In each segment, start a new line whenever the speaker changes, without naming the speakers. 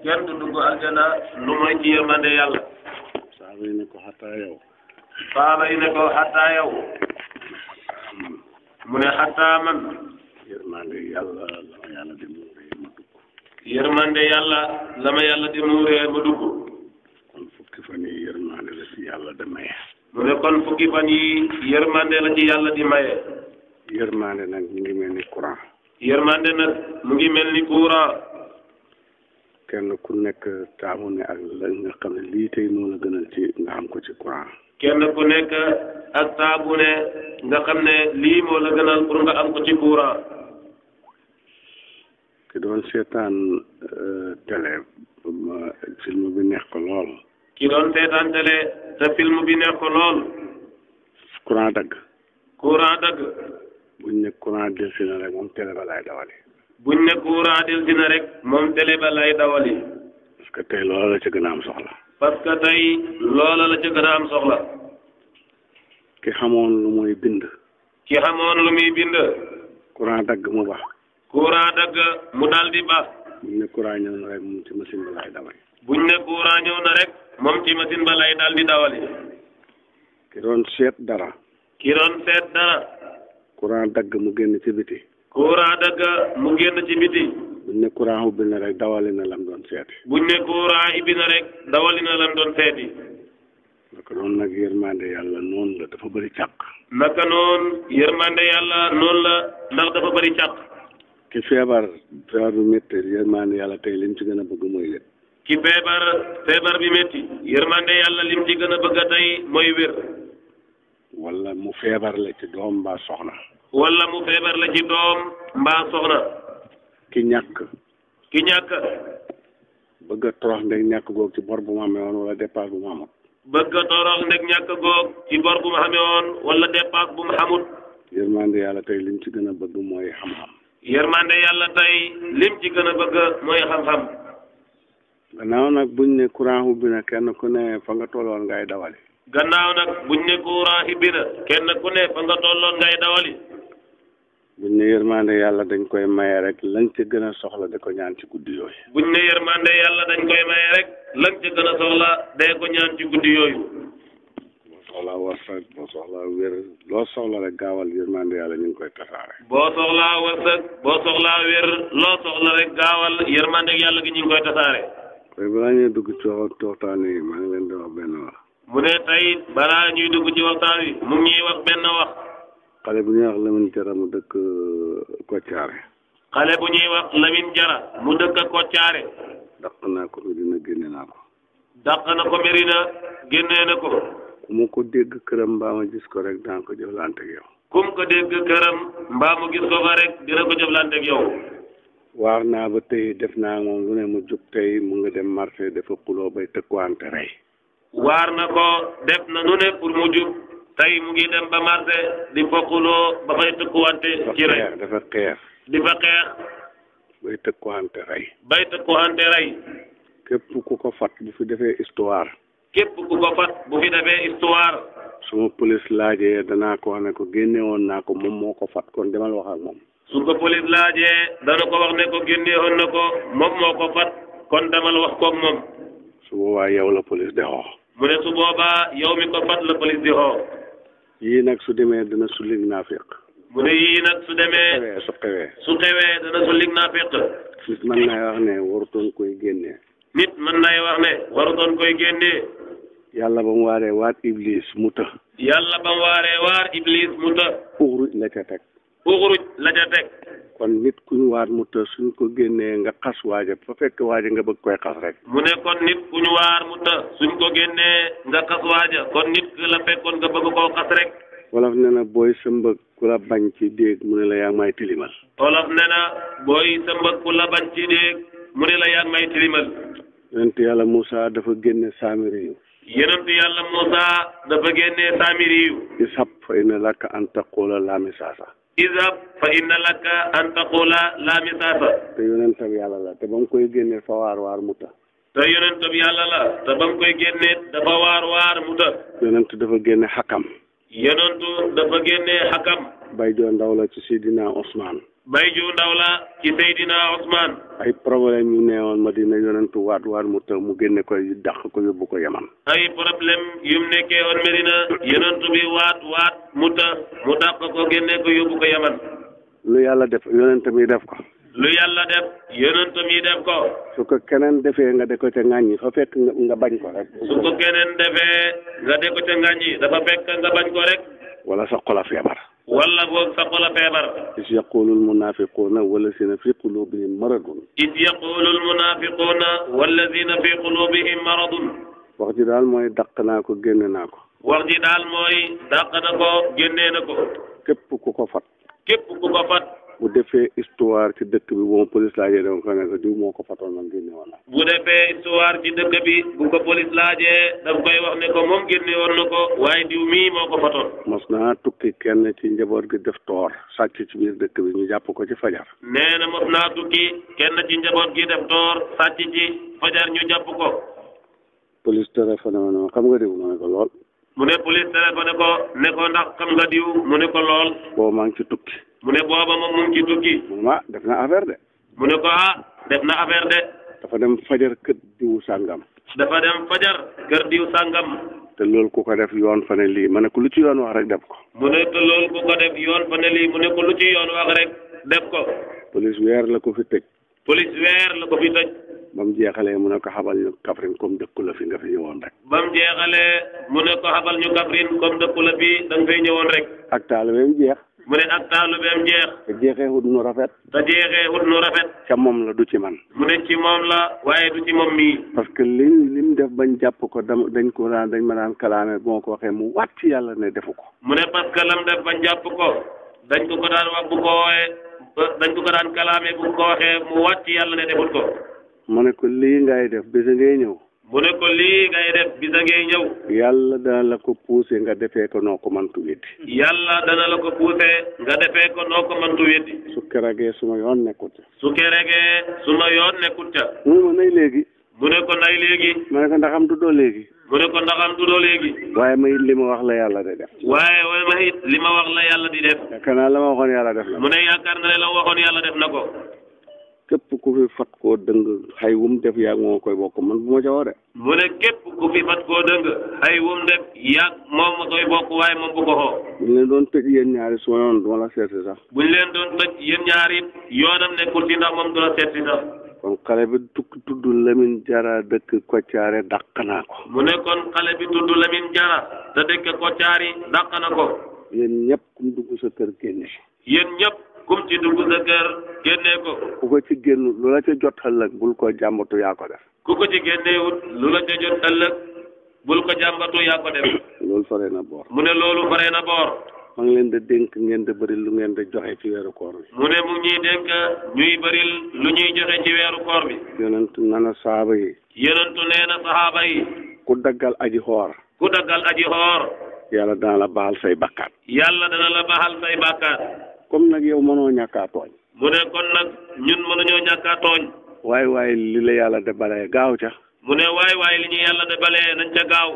kenn du dugg aljana lu mooy ci yërmande yàlla.
saaba yi ne ko xataa yow.
saaba yi ne ko xataa yow. mu ne xataa man.
yërmande yàlla la ma yàlla di muuree ma dugg.
yërmande yàlla la ma yàlla di muuree ma dugg.
kon fukki fan yi yërmande la ci yàlla di maye.
mu ne kon fukki fan yi yërmande la ci yàlla di maye.
yërmande nag mu ngi mel ni courant.
yërmande nag mu ngi mel ni courant.
kenn ku nekk taamu ne ak la nga xam ne lii tey moo la gënal ci nga am ko ci courant.
kenn ku nekk ak taabu ne nga xam ne lii moo la gënal pour nga am ko ci courant.
ki doon seetaan télé film bi neex ko lool.
ki doon seetaan télé te film bi neex ko lool.
courant dagg.
courant dagg.
buñ ne courant delsi na rek moom télé ba lay dawali.
buñ ne courant delsi na rek moom télé ba lay dawali.
parce que tey loola la ca gën a am soxla.
parce que tey loola la ca gën a am soxla.
ki xamoon lu muy bind.
ki xamoon lu muy bind.
courant dagg mu ba.
courant dagg mu daal di ba.
buñ ne courant ñëw na rek moom ci machine ba lay dawali.
buñ ne courant ñëw na rek moom ci machine ba lay daal di dawali.
ki doon seet dara.
ki doon seet dara.
courant dagg mu génn ci biti.
courant dagg mu génn ci biti.
buñ ne courant ubbi na rek dawali na lam doon seeti.
buñ ne courant ibbi na rek dawali na lam doon seeti.
naka noonu nag yërmande yàlla noonu la dafa bëri càq.
naka noonu yërmande yàlla noonu la ndax dafa bëri càq.
ki feebar bu métti yërmande yàlla tey lim ci gën a bëgg mooy wér.
ki feebar bi métti yërmande yàlla lim ci gën a bëgg a tey mooy wér.
wala mu feebar la ci doom mbaa soxna.
wala mu feebar la ci doom mbaa soxna.
ki ñàkk.
ki ñàkk.
bëgg a torox ndeg ñàkk goog ci bor bu mu amee woon wala dépasse bu mu amut.
bëgg a torox ndeg ñàkk goog ci bor bu mu amee woon wala dépasse bu mu xamut.
yërmande yàlla tey lim ci gën a bëgg mooy xam-xam.
yërmande yàlla tey lim ci gën a bëgg mooy xam-xam.
gannaaw nag buñ ne courant ubbi na kenn ku ne fa nga tolloon ngay dawali.
gannaaw nag buñ ne courant ibbi na kenn ku ne fa nga tolloon ngay dawali.
buñ ne yërmande yàlla dañ koy maye rek lañ ca gën a soxla da ko ñaan ci guddi yooyu.
buñ ne yërmande yàlla dañ koy maye rek lañ ca gën a soxla day ko ñaan ci guddi yooyu.
boo soxlaa wërsëg boo soxlaa wér loo soxla rek gaawal yërmande yàlla ñu ngi koy tasaare.
boo soxlaa wërsëg boo soxlaa wér loo soxla rek gaawal yërmande yàlla gi ñu ngi koy tasaare.
koy balaa ñuy dugg ci waxtaan yi maa ngi leen di wax benn wax.
mu ne tey balaa ñuy dugg ci waxtaan wi mu ngi ñuy wax benn wax.
xale bu ñuy wax Lamine Jara mu dëkk Koccaare.
xale bu ñuy wax Lamine Jara mu dëkk Koccaare.
dàq naa ko Medina génne naa ko.
dàq na ko Medina génnee na ko.
ku mu ko dégg këram mbaa ma gis ko rek daan ko jëflante ak yow.
kum ko dégg këram mbaa mu gis ko fa rek dina ko jëflante ak yow.
waar naa ba tey def naa moom lu ne mu jóg tey mu nga dem marché dafa xuloo bay tëkkuwante rey.
waar na ko def na nu ne pour mu jub tey mu ngi dem ba marché di fa xuloo ba fay tëkkuwante ci rey.
dafa xeex.
di fa xeex.
bay tëkkuwante rey.
bay tëkkuwante rey.
képp ku ko fat bu fi defee histoire.
képp ku ko fat bu fi defee histoire.
su ma police laajee danaa ko wax ne ko génne woon naa ko moom moo ko fat kon demal wax ak moom.
su ko police laajee dana ko wax ne ko génne woon na ko moom moo ko fat kon demal wax koog moom.
su boobaa yow la police di xoo.
mu ne su boobaa yow mi ko fat la police di xoo.
yii nag su demee dana sullig naafiq.
mu ne yii nag su demee. su xewee dana sullig naafiq.
nit mën nay wax ne warutoon koy génnee.
nit mën nay wax ne warutoon koy génnee.
yàlla ba mu waaree waat iblis mu të.
yàlla ba mu waaree waar iblis mu të.
uxruj la ca teg.
uxruj la ca teg.
kon nit ku ñu waat mu të suñ ko génnee nga xas waaja fa fekk waaja nga bëgg koy xas rek.
mu ne kon nit ku ñu waar mu të suñ ko génnee nga xas waaja kon nit ki la fekkoon nga bëgg koo xas rek.
wolof ne na booy sa mbëgg ku la bañ ci déeg mu ne la yaa may tilimal.
wolof ne na booy sa mbëgg ku la bañ ci déeg mu ne la yaa may tilimal.
yonent yàlla Moussa dafa génne Saamiri yu.
yonent yàlla Moussa dafa génne Saamiri yu.
ishab fa inna laka an taqula laa misaasa.
izhab fa inna laka an taqula laa misaasa.
te yonentab yàlla la te ba mu koy génnee fa waar mu ta.
te yonentab yàlla la te ba mu koy génnee dafa waar mu ta.
yonent dafa génne xakam.
yonentu dafa génne xakam.
bay joo ndaw la ci Sidina Ousmane.
bay ju ndaw la ci Seydina Ousmane.
ay problème yu neewoon Madina yonentu waat mu të mu génne ko dàq ko yóbbu ko Yaman.
ay problème yum nekkee woon Medina yonentu bi waat mu dàq ko génne ko yóbbu ko Yaman.
lu yàlla def yonent mi def ko.
lu yàlla def yonent mi def ko.
su ko keneen defee nga de ko ca ŋàññi fa fekk nga bañ ko rek.
su ko keneen defee nga de ko ca ŋàññi dafa fekk nga bañ ko rek.
wala sa xol a feebar.
wala boog sa xol a feebar.
is yaqulul munafiquuna wallazina fi qulubihim maradun.
is yaqulul munafiquuna wallazina fi qulubihim maradun.
wax ji daal mooy dàq naa ko génne naa ko.
wax ji daal mooy dàq na ko génnee na ko.
képp ku ko fat.
képp ku ko fat.
bu defee histoire ci dëkk bi bu ma police laajee dama ko ne ko diw moo ko fatoon man génne woon na.
bu defee histoire ci dëkk bi bu ko police laajee daf koy wax ne ko moom génne woon na ko waaye diw mii moo ko fatoon.
mos naa tukki kenn ci njaboot gi def toor sàcc ci biir dëkk bi ñu jàpp ko ci fajar.
nee na mos naa tukki kenn ci njaboot gi def toor sàcc ci fajar ñu jàpp ko.
police téléphoné ma ne ma xam nga diw ma ne ko lool.
mu ne police téléphoné ko ne ko ndax xam nga diw mu ne ko lool.
boobu maa ngi ci tukki.
mu ne booba moom mu ngi ci tukki.
mu ne def na affaire de.
mu ne ko def na affaire de.
dafa dem fajar kër diw sàngam.
dafa dem fajar kër diw sàngam.
te loolu ku ko def yoon fa ne lii ma ne ko lu ci yoon wax rek def ko.
mu ne te loolu ku ko def yoon fa ne lii mu ne ko lu ci yoon wax rek def ko.
police weer la ko fi tëj.
police weer la ko fi tëj.
ba mu jeexalee mu ne ko xabal ñu Kaffrine comme dëkku la fi nga fi ñëwoon rek.
ba mu jeexalee mu ne ko xabal ñu Kaffrine comme dëkku la fi da nga fay ñëwoon rek.
ak taalibeem jeex.
mu ne ak taalibeem jeex.
te jeexee wut nu rafet.
te jeexee wut nu rafet.
ca moom la du ci man.
mu ne ci moom la waaye du ci moom mii.
parce que lim def bañ jàpp ko dañ ma daan kalaame boo ko waxee mu waat ci yàlla ne defu ko.
mu ne parce que lam def bañ jàpp ko dañ ko daan wax bu ko wooyee dañ ko daan kalaame bu ko waxee mu waat ci yàlla ne defut ko.
mu ne ko lii ngay def bisa ngay ñëw.
mu ne ko lii ngay def bisa ngay ñëw.
yàlla dana la ko poussé nga defee ko noo ko mantu weddi.
yàlla dana la ko poussé nga defee ko noo ko mantu weddi.
su keregee suma yoon nekkut ca.
su keregee suma yoon nekkut ca.
mu ne ma nay léegi.
mu ne ko nay léegi.
ma ne ko ndaxam du doo léegi.
mu ne ko ndaxam du doo léegi.
waaye ma it li ma wax la yàlla di def.
waaye ma it li ma wax la yàlla di def.
yaakaar naa la ma waxoon yàlla def na.
mu ne yaakaar na ne la waxoon yàlla def na ko.
képp ku fi fat koo dëng xay wum def yaa moo koy bokk man bu ma ca woo de.
mu ne képp ku fi fat koo dëng xay wum def yaa moom ma koy bokk waaye moom bu ko xoo.
buñ leen doon tëj yéen ñaari suma yoon du ma la seeti sax.
buñ leen doon tëj yéen ñaari yoonam nekkul ci ndax moom du la seeti sax.
kon xale bi tudd Lamine Jara dëkk Koccaare dàq naa ko.
mu ne kon xale bi tudd Lamine Jara te dëkk Koccaari dàq na ko.
yéen ñëpp kum dugg sa kër génne.
yéen ñëpp kum ci dugg sa kër génnee ko.
ku ko ci génn lu la ca jot ëllëg bul ko jàmbatu yaa ko def.
ku ko ci génneewut lu la ca jot ëllëg bul ko jàmbatu yaa ko def.
loolu faree na boor.
mu ne loolu faree na boor.
maa ngi leen di dénk ngeen di bëri lu ngeen di joxe ci weeru koor bi.
mu ne mu ngi ñuy dénk ñuy bëril lu ñuy joxe ci weeru koor bi.
yonent nana saaba yi.
yonentu nee na saxaaba yi.
ku daggal aji xoor.
ku daggal aji xoor.
yàlla dana la baal say bakkaat.
yàlla dana la baxal say bàkkaat.
comme nag yow mënoo ñàkkaa tooñ.
mu ne kon nag ñun mënuñoo ñàkkaa tooñ.
waaye li la yàlla de balee gaaw ca.
mu ne waaye li ñu yàlla de balee nañ ca gaaw.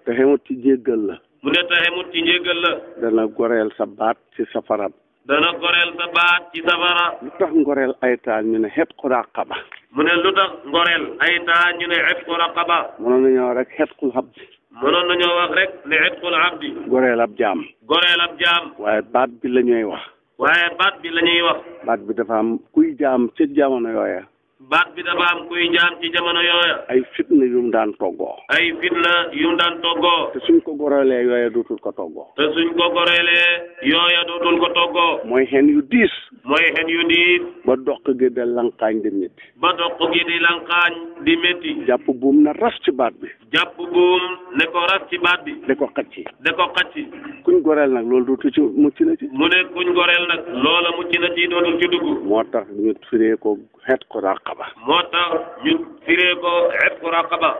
te xemut ci jéggal la.
mu ne te xemut ci njéggal la.
dana goreel sa baat ci safara.
dana goreel sa baat ci safara.
lu tax ngoreel ay taal ñu ne xet ku raqaba.
mu ne lu tax ngoreel ay taal ñu ne xet ku raqaba.
mënoon nañoo rek xet ku abdi.
mënoon nañoo wax rek ne xet ku abdi.
goreel ab jaam.
goreel ab jaam.
waaye baat bi la ñuy wax.
waaye baat bi la ñuy wax.
baat bi dafa am kuy jaam ca jamono yooya.
baat bi dafa am kuy jaam ci jamono yooya.
ay fitna yum daan toggoo.
ay fitna yum daan toggoo.
te suñ ko goreelee yooya dootul ko toggoo.
te suñ ko goreelee yooya dootul ko toggoo.
mooy xen yu diis.
mooy xen yu diis.
ba doq gi de lankaañ di métti.
ba doq gi di lankaañ di métti.
jàpp buum na ras ci baat bi.
jàpp buum ne ko ras ci baat bi.
da ko xacci.
da ko xacci.
kuñ goreel nag loolu dootul ci mucc na ci.
mu ne kuñ goreel nag loola mucc na ci dootul ci dugg.
moo tax ñu firee ko xet ko raqaba.
moo tax ñu firee ko xet ko raqaba.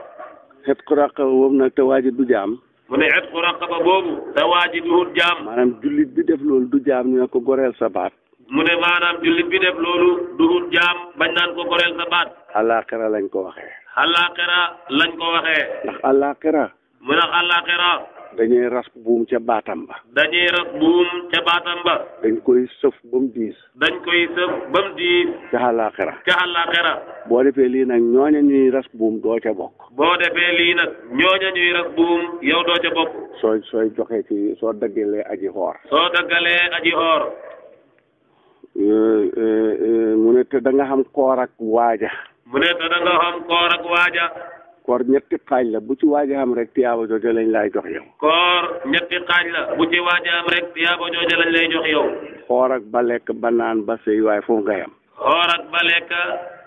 xet ko raqaba boobu nag te waaji du jaam.
mu ne xet ko raqaba boobu te waaji du wut jaam.
maanaam jullit bi def loolu du jaam ñu ne ko goreel sa baat.
mu ne maanaam jullit bi def loolu du wut jaam bañ naan ko goreel sa baat.
àllaaxira lañ ko waxee.
àllaaxira lañ ko waxee.
ndax àllaaxira.
mu ne àllaaxira.
dañuy ras buum ca baatam ba.
dañuy ras buum ca baatam ba.
dañ koy sëf ba mu diis.
dañ koy sëf ba mu diis.
ca àllaaxira.
ca àllaaxira.
boo defee lii nag ñooña ñuy ras buum doo ca bokk.
boo defee lii nag ñooña ñuy ras buum yow doo ca bokk.
sooy joxe ci soo daggalee aji xoor.
soo daggalee aji xoor.
mu ne te da nga xam koor ak waaja.
mu ne te da nga xam koor ak waaja.
koor ñetti xaaj la bu ci waaja xam rek tiyaaba jooju lañ lay jox yow.
koor ñetti xaaj la bu ci waaja am rek tiyaaba jooju lañ lay jox yow.
xoor ak ba lekk ba naan ba sëy waaye foofu nga yem.
xoor ak ba lekk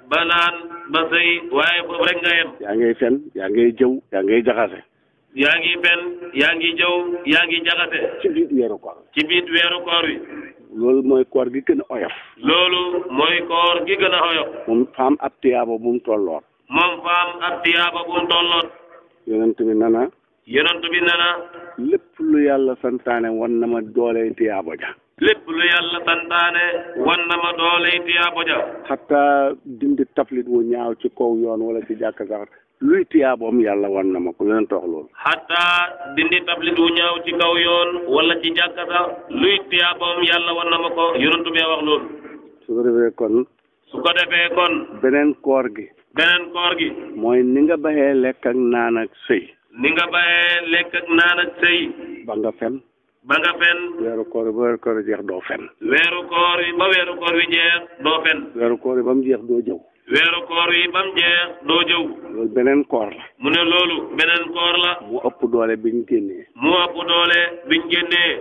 ba naan ba sëy waaye foofu rek nga yem.
yaa ngay fen yaa ngay jëw yaa ngay jaxase.
yaa ngi fen yaa ngi jëw yaa ngi jaxase.
ci biir weeru koor.
ci biir weeru koor wi.
loolu mooy koor gi gën a oyof.
loolu mooy koor gi gën a oyof.
moom faam ab tiyaaba bu mu tolloon.
moom faam ab tiyaaba bu mu tolloon.
yonent bi nana.
yonent bi nana.
lépp lu yàlla santaane wan na ma dooley tiyaaba ja.
lépp lu yàlla santaane wan na ma dooley tiyaaba ja.
xataa dindi taflit wu ñaaw ci kaw yoon wala ci jàkka sax luy tiyaaboom yàlla wan na ma ko yonent wax loolu.
xataa dindi taflit wu ñaaw ci kaw yoon wala ci jàkka sax luy tiyaaboom yàlla wan na ma ko yonent bi wax loolu.
su ko defee kon.
su ko defee kon.
beneen koor gi.
beneen koor gi.
mooy ni nga baxee lekk ak naan ak sëy.
ni nga baxee lekk ak naan ak sëy.
ba nga fen.
ba nga fen.
weeru koor ba weeru koor jeex doo fen.
weeru koor yi ba weeru koor wi jeex doo fen.
weeru koor yi ba mu jeex doo jëw.
weeru koor yi ba mu jeex doo jëw.
loolu beneen koor la.
mu ne loolu beneen koor la.
mu ëpp doole biñ génnee.
mu ëpp doole biñ génnee.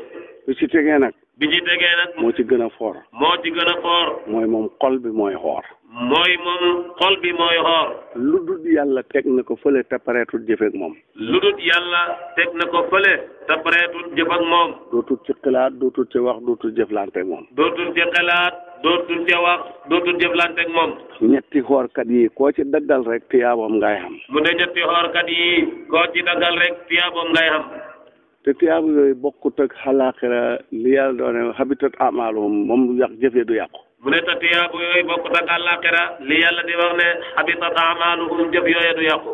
bi ci tegee nag.
bi ci tegee nag.
moo ci gën a foor.
moo ci gën a foor.
mooy moom xol bi mooy xoor.
mooy moom xol bi mooy xoor.
lu dul yàlla teg na ko fële te pareetul jëfeek moom.
lu dul yàlla teg na ko fële te pareetul jëf ak moom.
dootul ci xalaat dootul ci wax dootul jëflante ak moom.
dootul ci xalaat dootul ci wax dootul jëflante ak moom.
ñetti xoorkat yi koo ci daggal rek tiyaaboom ngay xam.
mu ne ñetti xoorkat yi koo ci daggal rek tiyaaboom ngay xam.
te tiyaaba yooyu bokkut ak xalaaxira li yàlla doone habitat amaalum moom yàq jëfee du yàqu.
mu ne te tiyaaba yooyu bokkut ak àllaaxira li yàlla di wax ne habitat amaaluhum jëf yooyu du yàqu.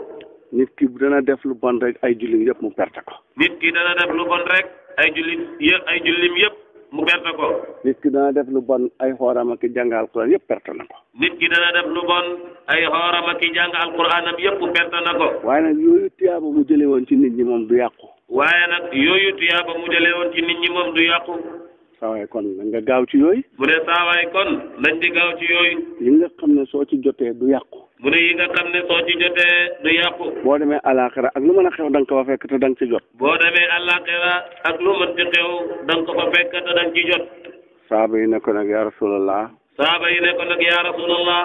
nit ki dana def lu bon rek ay jullit yëpp mu perte ko.
nit ki dana def lu bon rek ay jullim yëpp mu perte ko.
nit ki dana def lu bon ay xooram ak jàng alquran yëpp perte na ko.
nit ki dana def lu bon ay xooram ak jàng alquranam yëpp perte na ko.
waaye nag yooyu tiyaaba mu jëlee woon ci nit ñi moom du yàqu.
waaye nag yooyu tiyaaba mu jëlee woon ci nit ñi moom du yàqu.
saawaay kon nga gaaw ci yooyu.
mu ne saawaay kon nañ di gaaw ci yooyu.
yi nga xam ne soo ci jotee du yàqu.
mu ne yi nga xam ne soo ci jotee du yàqu.
boo demee àllaaxira ak lu mën a xew da nga ko fa fekk te da nga ci jot.
boo demee àllaaxira ak lu mën ci xew da nga ko fa fekk te da nga ci jot.
saaba yi ne ko nag yaa rasulallah.
saaba yi ne ko nag yaa rasulallah.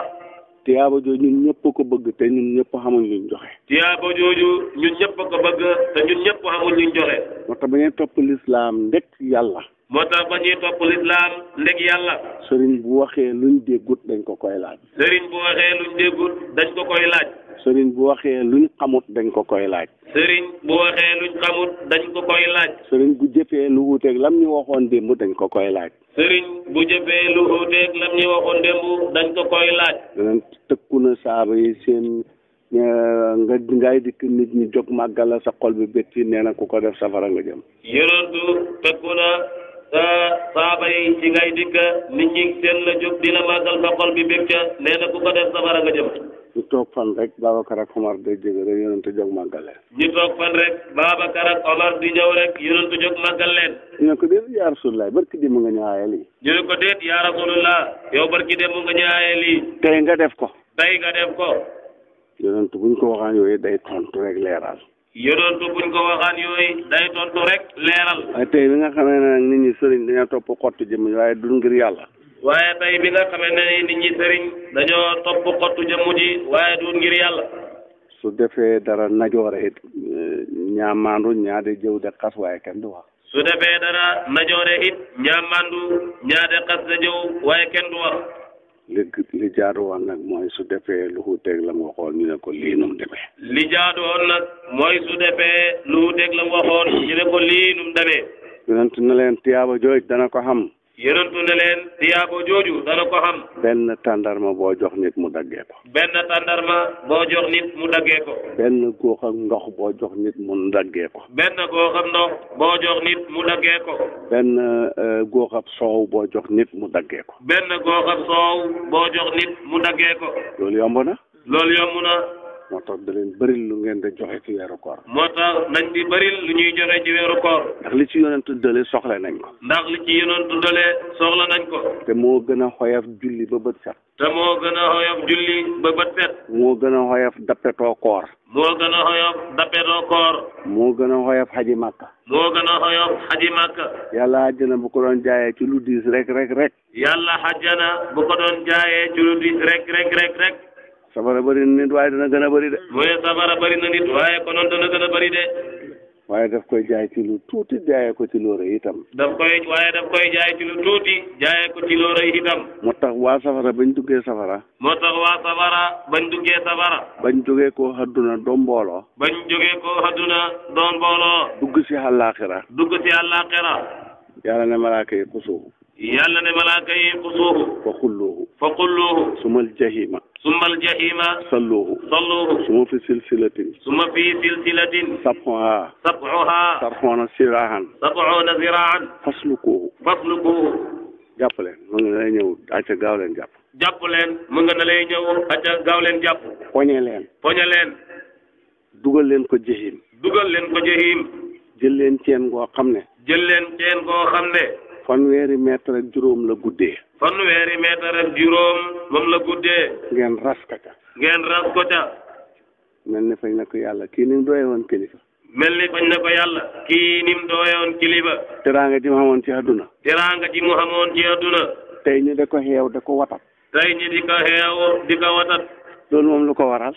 tiyaaba jooju ñun ñëpp ko bëgg te ñun ñëpp xamuñ luñ joxe.
tiyaaba jooju ñun ñëpp ko bëgg te ñun ñëpp xamuñ luñ joxe.
moo tax ba ñuy topp lislaam ndek yàlla.
moo tax ba ñuy topp lislaam ndek yàlla.
sëriñ bu waxee luñ déggut dañ ko koy laaj.
sëriñ bu waxee luñ déggut dañ ko koy laaj.
sëriñ bu waxee luñ xamut dañ ko koy laaj.
sëriñ bu waxee luñ xamut dañ ko koy laaj.
sëriñ bu jëfee lu wuuteeg lam ñu waxoon démb dañ ko koy laaj.
sëriñ bu jëfee lu wuuteeg lam ñu waxoon démb dañ ko koy laaj.
danañ tëkku na saaba yi seen ngay dikk nit ñi jóg màggal la sa xol bi bét ci nee na ku ko def safara nga jëm.
yonentu tëkku na saaba yi ci ngay dikk nit ñi seen la jóg dina màggal sa xol bi bég ca nee na ku ko def safara nga jëm.
ñu toog fan rek Babacar ak Omar day jóge rek yonentu jóg màggal leen.
ñu toog fan rek Babacar ak Omar di ñëw rek yonentu jóg màggal leen.
ñu ne ko déet yaa Rasulullah barki démb nga ñëwaayee lii.
ñu ne ko déet yaa Rasulullah yow barki démb nga ñëwaayee lii.
tey nga def ko.
tey nga def ko.
yonentu buñ ko waxaan yooyu day tontu rek leeral.
yonentu buñ ko waxaan yooyu day tontu rek leeral.
waaye tey bi nga xamee ne nit ñi sëriñ dañoo topp xottu jëmm waaye du ngir yàlla.
waaye tey bi nga xamee ne nit ñi sëriñ dañoo topp xottu jëmm ji waaye du ngir yàlla.
su defee dara najoore it ñaamaandu ñaa de jëw de xas waaye kenn du wax.
su defee dara najoore it ñaamaandu ñaa de xas de jëw waaye kenn du wax.
li jaadu woon nag mooy su defee lu wuuteeg la mu waxoon ñu ne ko lii nu mu demee.
li jaadu woon nag mooy su defee lu wuuteeg la mu waxoon ñu ne ko lii nu mu demee.
yonent na leen tiyaaba jooj dana ko xam.
yonentu ne leen tiyaabo jooju dana ko xam.
benn tàndarma boo jox nit mu daggee ko.
benn tàndarma boo jox nit mu daggee ko.
benn góox ak ndox boo jox nit mu daggee ko.
benn góox ak ndox boo jox nit mu daggee ko.
benn góox ab soow boo jox nit mu daggee ko.
benn góox ak soow boo jox nit mu daggee ko.
loolu yomb na.
loolu yomb na.
moo tax da leen bëri lu ngeen di joxe ci weeru koor.
moo tax nañ di bëri lu ñuy joxe ci weeru koor.
ndax li ci yonent dële soxla nañ ko.
ndax li ci yonentu dële soxla nañ ko.
te moo gën a xoyaf julli ba bët set.
te moo gën a xoyof julli ba bët set.
moo gën a xoyaf dappetoo koor.
moo gën a xoyof dappetoo koor.
moo gën a xoyaf xaji màkka.
moo gën a xoyof xaji màkka.
yàlla àjjana bu ko doon jaayee ci lu diis rek.
yàlla xajjana bu ko doon jaayee ci lu diis rek.
safara bëri na nit waaye dana gën a bëri de.
mu ne safara bëri na nit waaye konoon dana gën a bëri de.
waaye daf koy jaay ci lu tuuti jaayee ko ci lu rëy itam.
daf koy jaay ci lu tuuti jaayee ko ci lu rëy itam.
moo tax waa safara bañ duggee safara.
bañ duggee safara.
bañ jógee ko àdduna doon mbooloo. dugg si àllaaxira. yàlla ne malaaka yi xusuuhu. fa xulluuhu. sumal jahima. salluuhu. suma fi silsilatin. sab'uhaa. sarxoona siraahan. faslukuuhu. jàpp leen mu ngi lay ñëw acca gaaw leen jàpp. poñe leen. dugal leen ko jahim. jël leen ceen goo xam ne. fanweeri mètre ak juróom la guddee. moom la guddee. ngeen ras ko ca. mel ni fañ na ko yàlla kii ni mu doyee woon kilifa. teraanga ji mu xamoon ci àdduna. tey ñu da ko xeew da ko watat. loolu moom lu ko waral.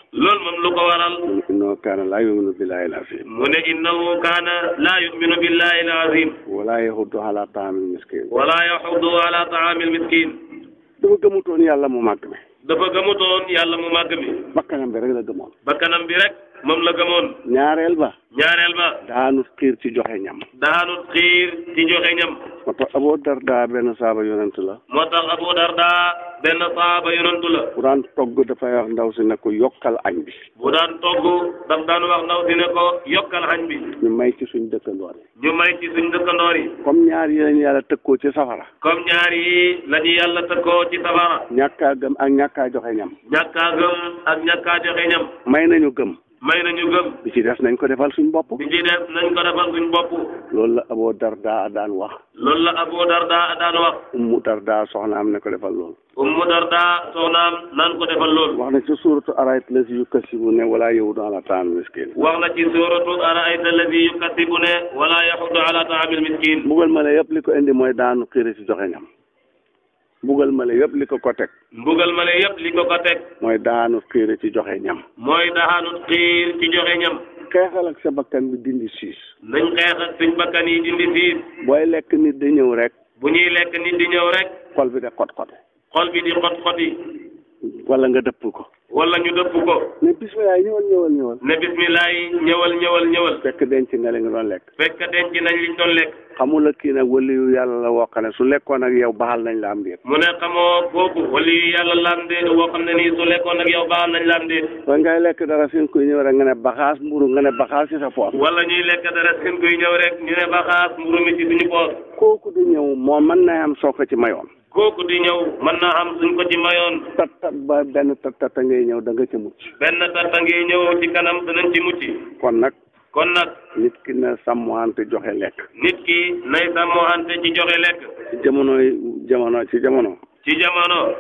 innahu kaana laa yuminu billahi al-azim.
mu ne innahu kaana laa yuminu billahi al-azim.
wala yaxuddu ala taamil miskin. dafa gëmutoon yàlla mu màgg mi. bakkanam bi rek moom la gëmoon. ñaareel ba. daanut xiir ci joxe ñam. moo tax Abu Darda benn saaba yonent la. bu daan togg dafay wax ndaw si ne ko yokkal añ bi. ñu may ci suñ dëkkandoor yi. comme ñaar yi lañu yàlla tëkkoo ci safara. ñàkkaa gëm ak ñàkkaa joxe ñam. may nañu gëm. bi ci des nañ ko defal suñ bopp. loolu la Abu Darda daan wax. Ummu Darda soxnaam ne ko defal loolu. wax na ci suuratu ara'ayta allazi yukazzibu ne wala yahudu ala ta'amil miskin. mbugal ma la yëpp li ko indi mooy daanu xiiri ci joxe ñam. mbugal ma la yëpp li ko teg. mooy daanu xiir ci joxe ñam. xeexal ak sa bakkan bi dindi siis.
nañ xeex ak suñ bakkan yi dindi siis.
booy lekk nit di ñëw rek.
bu ñuy lekk nit di ñëw rek.
xol bi di xot-xoti. wala nga dëpp ko. ne bismilaay ñëwal. fekk denc nga li nga doon lekk. xamula kii nag waliyu yàlla la woo xam ne su lekkoon ak yow baal nañ la am déet.
mu ne xamoo kooku waliyu yàlla la am déet woo xam ne nii su lekkoon ak yow baal nañ la am déet.
wala ngay lekk dara seen kuy ñëw rek nga ne baxaas mburu nga ne baxaas ci sa poos.
wala ñuy lekk dara seen kuy ñëw rek ñu ne baxaas mburu mi ci suñu poos.
kooku di ñëw moom mën na am soo ko ci mayoon.
suñ ko ci mayoon.
tat ba benn tat ngay ñëw da nga ci mucc.
benn tat ngay ñëw ci kanam danañ ci mucc. kon nag.
nit ki na sàmmoante joxe lekk.
ci joxe lekk.
ci jamono.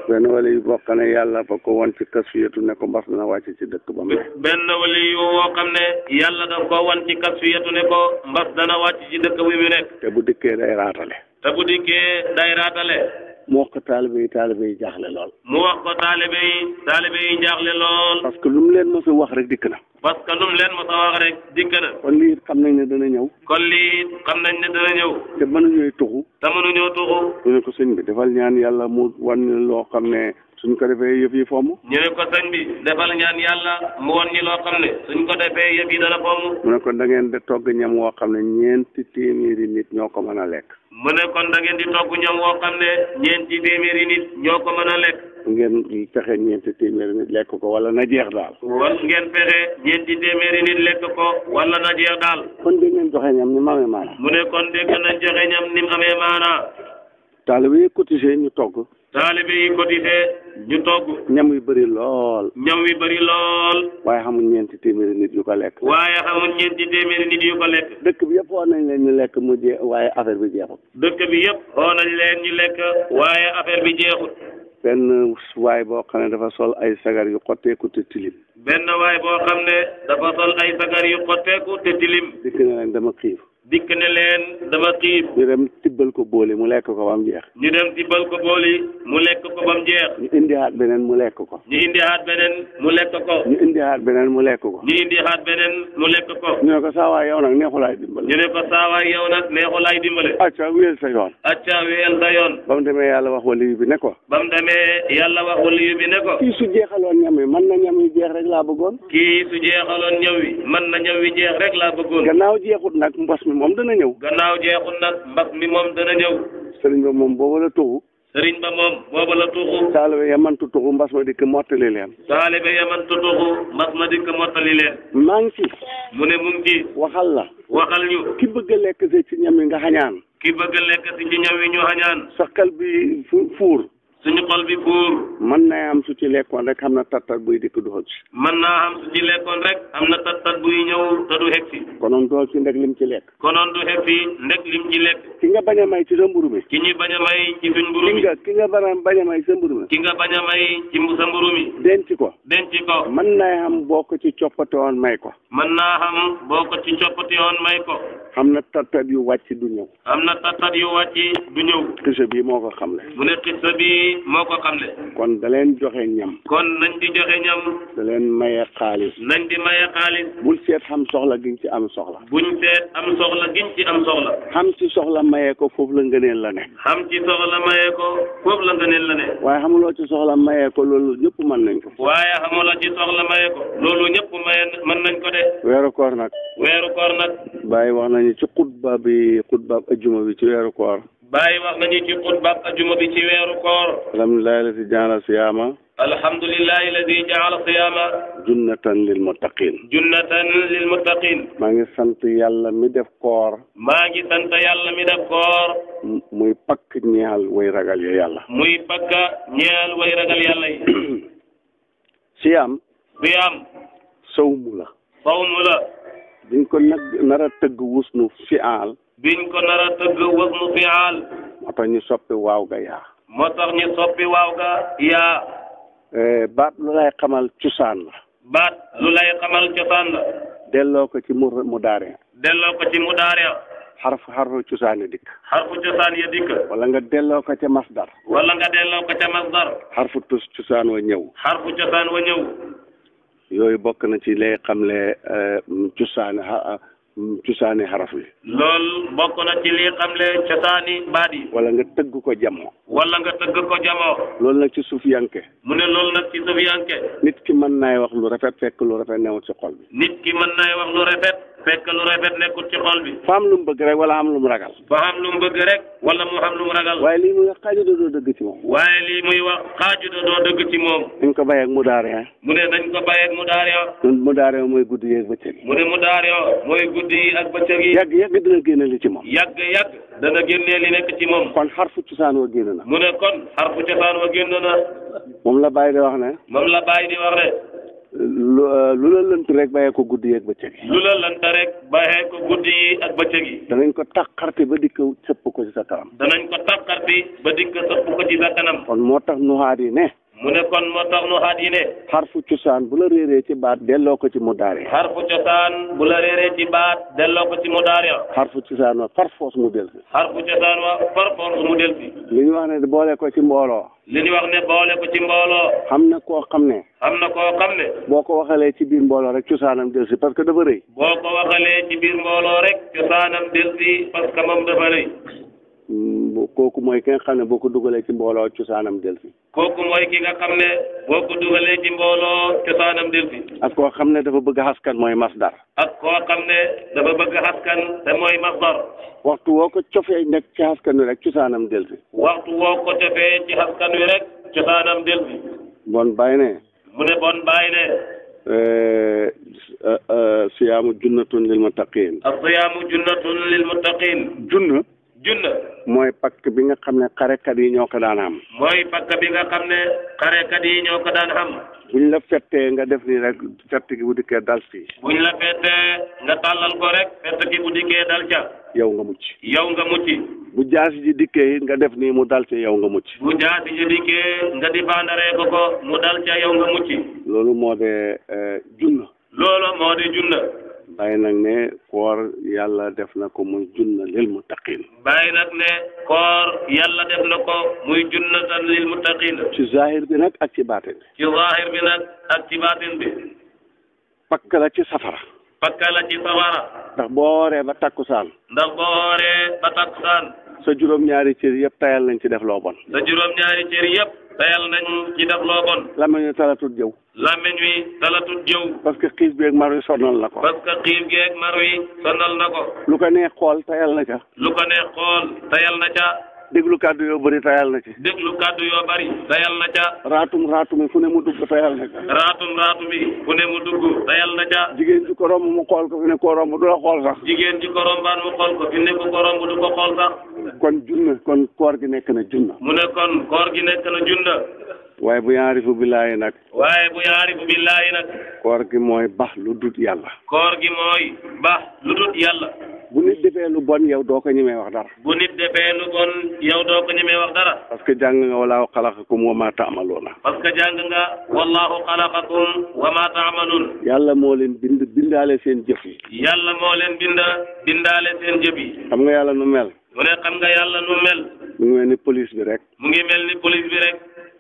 benn wali yu bokk ne yàlla fa ko wan ci kasfiyatu ne ko mbas dana wàcc ci dëkk ba mu ne.
benn wali yu woo xam ne yàlla daf ko wan ci kasfiyatu ne ko mbas dana wàcc ci dëkk bi mu nekk.
te bu dikkee day raatale. mu wax ko taalibe yi jaaxle lool. parce que lu mu leen mos a wax rek dikk na. kon lii xam nañ ne dana ñëw. te mënuñoo tuxu. ñu ne ko sëñ bi defal ñaan yàlla mu wan loo xam ne suñ ko defee yëf yi fomm.
ñu ne ko sëñ bi defal ñaan yàlla mu woon ñi loo xam ne suñ ko defee yëf yi dana fomm.
mu ne kon da ngeen di togg ñam woo xam ne 4 téeméeri nit ñoo ko mën a lekk.
mu ne kon da ngeen di togg ñam woo xam ne 4 téeméeri nit ñoo ko mën a lekk.
ngeen fexe 4 téeméeri nit lekk ko wala na jeex daal.
wala ngeen fexe 4 téeméeri nit lekk ko wala na jeex daal.
kon dégg ngeen joxe ñam ni mu amee maanaa.
mu ne kon dégg nañ joxe ñam ni mu amee maanaa.
taalibe yi cotisé ñu togg.
taalibe yi cotisé ñu togg.
ñam yu bëri lool.
ñam yu bëri lool.
waaye xamuñ 4 téeméeri nit yu ko lekk.
waaye xamuñ 4 téeméeri nit yu ko lekk.
dëkk bi yëpp xool nañ leen ñu lekk mu jeex waaye affaire bi jeexut.
dëkk bi yëpp xool nañ leen ñu lekk waaye affaire bi jeexut.
benn waay boo xam ne dafa sol ay sagar yu xotteeku te tilim.
benn waay boo xam ne dafa sol ay sagar yu xotteeku te tilim.
dikk na leen dama xiif.
dikk ne leen dama xiif.
ñu dem tibbal ko booli mu lekk ko ba mu jeex.
ñu dem tibbal ko booli mu lekk ko ba mu jeex.
ñu indiwaat beneen mu lekk ko.
ñu indiwaat beneen mu lekk ko.
ñu indiwaat beneen mu lekk ko.
ñu indiwaat beneen mu lekk ko.
ñu ne ko saa waay yow nag neexulaay dimbale.
ñu ne ko saa waay yow nag neexulaay dimbale.
acca wéyal sa yoon.
acca wéyal sa yoon.
ba mu demee yàlla wax waliyu bi ne ko.
ba mu demee yàlla wax waliyu bi ne ko.
kii su jeexaloon ñam yi mën na ñam yi jeex rek laa bëggoon.
kii su jeexaloon ñëw wi mën na ñëw wi jeex rek laa bëggoon.
gannaaw jeexut nag mbos mi moom dana ñëw.
gannaaw jeexut nag mbas mi moom dana ñëw.
sëriñ ba moom booba la tuxu.
sëriñ ba moom booba la tuxu.
taalibe ya mantu tuxu mbas ma dikk mottali leen.
taalibe ya mantu tuxu mbas ma dikk mottali leen.
maa ngi ci.
mu ne mu ngi ci.
waxal la.
waxal ñu.
ki bëgg a lekk si ci ñam yi nga xañaan.
ki bëgg a lekk si ci ñam yi ñu xañaan.
sa xel bi fuur.
suñu xol bi fuur.
mën naa am su ci lekkoon rek xam na tattat buy dikk du xëgg si.
mën naa am su ci lekkoon rek am na tattat buy ñëw te du xeg si.
konoon doo ci ndek lim ci lekk.
konoon du xeg si ndek lim ci lekk.
ki nga bañ a may ci sa mburu mi.
ki ñu bañ a may ci suñ mburu mi.
ki nga bañ a may sa mburu mi.
ki nga bañ a may ci sa mburu mi.
denc ko.
denc ko.
mën naa am boo ko ci coppate woon may ko.
mën naa xam boo ko ci coppate woon may ko.
xam na tattat yu wàcc du ñëw.
am na tattat yu wàcc du ñëw.
xisa bi moo ko xamle.
mu ne xisa bi moo ko xamle.
kon da leen joxe ñam.
kon nañ di joxe ñam.
da leen maye xaalis.
nañ di maye xaalis.
bul seet xam soxla giñ ci am soxla.
buñ seet am soxla giñ ci am soxla.
xam ci soxla maye ko foofu la ngëneel la ne.
xam ci soxla maye ko foofu la ngëneel la ne.
waaye xamuloo ci soxla maye ko loolu ñëpp mën nañ ko.
waaye xamuloo ci soxla maye ko loolu ñëpp mën nañ ko de.
weeru koor nag.
weeru koor nag.
Baay wax nañu ci xutbaab ajjuma bi ci weeru koor.
Baay wax nañu ci xutbaab ajjuma bi ci weeru koor.
alhamdulillahi alladi jaala siyaama.
alhamdulillahi alladi jaala siyaama.
junnatan lil muttaqin.
junnatan lil muttaqin.
maa ngi sant yàlla mi def koor.
maa ngi sant yàlla mi def koor.
muy pakk ñeexal way ragal ya yàlla.
muy pakka ñeexal way ragal yàlla yi.
siyaam.
siyaam.
sawmu la.
sawmu la.
biñ ko nar a tëgg wusnu fi'aal.
biñ ko nar a tëgg wusnu fi'aal.
moo tax ñu soppi waaw ga yaa.
moo tax ñu soppi waaw ga yaa.
baat lu lay xamal cosaan la.
baat lu lay xamal cosaan la.
delloo ko ci mu daare.
delloo ko ci mu daare.
xarfu cosaan ya dikk.
xarfu cosaan ya dikk.
wala nga delloo ko ca masdar.
wala nga delloo ko ca masdar.
xarfu cosaan wa ñëw.
xarfu cosaan wa ñëw.
yooyu bokk na ci lay xamle cosaani xaraf yi.
loolu bokk na ci li xamle cosaani baat yi.
wala nga tëgg ko jamoo.
wala nga tëgg ko jamoo.
loolu nag ci suufiyanke.
mu ne loolu nag ci suufiyanke.
nit ki mën naay wax lu rafet fekk lu rafet newut ci xol bi.
nit ki mën naay wax lu rafet fekk lu rafet nekkut ci xol bi.
fa am lu mu bëgg rek wala am lu mu ragal.
fa am lu mu bëgg rek wala mu xam lu mu ragal.
waaye lii muy wax xaaju doo dëgg ci moom.
waaye lii muy wax xaaju doo dëgg ci moom.
dañ ko bàyyi ak mu daare.
mu ne dañ ko bàyyi ak mu daare.
mu daare mooy guddi yi ak bëccëg yi.
mu ne mu daare mooy guddi yi ak bëccëg yi.
yàgg dina génne li ci moom.
yàgg dana génne li nekk ci moom.
kon xarfu cosaan wa génn na.
mu ne kon xarfu cosaan wa génn na.
moom la bàyyi di wax ne.
moom la bàyyi di wax ne.
lu la lënt rek bàyyee ko guddi yi ak bëccëg yi.
lu la lënt rek bàyyee ko guddi yi ak bëccëg yi.
danañ ko tàqarti ba dikk sëpp ko ci sa kanam.
danañ ko tàqarti ba dikk sëpp ko ci sa kanam.
kon moo tax nuxaat yi ne.
mu ne kon moo tax nu xaat yi ne.
xarfu cosaan bu la réeree ci baat delloo ko ci mu daare.
xarfu cosaan bu la réeree ci baat delloo ko ci mu daare.
xarfu cosaan wa par force mu delsi.
xarfu cosaan wa par force mu delsi.
li ñu wax ne boole ko ci mbooloo.
li ñu wax ne boole ko ci mbooloo.
xam na koo xam ne.
xam na koo xam ne.
boo ko waxalee ci biir mbooloo rek cosaanam delsi parce que dafa rëy.
boo ko waxalee ci biir mbooloo rek cosaanam delsi parce que moom dafa rëy.
kooku mooy ki nga xam ne boo ko dugalee ci mbooloo cosaanam delsi.
kooku mooy ki nga xam ne boo ko dugalee ci mbooloo cosaanam del fi.
ak koo xam ne dafa bëgg askan mooy masdar.
ak koo xam ne dafa bëgg askan te mooy masdar.
waxtu woo ko cofee nekk ci askan wi rek cosaanam del fi.
waxtu woo ko cofee ci askan wi rek cosaanam del fi.
bon bàyyi ne.
mu ne bon bàyyi ne.
siyaamu junnatun lil muttaqin.
as-siyaamu junnatun lil muttaqin. junna
mooy pakk bi nga xam ne xarekat yi ñoo ko daan am.
mooy pakk bi nga xam ne xarekat yi ñoo ko daan am.
buñ la fettee nga def nii rek fett gi bu dikkee dal fii.
buñ la fettee nga tàllal ko rek fett gi bu dikkee dal ca.
yow nga mucc.
yow nga mucc.
bu jaasi ji dikkee it nga def nii mu dal ca yow nga mucc.
bu jaasi ji dikkee nga di bandaree ko mu dal ca yow nga mucc.
loolu moo de junna.
loolu moo de junna.
bàyyi nag ne koor yàlla def na ko muy junna lil muttaqin.
bàyyi nag ne koor yàlla def na ko muy junnatan lil muttaqin.
ci zahir bi nag ak ci baatin bi.
ci zahir bi nag ak ci baatin bi.
pakk la ci safara.
pakk la ci safara.
ndax boo wooree ba takkusaan. sa juróom-ñaari cër yëpp tayal nañ ci def loo bon.
sa juróom-ñaari cër yëpp tayal nañ ci def loo bon.
làmmiñ wi talatut jëw.
làmmiñ wi talatut jëw.
parce que xiif bi ak mar wi sonal na ko.
parce que xiif gi ak mar wi sonal na ko.
lu ko neex xool tayal na ca.
lu ko neex xool tayal na ca.
déglu kàddu yoo bëri tayal na ci.
déglu kàddu yoo bëri tayal na ca.
raatum fu ne mu dugg tayal na ca.
raatum fu ne mu dugg tayal na ca.
jigéen ji ko romb mu xool ko fi ne koo romb du la xool sax.
jigéen ji ko rombaan mu xool ko fi ne ko romb du ko xool sax.
kon koor gi nekk na junna.
mu ne kon koor gi nekk na junna.
waaye bu yaarifu billaahi nag. koor gi mooy bax lu dut yàlla.
koor gi mooy bax lu dut yàlla.
bu nit defee lu bon yow doo ko ñemee wax dara.
bu nit defee lu bon yow doo ko ñemee wax dara.
parce que jàng nga wallaahu xalaqakum wa maa taamaluuna.
parce que jàng nga wallaahu xalaqakum wa maa taamaluun.
yàlla moo leen bindaale seen jëf yi.
yàlla moo leen bindaale seen jëf yi.
xam nga yàlla nu mel.
mu ne xam nga yàlla nu mel.
mu ngi mel ni police bi rek.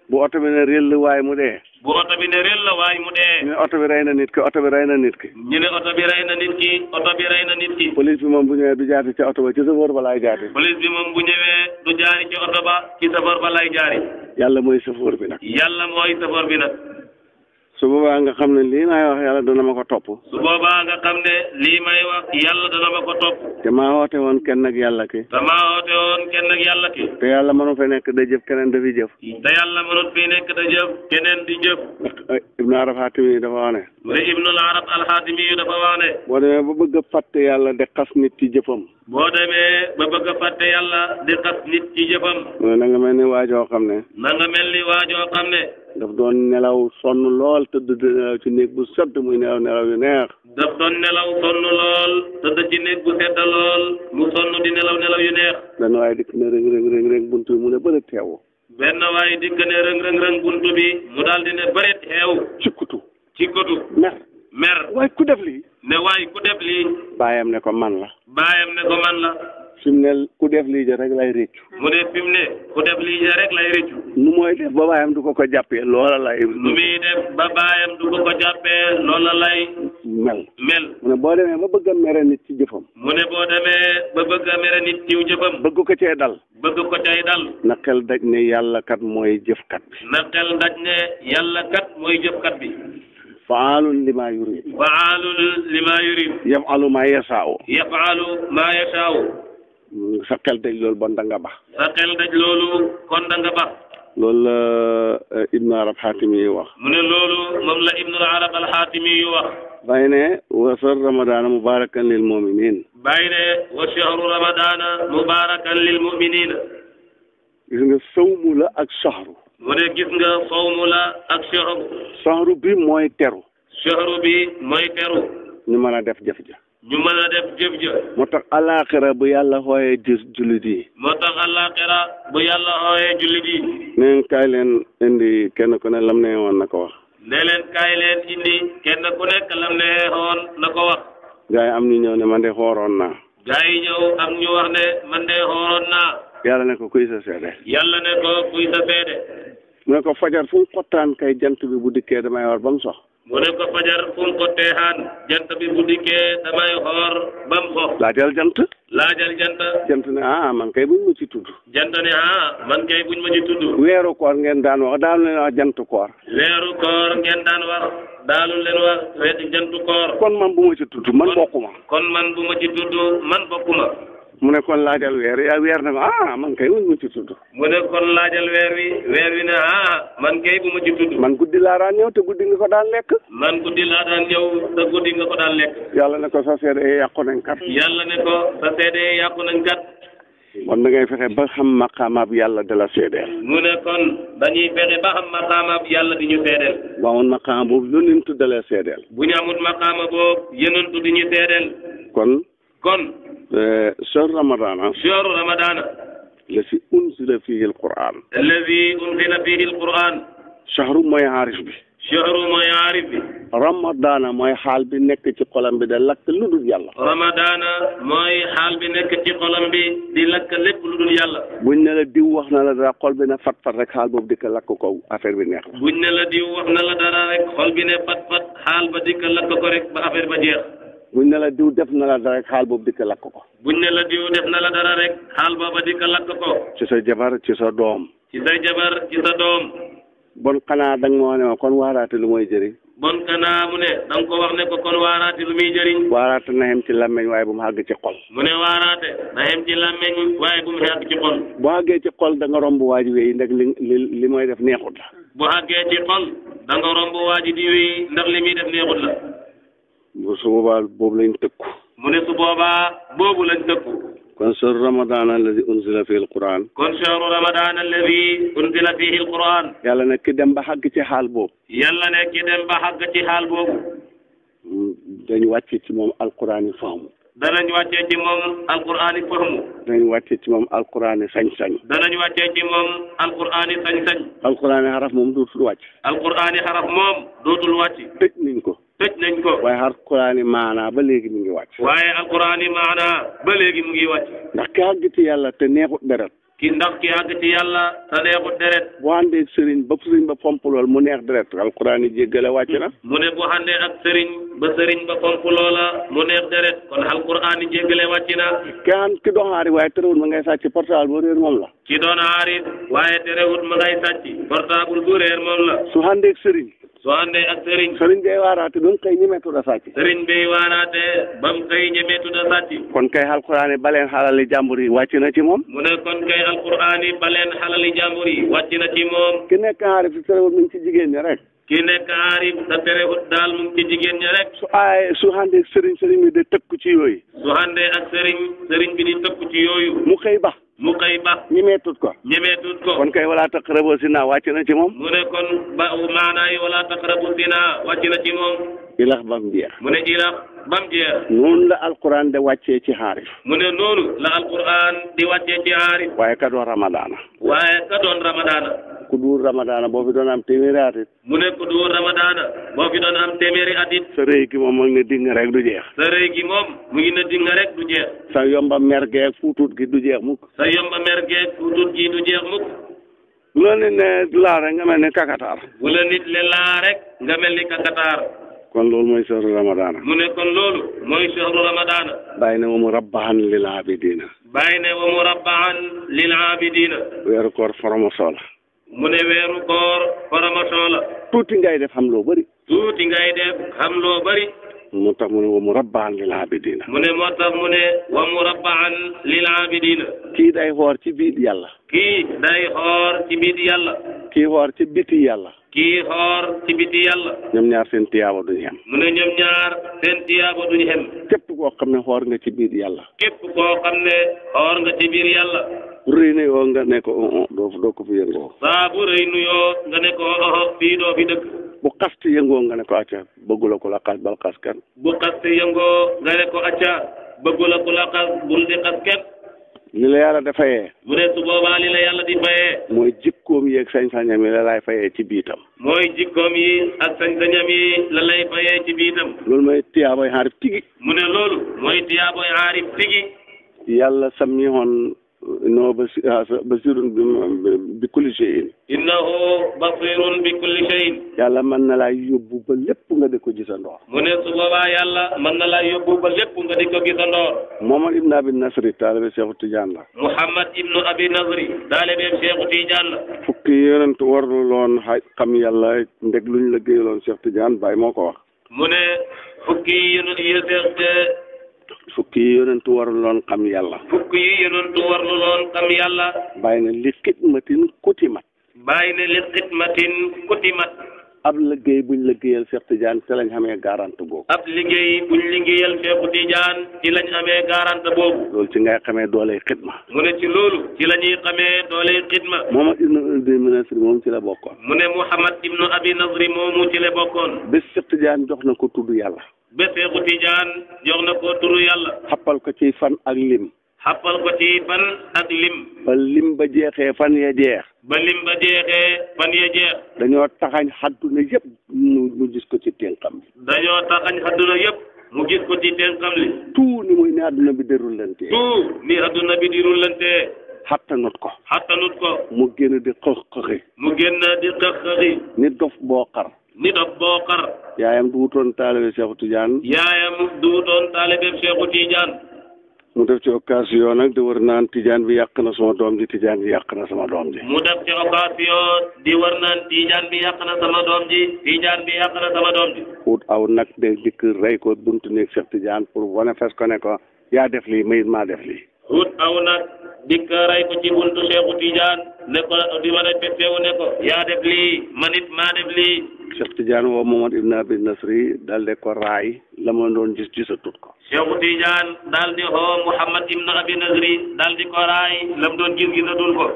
bu oto bi ne réel waaye mu dee.
bu oto bi ne réel la waaye mu dee.
ñu ne oto bi rey na nit ki oto bi rey na nit ki.
ñu ne oto bi rey na nit ki oto bi rey na nit ki.
police bi moom bu ñëwee du jaati ci oto ba ci chauffeur ba laay jaati.
police bi moom bu ñëwee du jaari ci oto ba ci chauffeur ba lay jaari.
yàlla mooy chauffeur bi nag.
yàlla mooy chauffeur bi nag.
su boobaa nga xam ne lii may wax yàlla dana ma ko topp.
su boobaa nga xam ne lii may wax yàlla dana ma ko topp.
te maa woote woon kenn ak yàlla ki. te yàlla mënu fa nekk da jëf keneen dafi jëf.
te yàlla mënu fi nekk da jëf keneen di jëf.
Ibnu Arab Xaatimi dafa wax ne.
Ibnu Arab al-Xaatimi dafa wax ne.
boo demee ba bëgg a fàtte yàlla de xas nit ci jëfam.
boo demee ba bëgg a fàtte yàlla di xas nit ci jëfam.
na nga mel ni waajoo xam ne. daf doon nelaw sonn lool tëdd di nelaw ci néeg bu sedd muy nelaw yu neex.
daf doon nelaw sonn lool tëdd ci néeg bu sedd lool mu sonn di nelaw yu neex.
benn waaye dikk ne rëng buntu bi mu ne bëri teewu.
benn waaye dikk ne rëng buntu bi mu daal di ne bëri teew.
cikkutu.
mer.
waaye ku def lii. baayam ne ko man la.
fi mu
ne ku def lii ja rek lay réccu.
mu ne fi mu ne ku def lii ja rek lay réccu.
nu mooy def ba baayam du ko jàppee loola lay.
nu muy def ba baayam du ko jàppee loola lay.
mel.
mu
ne boo demee ba bëgg a mere nit ci jëfam. bëgg ko cee dal. na xel daj ne yàlla kat mooy jëfkat bi. faalun lima yurid. yafalu ma yasaau. sa xel daj loolu bon da nga bax. loolu la Ibnu Arab Xaatimi yu wax.
mu ne loolu moom la Ibnu Arab al-Xaatimi yu wax.
bàyyi ne wa shahru ramadaana mubaarakan lil mu'miniin.
bàyyi ne wa shahru ramadaana mubaarakan lil mu'miniin.
gis nga sawmu la ak shahru.
mu ne gis nga sawmu la ak shahru.
shahru bi mooy teru. ñu mën a def jëf ja. moo tax alaaxira bu yàlla xooyee jullit yi. neen kaay leen indi kenn ku ne lam ne woon na ko wax. gaa yi am ñu ñëw ne man de xooroon naa. yàlla ne ko kuy sa seede. mu ne ko fajar fu mu xottaan kay jant bi bu dikkee damay war ba mu sox.
mu ne ko fajar fu mu ko teexaan jant bi bu dikkee damay xoor bam xo
laajal jant
jant
ne man kay buñ ma ci tudd
jant ne man kay buñ ma ci tudd
weeru koor ngeen daan wax daanu leen wax jant koor
weeru koor ngeen daan wax daalu leen wax weeti jantu koor
kon man bu ma ci tudd man bokkuma
kon man bu ma ci tudd man bokkuma
mu ne kon laajal weer yaa weer ne ko man kay buñ ma ci tudd
mu ne kon laajal weer wi ne man kay bu ma ci tudd
man guddi laa daan ñëw te guddi nga ko daan lekk
man guddi laa daan ñëw te guddi nga ko daan lekk
yàlla ne ko sa seede yàqu nañ kat
yàlla ne ko sa seede yàqu nañ kat
kon da ngay fexe ba xam maqaamaab yàlla de la seedeel
mu ne kon dañuy fexe ba xam maqaamaab yàlla di ñu seedeel
bu amoon maqaama boobu yonentu dalee seedeel
bu ñu amul maqaama boobu yonentu di ñu seedeel kon
شهر رمضان الذي أنزل فيه القرآن شهر ما يعرف به رمضان ما يحال بنك في قلم بدل لك لدود يلا
رمضان ما يحال بنك في قلم بدل لك لدود يلا
بوين لا ديو واخنا لا دا خول بنا فات فات رك حال بوب ديك لك كو افير بي نيه
بوين لا ديو واخنا لا دارا رك خول بي نه فات فات حال با ديك لك كو رك با افير با jeex
buñ ne la diw def na la dara rek xaal boobu dikk lakk ko
buñ ne la diw def na la dara rek xaal booba dikk lakk ko
ci sa jabar ci sa doom
ci sa jabar ci sa doom
bon xanaa da nga moo ne ma kon waaraate lu mooy jëriñ
bon xanaa mu ne da nga ko wax ne ko kon waaraate lu muy jëriñ
waaraate na xem ci làmmeñ waaye bu mu àgg ci xol
mu ne waaraate na xem ci làmmeñ waaye bu mu àgg ci xol
bu àggee ci xol da nga romb waa ji wéy ndax li mooy def neexut la
bu àggee ci xol da nga romb waa ji di wéy ndax li muy def neexut la
su boobaa boobu lañ tëkku
mu ne su boobaa boobu lañ tëkku
kon shahru ramadan alladi unzila fihi alquran
kon shahru ramadan alladi unzila fihi alquran
yàlla ne ki dem ba xàgg ci xaal boobu
yàlla ne ki dem ba xàgg ci xaal boobu
dañ wàcce ci moom alquran yi fahmu
danañ wàccee ci moom alquran yi fahmu
danañ wàccee ci moom alquran yi sañ-sañ
danañ wàccee ci moom alquran yi sañ-sañ
alquran yi xaraf moom dootul wàcc
alquran yi xaraf moom dootul wàcc
tëj nañ ko waaye alquran yi maanaa ba léegi mu ngi wàcc
waaye alquran yi maanaa ba léegi mu ngi wàcc
ndax ki àgg ci yàlla te neexut deret
ndax ki àgg ci yàlla te neexut deret
bu àndee ak sëriñ ba pomp lool mu neex deret alquran yi jéggale wàcc na
mu ne bu àndee ak sëriñ ba pomp loola mu neex deret kon alquran yi jéggale wàcc na
ki doon aari waaye terewul ma ngay sàcc portable bu réer moom la
ki doon aari waaye terewul ma ngay sàcc portable bu réer moom la
su àndee ak sëriñ
soo àndee ak sëriñ
bay waaraate ba mu xëy ñemeetu da sàcc
sëriñ bay waaraate ba mu xëy ñemeetu da sàcc
kon kay alquran yi baleen xalali jàmbur yi wàcc na ci moom
mu ne kon kay alquran yi baleen xalali jàmbur yi wàcc na ci moom
ki nekk aarif si terewul mu ngi ci jigéen ñi rek
ki nekk aarif te terewul daal mu ngi ci jigéen ñi rek
su àndee ak sëriñ bi de tëkku ci yooyu
su àndee ak sëriñ bi di tëkku ci yooyu
mu xëy ba ñemeetut ko kon kay wala taqrabu zina wàcc na ci moom
mu ne kon ba maanaay wala taqrabu zina wàcc na ci moom
ilax bam jeex
mu ne ilax bam jeex
noonu la alquran de wàccee ci xaarif
mu ne noonu la alquran di wàccee ci xaarif
waaye ka doon ramadaana
ku dul ramadaana
boo fi doon am téeméeri atit
mu ne ku dul ramadaana boo fi doon am téeméeri atit
sa rëy gi moom mu ngi ne dinga rek du jeex
sa rëy gi moom mu ngi ne dinga rek du jeex
sa yomba mer geeg fuutut gi du jeex mukk
sa yomba mer geeg fuutut gi du jeex mukk
bu la nit ne laa rek nga mel ni kakataar
bu la nit le laa rek nga mel ni kakataar
kon loolu mooy shahru ramadaana
mu ne kon loolu mooy shahru ramadaana
bàyyi ne wa murabbahan lil abidina weeru koor promotion la
mu ne weeru koor promotion la
tuuti ngay def xam loo bëri moo tax mu ne wa murabbaan lil abidina
mu ne moo tax mu ne wa murabbaan lil abidina
kii day xoor ci biir yàlla
kii xoor ci biti yàlla
kii xoor ci biti yàlla ñoom ñaar seen tiyaaba duñu xem
mu ne ñoom ñaar seen tiyaaba duñu xem
képp koo xam ne xoor nga ci biir yàlla rëy na yoo nga ne ko doo ko fi yëngoo
saa bu rëy nuyoo nga ne ko fii doo fi dëkk
bu xasti yëngoo nga ne ko acca bëggula ko la xas bal xas kenn
bu xasti yëngoo nga ne ko acca bëggula ko la xas bul di xas kenn
li la yàlla di fayee
mu ne su boobaa li la yàlla di fayee
mooy jikkoom yi ak sañ-sañam yi la lay fayee ci biitam
mooy jikkoom yi ak sañ-sañam yi la lay fayee ci biitam
loolu mooy tiyaaboy xaarif tigi
mu ne loolu mooy tiyaaboy xaarif tigi
yàlla samihon innahu basirun bi kulli shay'in.
innahu basirun bi kulli shay'in.
yàlla mën na laa yóbbu ba lépp nga di ko gisandoo.
mu ne su boobaa yàlla mën na laa yóbbu ba lépp nga di ko gisandoo.
Muhammad ibn Abi Nasri taalibe Cheikh Tidiane la.
Muhammad ibn Abi Nasri taalibe Cheikh Tidiane la.
fukki yonent warlu loon xam yàlla ndeg luñ la géeyaloon Cheikh Tidiane Baye moo ko wax.
mu ne fukki
yonent warlu loon xam yàlla.
fukki yonent warlu loon xam yàlla.
Baye ne li xidmatin kutimat.
Baye ne li xidmatin kutimat.
ab liggéey buñ liggéeyal Cheikh Tidiane ci lañ xamee garante boobu.
ab liggéey buñ liggéeyal Cheikh Tidiane ci lañ amee garante boobu.
loolu ci ngay xamee dooley xidma.
mu ne ci loolu ci la ñuy xamee dooley xidma.
Muhammad ibnu Abi Nasri moom ci la bokkoon.
mu ne Muhammad ibnu Abi Nasri moomu ci la bokkoon.
bés Cheikh Tidiane jox na ko tudd yàlla.
bés Cheikh Tidiane jox na ko tudd yàlla.
xappal ko ci fan ak lim.
xappal ko ci fan ak lim.
ba lim ba jeexee fan ya jeex.
ba lim ba jeexee fan ya jeex.
dañoo taxañ xadduna yëpp mu gis ko ci tënkam bi.
dañoo taxañ xadduna yëpp mu gis ko ci tënkam li.
tout ni muy ne adduna bi déroulante.
tout ni adduna bi déroulante.
xattanut ko. mu génn di xëx-xëxi.
mu génn di xëx-xëxi.
ni dof boo xar.
ni dof boo xar.
yaayam du wutoon taalibe Cheikh Tidiane.
yaayam du wutoon taalibe Cheikh Tidiane.
mu def ci occasion nag di wër naan Tidiane bi yàq na sama doom ji Tidiane bi yàq na sama doom ji.
mu def ci occasion di wër naan Tidiane bi yàq na sama doom ji Tidiane bi yàq na sama doom ji.
ut aw nag de dikk rey ko buntu néeg Cheikh Tidiane pour wane fes ko ne ko yaa def lii mayit maa def lii.
ut aw nag dikk rey ko ci buntu Cheikh Tidiane ne ko di wane fesewu ne ko yaa def lii manit maa def lii.
Cheikh Tidiane woo Muhammad ibn Abi Nasri daal de ko raay la ma doon gis gisatut ko.
Cheikh Tidiane daal di xoo Muhammad ibn Abi Nasri daal di ko raay la mu doon gis gisatul ko.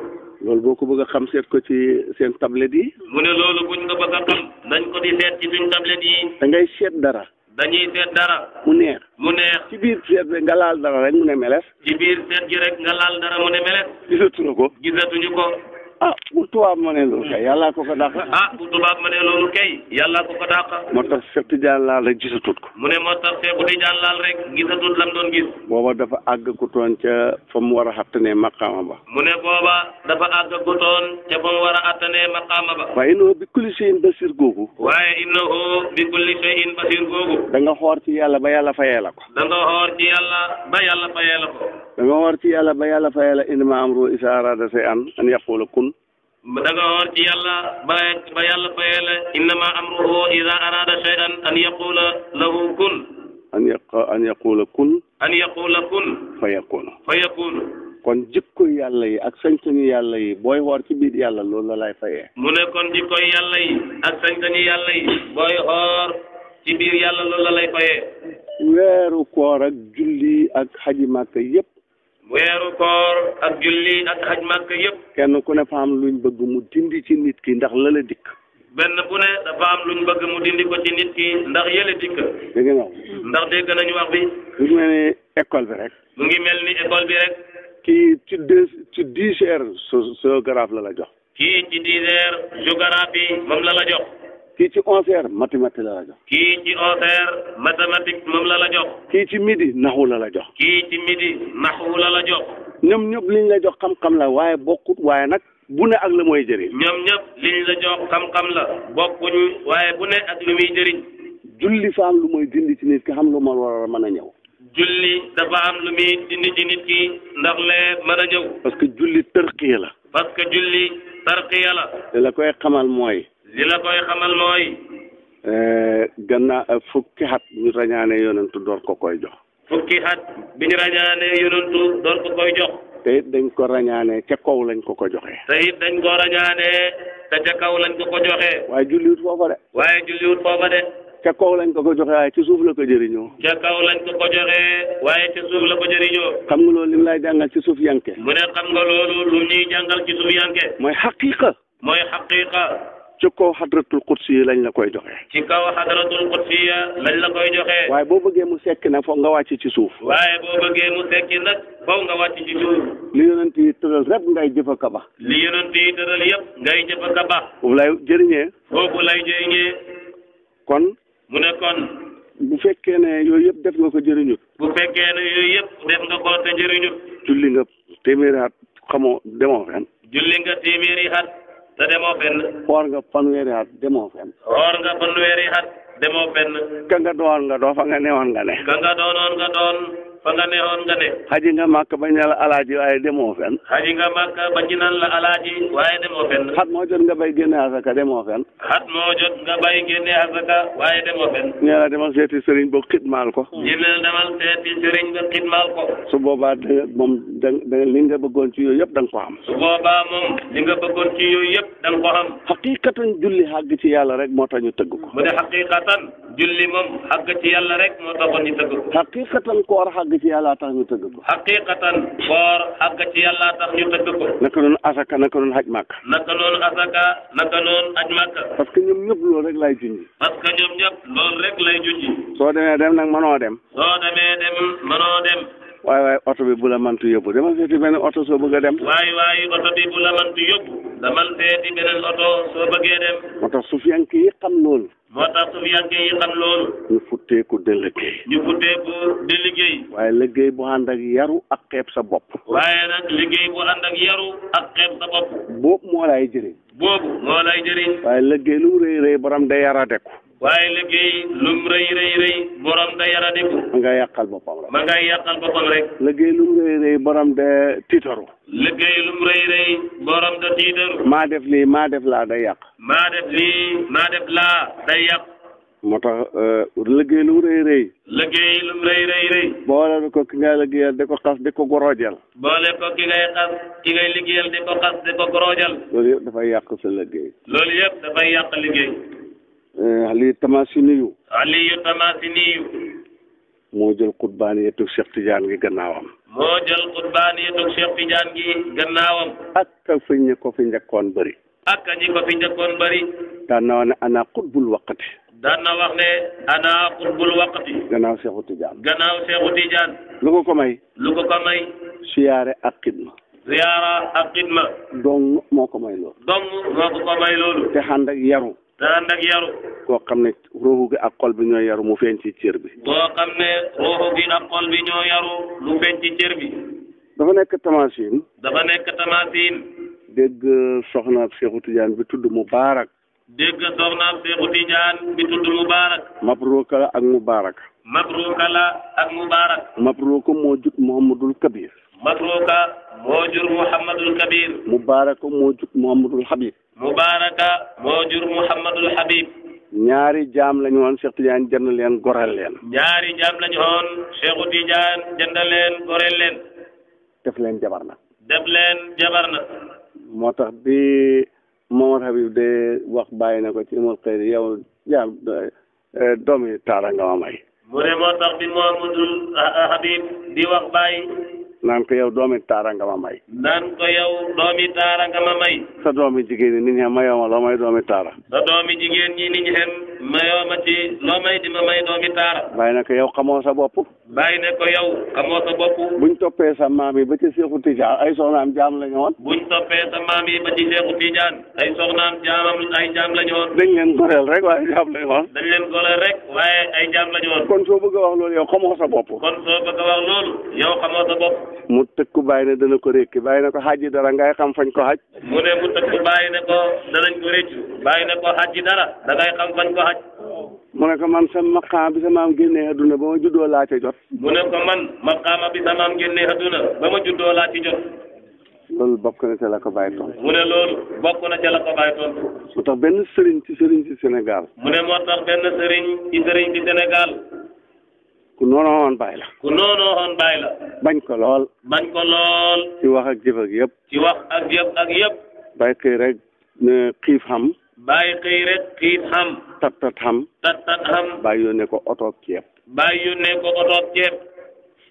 loolu boo ko bëgg a xam seet ko ci seen tablette yi.
mu ne loolu buñ ko bëgg a xam nañ ko di seet ci suñ tablette yi.
da ngay seet dara.
dañuy seet dara.
mu neex.
ci
biir seet bi nga laal dara rek mu ne meles.
ci biir seet gi rek nga laal dara mu ne meles.
gisatuñu ko. bu tubaab ma ne loolu kay yàllaa ko dàq.
bu tubaab ma ne loolu kay yàllaa ko dàq.
moo tax Cheikh Tidiane laal rek gisatut ko.
mu ne moo tax Cheikh Tidiane laal rek gisatut lam doon gis.
booba dafa àgg ku toon ca fa mu war a xattanee maqaama ba.
mu ne booba dafa àgg ku toon ca fa mu war a attanee maqaama ba.
waaye innahu bi kulli shay'in basir googu. da nga xoor ci yàlla ba yàlla fayee la ko.
da nga xoor ci yàlla ba yàlla fayee la ko.
da nga xoor ci yàlla ba yàlla fayee la innamaa amruhu izaa araada shay'an an yaqula kun.
da nga xoor ci yàlla ba yàlla fayee la innamaa amruhu izaa araada shay'an an yaqula lahu kun.
an yaqula kun.
fa yakunu.
kon jikko yàlla yi ak sañ-sañu yàlla yi booy xoor ci biir yàlla loolu la lay fayee.
mu ne kon jikko yàlla yi ak sañ-sañu yàlla yi booy xoor ci biir yàlla loolu la lay fayee.
weeru koor ak julli ak xaji màkk yëpp.
weeru koor ak julli ak xaj màkk yëpp.
kenn ku ne fa am luñ bëgg mu dindi ci nit ki ndax la la dikk.
benn bu ne dafa am luñ bëgg mu dindi ko ci nit ki ndax yële dikk.
dégg nga
ndax dégg nañu wax bi.
mu ngi mel ni école bi rek.
mu ngi mel ni école bi rek.
kii ci 10 heures géographie la jox.
kii ci 10 heures géographie moom la jox.
kii ci 11 heures mathématique la jox.
kii ci 11 heures mathématique moom la jox.
kii ci midi naxu la jox.
kii ci midi naxu la jox.
ñoom ñëpp liñ la jox xam-xam la waaye bokkut waaye nag bu ne ak la mooy jëriñ.
ñoom ñëpp liñ la jox xam-xam la bokkuñ waaye bu ne ak lu muy jëriñ.
julli fa am lu mooy dindi ci nit ki xam lu ma war a mën a ñëw.
julli dafa am lu muy dindi ci nit ki ndax lee mën a ñëw.
parce que julli tërqiya la.
julli tarqiya la.
li la koy xamal mooy. gannaaw fukki at ñu rañaane yonentu door ko koy jox.
fukki at bi ñu rañaane yonentu door ko koy jox.
te it dañ ko rañaane ca kaw lañ ko joxee.
te it dañ ko rañaane te ca kaw lañ ko joxee.
waaye julliwut foofa de. ca kaw lañ ko joxee waaye ci suuf la ko jëriñoo.
ca kaw lañ ko joxee waaye ci suuf la ko jëriñoo.
xam nga loolu lim lay jàngal ci suuf yanke.
mu ne xam nga loolu lu ñuy jàngal ci suuf yanke.
mooy xaqiqa. ci kaw xadratul qudsi yi lañ la koy joxee.
ci kaw xadratul qudsi lañ la koy joxee.
waaye boo bëggee mu sekki nag foog nga wàcc ci suuf.
waaye boo bëggee mu sekki nag foog nga wàcc ci suuf.
li yonent yi tëral rek ngay jëfa ka ba.
li yonent yi tëral yëpp ngay jëfa ka ba.
foofu lay jëriñee. kon.
mu ne kon.
bu fekkee ne yooyu yëpp def nga ko jëriñut.
bu fekkee ne yooyu yëpp def nga ko te jëriñut.
julli nga téeméeri at xamoo demoo fenn.
julli nga téeméeri at te demoo fenn.
xoor nga fanweeri at demoo fenn.
xoor nga fanweeri at demoo fenn.
ka nga doon nga doo fa nga newoon nga ne.
ka nga doonoon nga doon fa nga neexoon nga ne.
xaji nga màkk bañ ne la alaaji waaye demoo fenn.
xaji nga màkk bañ nan la alaaji waaye demoo fenn.
xat moo jot nga bay génne asaka demoo fenn.
xat moo jot nga bay génne asaka waaye demoo fenn.
ñu la demal seeti sëriñ ba xidmaal ko.
ñu ne demal seeti sëriñ ba xidmaal ko.
su boobaa moom da li nga bëggoon ci yooyu yëpp da nga ko xam.
su boobaa moom li nga bëggoon ci yooyu yëpp da nga ko xam.
xaqiqatan julli xàgg ci yàlla rek moo tax ñu tëgg ko.
mu ne xaqiqatan julli moom xàgg ci yàlla rek moo taxoon ñu tëgg ko.
xaqiqatan koor xàgg ci yàlla tax ñu tëgg ko.
xaqiqatan koor xàgg ci yàlla tax ñu tëgg ko.
naka noonu asaka naka noonu haj màkk.
naka noonu asaka naka noonu haj màkk.
parce que ñoom ñëpp loolu rek lay junji.
parce que ñoom ñëpp loolu rek lay junji.
soo demee dem nag mënoo dem.
soo demee dem mënoo dem.
waaye oto bi bu la mantu yóbbu demal seeti benn oto soo bëgg a dem.
waaye oto bi bu la mantu yóbbu. demal seeti beneen oto soo bëggee dem.
moo tax sufiyanke yi xam loolu.
moo tax sufiyanke yi xam loolu.
ñu futteeku de liggéey.
ñu futteeku de liggéey.
waaye liggéey bu ànd ak yaru ak xeeb sa bopp.
waaye nag liggéey bu ànd ak yaru ak xeeb sa bopp.
boobu moo lay jëriñ.
boobu moo lay jëriñ.
waaye liggéey lu mu rëy rëy borom day yaradeku.
waaye liggéey lum rëy rëy borom da yaradeku.
ma ngay yàqal boppam rek.
ma ngay yàqal boppam rek.
liggéey lu mu rëy rëy borom de tiitaru.
liggéey lum rëy rëy borom da tiitaru.
maa def lii maa def laa day yàq.
maa def lii maa def laa day yàq.
moo tax liggéey lu mu rëy rëy.
liggéey lum rëy rëy.
boole ko ki ngay liggéeyal di ko xas di ko goroojal.
boole ko ki ngay xas ki ngay liggéeyal di ko xas di ko goroojal.
loolu yëpp dafay yàq sa liggéey.
loolu yëpp dafay yàq liggéey.
Aliyu Tamasiniyu.
Aliyu Tamasiniyu.
moo jël xutbaaniyatu Cheikh Tidiane gi gannaawam.
moo jël xutbaaniyatu Cheikh Tidiane gi gannaawam.
ak fi ñu ko fi njëkkoon bëri.
ak ñi ko fi njëkkoon bëri.
daan na wax ne ana xutbul waqti.
daan na wax ne ana xutbul waqti.
gannaaw Cheikhu Tidiane.
gannaaw Cheikhu Tidiane.
lu ko may.
lu ko may.
siyaare ak xidma.
siyaara ak xidma.
dong moo ko may loolu.
dong moo ko may loolu.
te ànd ak yaru.
te ànd ak yaru.
koo xam ne ruuxu gi ak xol bi ñoo yaru mu feeñ ci cër bi.
koo xam ne ruuxu gi ak xol bi ñoo yaru lu feeñ ci cër bi.
dafa nekk tamasin.
dafa nekk tamasin.
dégg soxna Seexu Tijaan bi tudd Mubaarak.
dégg soxna Seexu Tijaan bi tudd Mubaarak.
Mabruuka la ak Mubaarak.
Mabruuka la ak Mubaarak.
Mabruuka moo jut Muhammadul Kabir.
Mabruuka moo jur Muhammadul Kabir.
Mubaaraka moo jut Muhammadul Habib.
Mubaaraka moo jur Muhammadul Habib.
ñaari jaam lañu woon Cheikh Tidiane jënd leen goreel leen.
ñaari jaam lañu woon Cheikhu Tidiane jënd leen goreel leen.
def leen jabar na.
def leen jabar na.
moo tax bi Mohamad Habib de wax bàyyi na ko ci imul xëy yow jaam doomi taara nga ma may.
mu ne moo tax bi Mohamadul Habib di wax bàyyi.
naan ko yow doomi taara nga ma may.
naan ko yow doomi taara nga ma may.
sa doomi jigéen ñi nit ñi mayoo ma loo may doomi taara.
sa doomi jigéen ñi nit ñi xem mayoo ma ci loo may di ma may doomi taara.
bàyyi na ko yow xamoo sa bopp.
bàyyi ne ko yow xamoo sa bopp.
buñ toppee sa maam yi ba ci Seexu Tijaan ay soxnaam jaam la ñu woon.
buñ toppee sa maam yi ba ci Seexu Tijaan ay soxnaam ay jaam la ñu woon.
dañ leen goreel rek waaye jaam la ñu woon.
dañ leen goreel rek waaye ay jaam la ñu woon.
kon soo bëgg a wax loolu yow xamoo sa bopp.
kon soo bëgg a wax loolu yow xamoo sa bopp.
mu tëkku bàyyi ne dana ko rékki bàyyi ne ko xaj dara ngay xam fañ ko xaj.
mu ne mu tëkku bàyyi ne ko danañ ko réccu bàyyi ne ko xaj dara da ngay xam fañ ko xaj.
mu ne ko man sa maqaama bi sa maam génnee adduna ba ma juddoo laa ca jot.
mu ne ko man maqaama bi sa maam génnee adduna ba ma juddoo laa ci jot.
loolu bokk na ca la ko bàyyi toon.
mu ne loolu bokk na ca la ko bàyyi toon.
moo tax benn sëriñ ci Sénégal.
mu ne moo tax benn sëriñ ci Sénégal.
ku noonoo woon bàyyi la.
ku noonoo woon bàyyi la.
bañ ko lool.
bañ ko lool.
ci wax ak jëf ak yëpp.
ci wax ak jëf ak yëpp.
bàyyi xëy rek ne xiif xam.
bàyyi xëy rek xiif xam.
tat xam.
tat xam.
bàyyi yónnee ko otoog ceeb.
bàyyi yónnee ko otoog ceeb.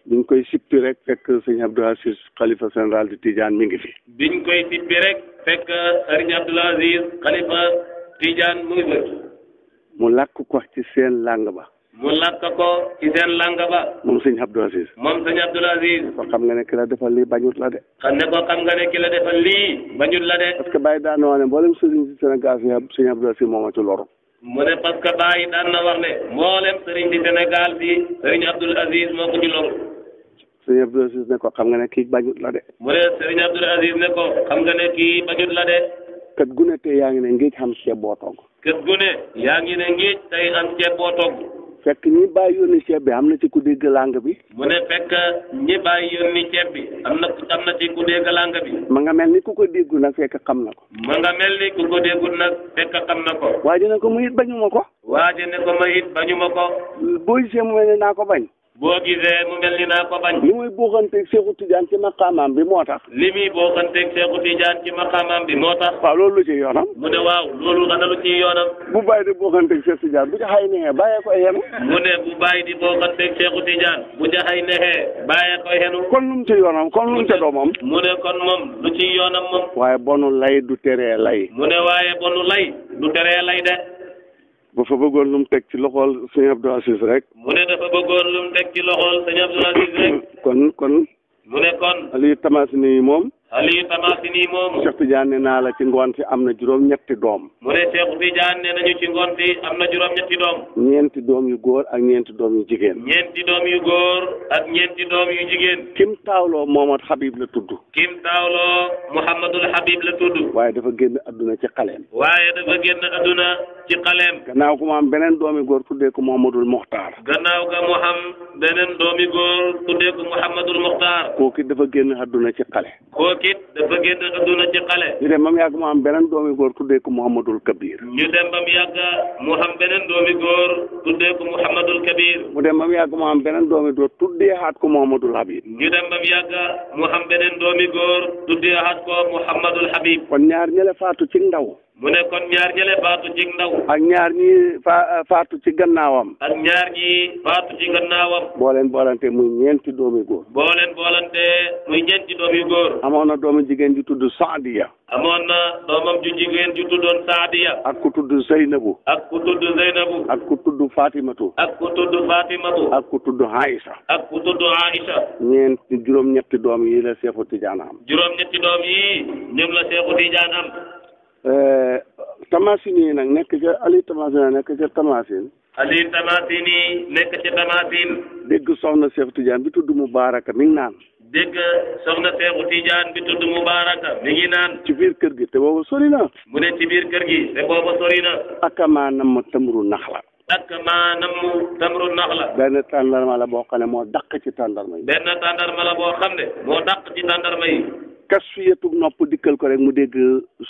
biñ koy sippi rek fekk sëñ Abdou Aziz xalifa général di Tidiane mi ngi fi.
biñ koy sippi rek fekk sëriñ Abdou Aziz xalifa Tidiane mu ngi fi.
mu làkk ko ci seen làng ba.
mu làkk ko ci seen làng ba.
moom sëñ Abdou Aziz.
moom sëñ Abdou Aziz.
ko xam nga ne ki la defal lii bañut la de.
xam ne ko xam nga ne ki la defal lii bañut la de.
parce que Baye daan na wax ne mboolem sëriñ si Sénégal sëñ Abdou Aziz moo ma ci loru.
mu ne parce que Baye daan na wax ne mboolem sëriñ si Sénégal si sëriñ Abdou Aziz moo ko ci loru.
sëñ Abdou Aziz ne ko xam nga ne kii bañut la de.
mu ne sëriñ Abdou Aziz ne ko xam nga ne kii bañut la de.
kët gu ne tey yaa ngi ne ngéej xam ceeb boo togg.
kët gu ne yaa ngi ne ngéej tey am ceeb boo togg.
fekk ñi bàyyi yónni ceeb bi am na ci ku dégg langue bi.
mu ne fekk ñi bàyyi yónni ceeb bi am na ci ku dégg langue bi.
ma nga mel ni ku ko déggu nag fekk xam na ko.
ma nga mel ni ku ko déggul nag fekk xam na ko.
waa ji ne ko mu it bañu ma ko.
waa ji ne ko ma it bañu ma ko.
boo gisee mu mel ni naa ko bañ.
boo gisee mu mel ni naa ko bañ.
li muy buuxanteeg Seexu Tijaan ci maqaamaam bi moo tax.
li muy buuxanteeg Seexu Tijaan ci maqaamaam bi moo tax.
waaw loolu lu ci yoonam.
mu ne waaw loolu ana lu ci yoonam.
bu bàyyi di buuxanteeg Seexu Tijaan bu jaxay neexee bàyyee ko yenu.
mu ne bu bàyyi di buuxanteeg Seexu Tijaan bu jaxay neexee bàyyee ko yenu.
kon lu mu ci yoonam kon lu mu ca doomam.
mu ne kon moom lu ci yoonam moom.
waaye bonu lay du teree lay.
mu ne waaye bonu lay du teree lay de.
ba fa bëggoon lu mu teg ci loxol sëñ Abdou Aziz rek.
mu ne dafa bëggoon lu mu teg ci loxol sëñ Abdou Aziz rek.
kon.
mu ne kon.
Aliou Tamasini yi moom.
Aliou Tamasini moom.
Cheikh Tidiane ne naa la ci ngoon si am na juróom-ñetti doom.
mu ne Cheikh Tidiane ne nañu ci ngoon si am na juróom-ñetti doom.
ñeenti doom yu góor ak ñeenti doom yu jigéen.
ñeenti doom yu góor ak ñeenti doom yu jigéen.
kim taawloo Mohamad Habib la tudd.
kim taawloo Mouhamadul Habib la tudd.
waaye dafa génn adduna ci xaleem. gannaaw ko mu am beneen doomi góor tuddee ko Mouhamadul Mokhtar.
gannaaw ga mu am beneen doomi góor tuddee ko Mouhamadul Mokhtar.
kooku dafa génn adduna ci xale.
kookit dafa génn adduna ci xale.
ñu dem ba mu yàgg mu am beneen doomi góor tuddee ko Mouhamadul Kabir.
ñu dem ba mu yàgg mu am beneen doomi góor tuddee ko Mouhamadul Kabir.
mu dem ba mu yàgg mu am beneen doomi góor tuddee xaat ko Mouhamadul Habib.
ñu dem ba mu yàgg mu am beneen doomi góor tuddee xaat ko Mouhamadul Habib.
kon ñaar ñële faatu ci ndaw.
mu ne kon ñaar ñële faatu ci ndaw.
ak ñaar ñi faatu ci gannaawam.
ak ñaar ñi faatu ci gannaawam.
boo leen boolante muy ñeenti doomi góor.
muy ñeenti doomi góor.
amoon na doomu jigéen ju tudd Saadiya.
amoon na doomam ju jigéen ju tuddoon Saadiya.
ak ku tudd Zeynabu.
ak ku tudd Zeynabu.
ak ku tudd Fatimatu.
ak ku tudd Fatimatu.
ak ku tudd Aïcha.
ak ku tudd Aïcha.
juróom-ñetti doom yi la Seexu Tijaan am.
juróom-ñetti doom yi ñoom la Seexu Tijaan am.
Tamasini yi nag nekk ca Ali Tamasini nekk ca Tamasin.
Ali Tamasini nekk ca Tamasin.
dégg soxna Seexu Tijaan bi tudd Mubaaraka mi ngi naan.
dégg soxna Seexu Tijaan bi tudd Mubaaraka mi ngi naan.
ci biir kër gi te boobu sori na.
mu ne ci biir kër gi te boobu sori na.
akamaa nam ma tamru nax la.
akamaa nam mu tamru nax la.
benn tàndarma la boo xam ne moo dàq ci tàndarma yi.
benn tàndarma la boo xam ne moo dàq ci tàndarma yi.
kas fi yetug nopp dikkal ko rek mu dégg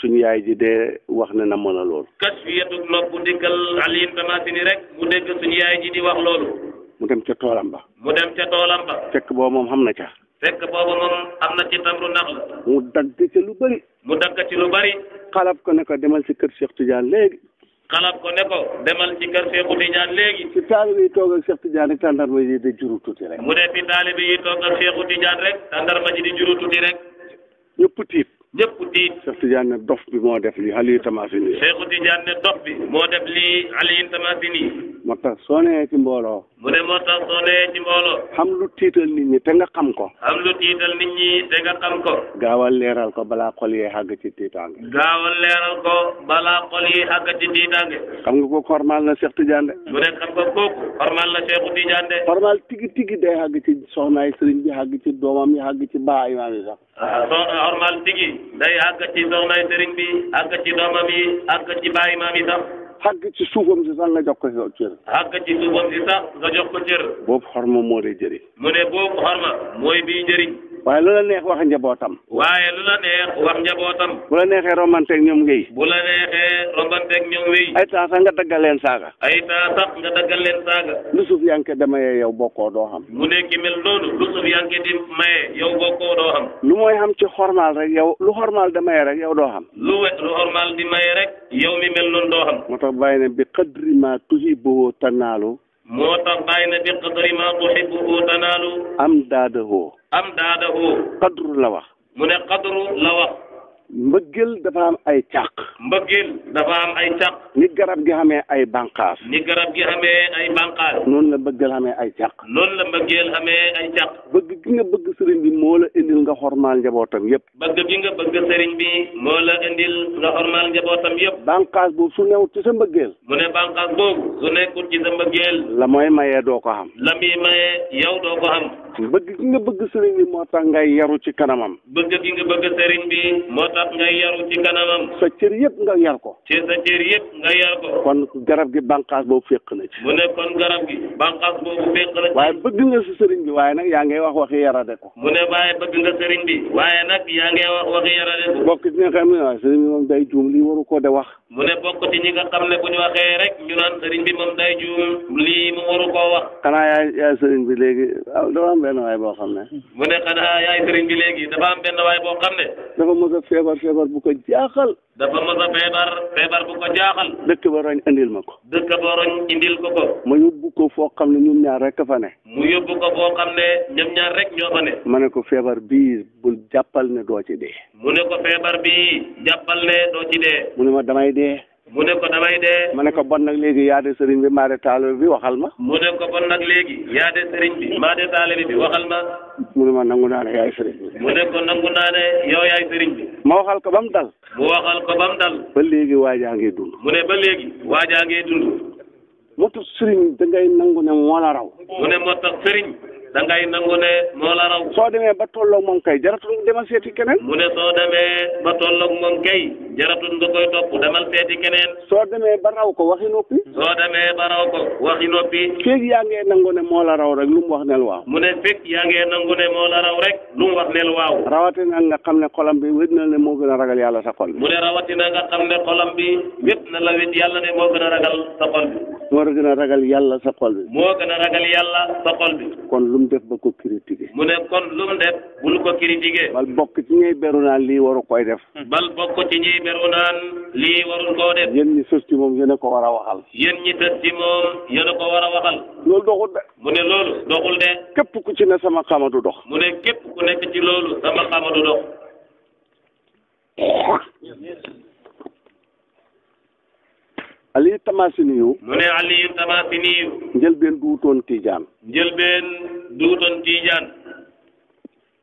suñu yaay ji de wax ne na mën a loolu.
kas fi yetug nopp dikkal Aliou Tamasini rek mu dégg suñu yaay ji di wax loolu.
mu dem ca toolam ba.
fekk
boobu moom xam na ca.
fekk boobu moom am na ci tamru nax la.
mu dagg ca lu bëri. xalab ko ne ko demal ci kër Cheikh Tidiane léegi. ci taalibe yi toog ak Cheikh Tidiane rek tàndarma ji di juru tuuti rek.
mu ne ci taalibe yi toog ak Cheikh Tidiane rek tàndarma ji di juru tuuti rek.
ñëpp tiit.
Cheikh
Tidiane ne dof bi moo def lii Aliou Tamasini.
Cheikh Tidiane ne dof bi moo def lii Aliou Tamasini.
moo tax soo nee ci mbooloo.
xam
lu tiital nit ñi te nga xam ko. gaawal leeral ko balaa xol yee xàgg ci tiitaange. xam nga kooku xormaal na Cheikh Tidiane de.
mu ne xam nga kooku xormaal na Cheikh Tidiane de.
xormaal tigi day xàgg ci soxnaay sëriñ bi xàgg ci doomam yi xàgg ci baay maam yi sax.
xormaal tigi day àgg ci soxnaay sëriñ bi àgg ci doomam yi àgg ci baay maam yi sax.
xàgg ci suufam si sax nga jox ko cër. boobu xorma moo lay jëriñ.
mu ne boobu xorma mooy bii njëriñ.
waaye lu la neex wax njabootam.
bu
la neexee romanteeg ñoom ngay. ay temps sax nga daggal leen saaga. lu suuf yanke dama yee yow bokkoo doo xam.
mu ne ki mel noonu lu suuf yanke di maye yow bokkoo doo xam.
lu mooy xam ci xormaal rek yow lu xormaal da maye rek yow doo xam.
lu xormaal di maye rek yow mi mel noonu doo xam.
moo tax bàyyi ne bi qadri ma tuhibbu tanaalu. am daadahoo. qadru la wax.
mu ne qadru la wax.
mbëggeel dafa am ay càq. ni garab gi xamee ay bànqaas. noonu la mbëggeel xamee ay càq. bëgg gi nga bëgg sëriñ bi moo la indil nga xormaal njabootam yépp. bànqaas boobu su newut ci sa mbëggeel.
mu ne bànqaas boobu su nekkut ci sa mbëggeel.
la mooy mayee doo ko xam.
la muy mayee yow doo ko xam.
bëgg gi nga bëgg sëriñ bi moo tax ngay yaru ci kanamam.
bëgg gi nga bëgg sëriñ bi moo tax ngay yaru ci kanamam.
sa cër yëpp nga yar ko.
ci sa cër yëpp nga yar ko.
kon garab gi bànqaas boobu féq na ci.
mu ne kon garab gi bànqaas boobu féq na ci.
waaye bëgg nga si sëriñ bi waaye nag yaa ngay wax waxi yarade ko.
mu ne waaye bëgg nga sëriñ bi waaye nag yaa ngay wax waxi yarade ko.
bokk ci nga xam ne waaye sëriñ bi moom day juum lii waru ko de wax.
mu ne bokk ci ñi nga xam ne bu ñu waxee rek ñu naan sëriñ bi moom day juum lii mu waru koo wax.
xanaa yaay sëriñ bi léegi dafa am benn waay boo xam ne.
mu ne xanaa yaay sëriñ bi léegi dafa am benn waay boo xam ne.
dafa mos a feebar bu ko jaaxal.
dafa mos a feebar bu ko jaaxal.
dëkk ba roñ indil ma ko.
dëkk ba roñ indil ko ko.
ma yóbbu ko foo xam ne ñun ñaar rek fa ne.
mu yóbbu ko foo xam ne ñoom ñaar rek ñoo fa ne.
ma ne ko feebar bii bul jàppal ne doo ci dee.
mu ne ko feebar bii jàppal ne doo ci dee.
mu ne ma damay dee.
mu ne ko damay dee.
ma ne ko bon nag léegi yaa de sëriñ bi maa de taalibe bi waxal ma.
mu ne ko bon nag léegi yaa de sëriñ bi maa de taalibe bi waxal ma.
mu ne ma nangu naa ne yaay sëriñ bi.
mu ne ko nangu naa ne yow yaay sëriñ bi.
ma waxal ko ba mu dal.
mu waxal ko ba mu dal.
ba léegi waajaa ngi dund.
mu ne ba léegi waajaa ngi dund.
moo tax sëriñ da ngay nangu ne moo la raw.
mu ne moo tax sëriñ da ngay nangu ne moo la raw.
soo demee ba tolloog moom kay jaratul demal seeti keneen.
mu ne soo demee ba tolloog moom kay jaratul nga koy topp demal seeti keneen.
soo demee ba raw ko waxi noppi.
soo demee ba raw ko waxi noppi.
feeg yaa ngee nangu ne moo la raw rek lu mu wax nel waaw.
mu ne fekk yaa ngee nangu ne moo la raw rek lu mu wax nel waaw.
rawatina nga xam ne xolam bi wét na ne moo gën a ragal yàlla sa xol bi.
mu ne rawatina nga xam ne xolam bi wét na la wét yàlla ne moo gën a ragal sa xol bi.
moo gën a ragal yàlla sa xol bi.
moo gën a ragal yàlla sa xol bi.
kon lu mu def ba ko critiqué.
mu ne kon lu mu def bul ko critiqué.
bal bokk ci ñuy beru naan lii waru koy def.
bal bokk ci ñuy beru naan lii warul koo def.
yéen ñi sës ci moom yéen a ko war a waxal.
yéen ñi sës ci moom yéen a ko war a waxal.
loolu doxul de.
mu ne loolu doxul de.
képp ku ci ne sama xamadu dox.
mu ne képp ku nekk ci loolu sama xamadu dox.
Aliyu Tamasiniyu.
mu ne Aliyu Tamasiniyu.
njëlbeen duutoon Tijaan.
njëlbeen duutoon Tijaan.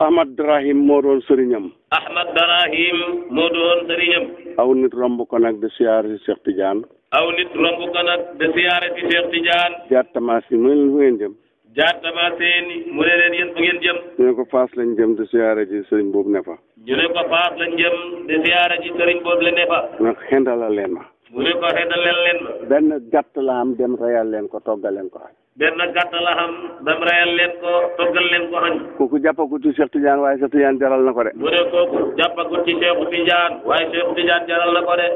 Ahmad Darahim moo doon sëriñam.
Ahmad Darahim moo doon sëriñam.
aw nit romb ko nag de siyaare si Cheikh Tidiane.
aw nit romb ko nag de siyaare si Cheikh Tidiane.
Jaat Tamasin mu ne leen fu ngeen jëm.
Jaat Tamasin mu ne leen yéen fu ngeen jëm.
ñu ne ko Faas lañ jëm de siyaare ji sëriñ boobu ne fa.
ñu ne ko Faas lañ jëm de siyaare ji sëriñ boobu la ne fa.
mu ne ko xendalal leen ma.
mu ne ko xendalal leen ma.
benn gàtt la am dem reyal leen ko toggal leen ko.
benn gàtt la xam dem reyal leen ko toggal leen ko xañ.
kooku jàppagut ci Cheikh Tidiane waaye Cheikh Tidiane jaral na ko de.
mu ne kooku jàppagut ci Cheikh Tidiane waaye Cheikh Tidiane jaral na ko de.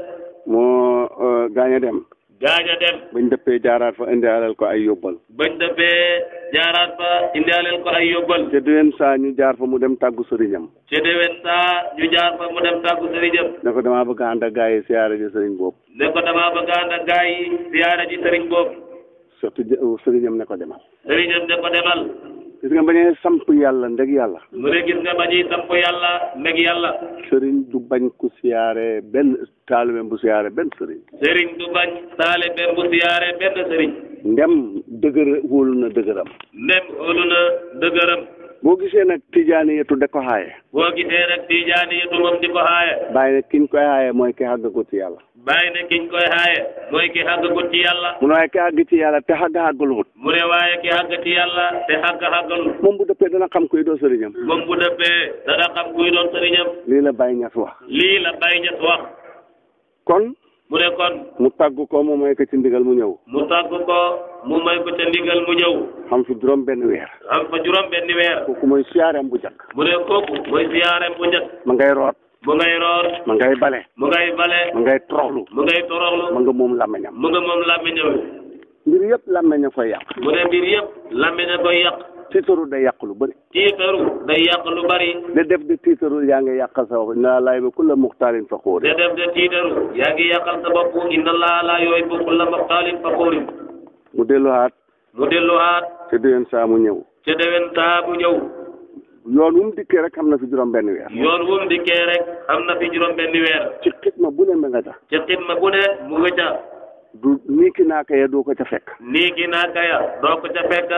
moo gaañ a dem.
gaañ a dem.
bañ dëppee jaaraat fa indi alal ko ay yóbbal.
bañ dëppee jaaraat fa indi alal ko ay yóbbal.
te déwén saa ñu jaar fa mu dem tàggu sëriñam.
te déwén saa ñu jaar fa mu dem tàggu sëriñam.
ne ko damaa bëgg a ànd ak gaa yi siyaare ji sëriñ boobu.
ne ko damaa bëgg a ànd ak gaa yi siyaare ji sëriñ boobu.
surtout sëriñam ne ko demal.
sëriñam ne ko demal.
gis nga bañee samp yàlla ndeg yàlla.
mu ne gis nga bañuy samp yàlla ndeg yàlla.
sëriñ du bañ ku siyaare benn taalibeem bu siyaare benn sëriñ.
sëriñ du bañ taalibeem bu siyaare benn sëriñ.
ndem dëgër wóolu na dëgëram.
ndem wóolu na dëgëram.
boo gisee nag tijaani yetu da ko xaaye.
boo gisee nag tijaani yetu moom di ko xaaye.
bàyyi ne kiñ koy xaaye mooy ki xàgg ko ci yàlla.
bàyyi ne kiñ koy xaaye mooy ki xàgg ko ci yàlla.
mu ne waaye ki xàgg ci yàlla te xàggalut.
mu ne waaye ki xàgg ci yàlla te xàggalut.
moom bu dëppee dana xam kuy doon sëriñam.
moom bu dëppee dana xam kuy doon sëriñam.
lii la Baye Niass wax.
lii la Baye Niass wax.
kon.
mu ne kon.
mu tàgg ko mu may ko ci ndigal mu ñëw.
mu tàgg ko mu may ko ca ndigal mu ñëw.
xam fi juróom benn weer.
xam fa juróom benn weer.
kooku mooy siyaareem bu njëkk.
mu ne kooku mooy siyaareem bu njëkk.
ma ngay root.
mu ngay root.
ma ngay bale.
mu ngay bale.
ma ngay toroxlu.
mu ngay toroxlu.
ma nga moom làmmeñam.
mu nga moom làmmeñam.
mbir yëpp làmmeña koy yàq.
mu ne mbir yëpp làmmeña koy yàq.
tiitaru day yàq lu bëri.
tiitaru day yàq lu bëri.
de def de tiitaru yaa ngi yàqal sa bopp inna laa yuhibbu kulla muxtaalin faxuur.
de def de tiitaru yaa ngi yàqal sa bopp inna laa yuhibbu kulla muxtaalin faxuur.
mu delluwaat.
mu delluwaat.
te déwén saa mu ñëw.
te déwén saa mu ñëw.
yoon wu mu dikkee rek xam na fi juróom benn weer.
yoon wu mu dikkee rek xam na fi juróom benn weer.
ci xitma bu ne ma nga ca.
ci xitma bu ne mu nga ca.
du nii ki naaka ya doo ko ca fekk.
nii ki naaka ya doo ko ca fekk.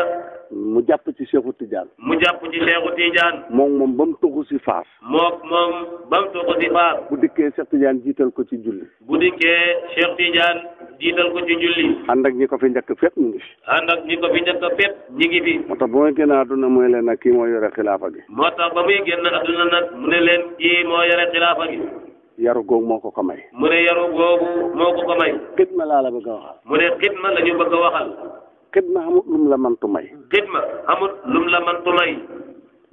mu jàpp ci Seexu Tijaan.
mu jàpp ci Seexu Tijaan.
moom ba mu tuxu si Faas.
moom ba mu tuxu si Faas.
bu dikkee Seex Tijaan jiital ko ci julli.
bu dikkee Seex Tijaan jiital ko ci julli.
ànd ak ñi ko fi njëkk fépp ñu ngi fi.
ànd ak ñi ko fi njëkk fépp ñi ngi fi.
moo tax ba muy génn àdduna mooy leen nag kii moo yore xilaafa gi.
moo tax ba muy génn àdduna nag mu ne leen kii moo yore xilaafa gi.
yaru googu moo ko may.
mu ne yaru googu moo ko may.
xidma laa la bëgg a waxal.
mu ne xidma la ñu bëgg a waxal.
xidma amut lum la mantu may.
xidma amut lum la mantu may.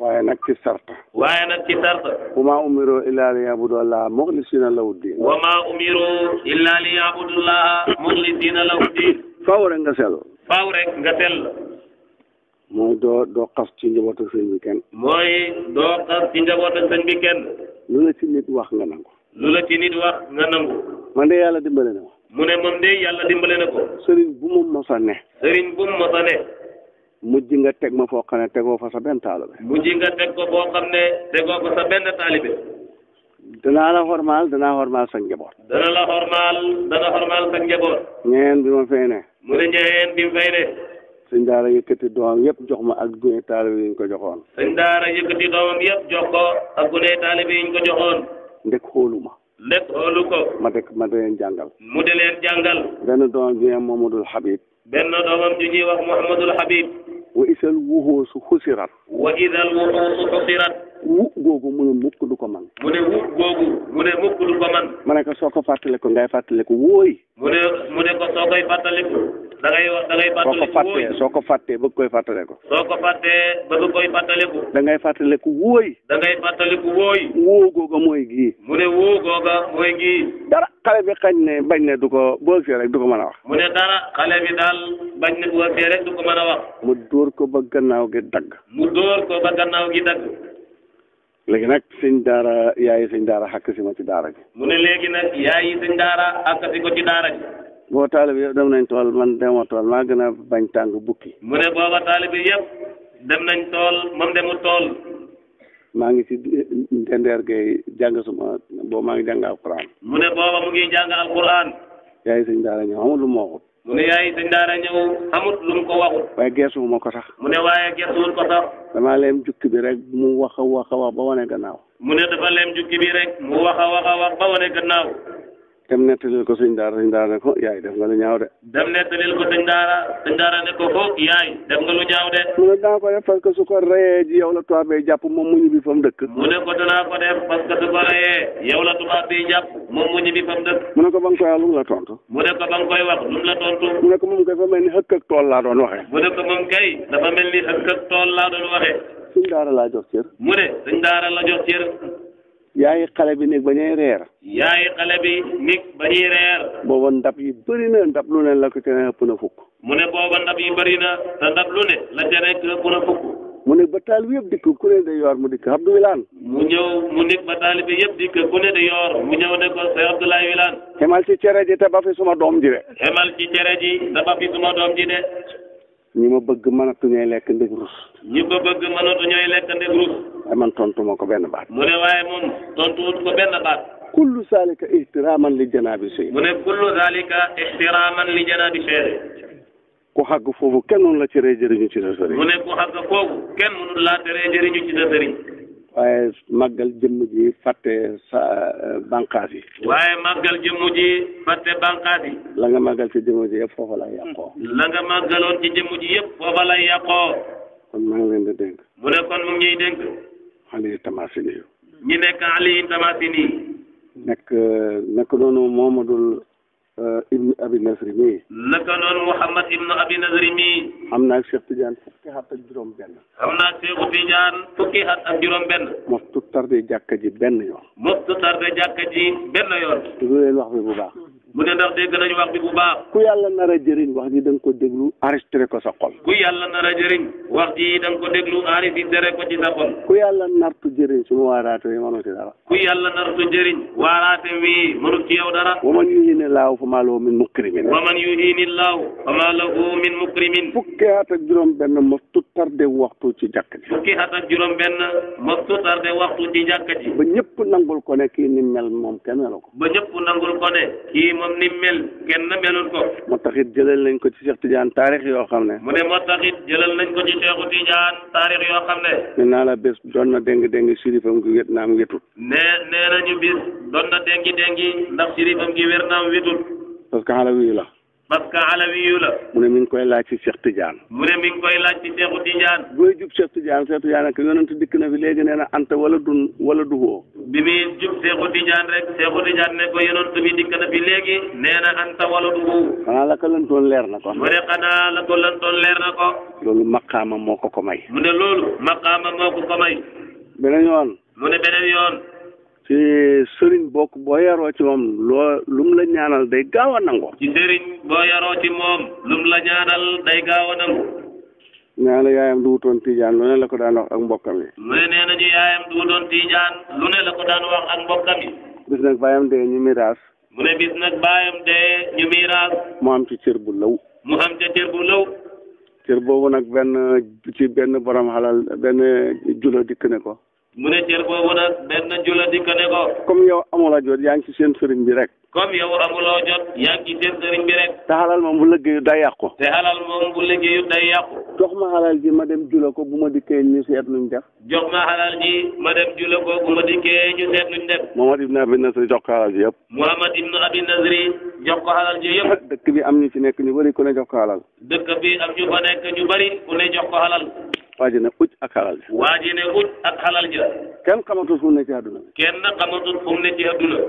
waaye nag ci sarta.
waaye nag ci sarta.
wa maa umiru illaa liya'budullaha muxlisina lahu diin.
wa maa umiru illaa liya'budullaha muxlisina lahu diin.
faaw rek nga sell.
faaw rek nga sell.
mooy doo xas ci njabootu sëñ bi kenn.
mooy doo xas ci njabootu sëñ bi kenn.
lu la ci nit wax nga nangu.
lu la ci nit wax nga nangu.
man de yàlla dimbale na ma.
mu ne moom de yàlla dimbale na ko.
sëriñ bu mu mos a ne.
sëriñ bu mu mos a ne.
mujj nga teg ma foo xam ne tegoo fa sa benn taalibe.
mujj nga teg ko foo xam ne tegoo fa sa benn taalibe.
danaa la xormaal sa njaboot.
dana xormaal sa njaboot.
ñeen bi ma fay ne.
mu ne ñeen bi mu fay ne.
sëñ daara yëkkati doomam yëpp jox ma ak gune taalibe yi ñu ko joxoon.
sëñ daara yëkkati doomam yëpp jox ko ak gune taalibe yi ñu ko joxoon.
ndek xooluma.
ndek xoolu ko.
ma di leen jàngal.
mu di leen jàngal.
benn doomam bi Mamadul Habib.
benn doomam ju ñuy wax Muhammadul Habib.
wa isal wuxoosu xusirat.
wa idal wuxoosu xusirat.
wu googu mu ne mukk du ko man.
mu ne wu googu mu ne mukk du ko man.
ma ne ko soo ko fàttaliku ngay fàttaliku wóoy.
mu ne ko soo koy fàttaliku. da ngay fàttaliku wóoy.
soo ko fàttee bëgg koy fàttaliku.
soo ko fàttee bëgg koy fàttaliku.
da ngay fàttaliku wóoy.
da ngay fàttaliku wóoy.
wóo googa mooy gii.
mu ne wóo googa mooy gii.
dara xale bi xañ ne bañ ne du ko boo see rek du ko mën a wax.
mu ne dara xale bi daal bañ ne boo see rek du ko mën a wax.
mu dóor ko ba gannaaw gi dagg. léegi nag sëñ daara yaayi sëñ daara xàkk si ma ci daara ji.
mu ne léegi nag yaayi sëñ daara xàkk si ko ci daara ji.
boo taalibe yëpp dem nañ tool man demoo tool maa gën a bañ tàng bukki.
mu ne booba taalibe yëpp dem nañ tool moom demul tool.
maa ngi ci ndendeer gay jàng suma boobu maa ngi jàng alquran.
mu ne booba mu ngi jàng alquran.
yaayi sëñ daara ñëw xamul lu mu waxut.
mu ne yaayi sëñ daara ñëw xamut lu mu ko waxut.
waaye geesuwuma ko sax.
mu ne waaye geesuwul ko sax.
damaa leen jukki bi rek mu wax a wax ba wane gannaaw.
mu ne dafa leen jukki bi rek mu wax ba wane gannaaw.
dem nettalil ko sëñ daara ne ko yaay def nga lu ñaaw de.
dem nettalil ko sëñ daara ne ko yaay def nga lu ñaaw de.
mu ne daa ko def parce que su ko reyee ji yow la tubaab bi jàpp moom mu ñibbi fa mu dëkk.
mu ne ko danaa ko def parce que su ko reyee yow la tubaab bi jàpp moom mu ñibbi fa mu dëkk.
mu ne ko ba nga koy wax lu mu la tontu.
mu ne ko ba nga koy wax lu mu la tontu.
mu ne ko moom kay fa mel ni xëkk ak tool laa doon waxee.
mu ne ko moom kay dafa mel ni xëkk ak tool laa doon waxee.
sëñ daara laa jox cër.
mu ne sëñ daara la jox cër.
yaayi xale bi néeg ba ñuy reer.
yaayi xale bi néeg ba ñuy reer.
booba ndab yi bëri na ndab lu ne la ko ca ne ëpp na fukk.
mu ne booba ndab yi bëri na te ndab lu ne la ca nekk ëpp na fukk.
mu ne ba taal bi yëpp dikk ku ne de yor mu dikk Abdou Wilane.
mu ñëw mu nekk ba taal bi yëpp dikk ku ne de yor mu ñëw ne ko Seex Abdoulaye Wilane.
xemal ci cere ji te ba fi suma doom ji de.
xemal ci cere ji te ba fi suma doom ji de.
ñi ma bëgg mënatu ñooy lekk ndeg rus.
ñi ko bëgg mënatu ñooy lekk ndeg rus.
waaye man tontu ma ko benn baat.
mu ne waaye moom tontuwut ko benn baat.
kullu zalika ihtiraman li janaabi sey.
mu ne kullu zalika ihtiraman li janaabi sey.
ku xàgg foofu kenn mënu la teree jëriñu ci sa sëriñ.
mu ne ku xàgg foofu kenn mënu laa teree jëriñu ci sa sëriñ.
waaye màggal jëmm ji fàtte sa bànqaas yi.
waaye màggal jëmm ji fàtte bànqaas yi.
la nga màggal ci jëmm ji yëpp foofa lay yàqoo.
la nga màggaloon ci jëmm ji yëpp foofa lay yàqoo.
kon maa ngi leen di dénk.
mu ne kon mu ngi ñuy dénk.
Ali Tamasini.
ñi nekk Ali Tamasini.
nekk noonu Mohamadul Ibn Abi Nasri mii.
naka noonu Mouhamad Ibn Abi Nasri mii.
xam naa Cheikh Tidiane fukki at ak juróom-benn.
xam naa Cheikh Tidiane fukki at ak juróom-benn.
mostu tardé jàkka ji benn yoon.
mostu tardé jàkka ji benn yoon.
déglu leen wax bi bu baax.
mu ne ndax dégg nañu wax bi bu baax.
ku yàlla nar a jëriñ wax ji da nga ko déglu enregistré ko sa xol.
ku yàlla nar a jëriñ wax ji da nga ko déglu enregistré ko ci sa xol.
ku yàlla nartu jëriñ su ma waaraate wi mënu ci dara.
ku yàlla nartu jëriñ waaraate wi mënu ci yow dara.
wa man yuhini laahu fa maa lahu min mukrimin.
wa man yuhini laahu fa maa lahu min mukrimin.
fukki at ak juróom-benn mostu tardé waxtu ci jàkka ji.
fukki at ak juróom-benn mostu tardé waxtu ci jàkka ji.
ba ñëpp nangul ko ne kii ni mel moom kenn melu ko.
ba ñëpp nangul ko ne kii moom ni mel kenn melul ko.
moo taxit jëlal nañ ko ci Cheikh Tidiane taarix yoo xam ne.
mu ne moo taxit jëlal nañ ko ci Cheikh Tidiane taarix yoo xam ne.
nee naa la bés doon na déng sirifam gi wét naam wétut.
nee nañu bis doon na déngi ndax sirifam gi wér naam wétut.
parce que xale wii la.
parce que alawiyu la.
mu ne mi ngi koy laaj ci Cheikh Tidiane.
mu ne mi ngi koy laaj ci Cheikhu Tidiane.
booy jub Cheikh Tidiane ak yonent dikk na fi léegi nee na anta wala du woo.
bi muy jub Cheikhu Tidiane rek Cheikhu Tidiane ne ko yonent bi dikk na fi léegi nee na anta wala du woo.
xanaa la ko lëntoon leer na ko.
mu ne xanaa la ko lëntoon leer na ko.
loolu maqaama moo ko may.
mu ne loolu maqaama moo ko may.
beneen yoon.
mu ne beneen yoon.
ci sëriñ boo yaroo ci moom lu mu la ñaanal day gaaw a nangu.
ci sëriñ boo yaroo ci moom lu mu la ñaanal day gaaw a nangu.
nee na yaayam du wutoon Tijaan lu ne la ko daan wax ak mbokkam yi.
mu ne nee nañu yaayam du wutoon Tijaan lu ne la ko daan wax ak mbokkam yi.
bis nag baayam dee ñu miraas.
mu ne bis nag baayam dee ñu miraas.
mu am ci cër bu law.
mu am ca cër bu law.
cër boobu nag benn borom xalal benn jula dikk ne ko.
mu ne cër boobu nag benn jula dikk ne ko.
comme yow amuloo jot yaa ngi ci seen sëriñ bi rek.
comme yow amuloo jot yaa ngi ci seen sëriñ bi rek.
te xalal moom bu liggéeyu day yàqu.
te xalal moom bu liggéeyu day yàqu.
jox ma xalal ji ma dem jula ko bu ma dikkee ñu seet nuñ def.
jox ma xalal ji ma dem jula ko bu ma dikkee ñu seet nuñ def.
Muhammad ibn Abi Nasri jox ko xalal ji yëpp.
Muhammad ibn Abi Nasri jox ko xalal ji yëpp.
dëkk bi am ñu ci nekk ñu bëri ku ne jox ko xalal.
dëkk bi am ñu fa nekk ñu bëri ku ne jox ko xalal.
waa ji ne uj ak xalal ji.
waa ji ne uj ak xalal ja.
kenn xamatul fu mu ne ci àdduna.
kenn xamatul fu mu ne ci àdduna.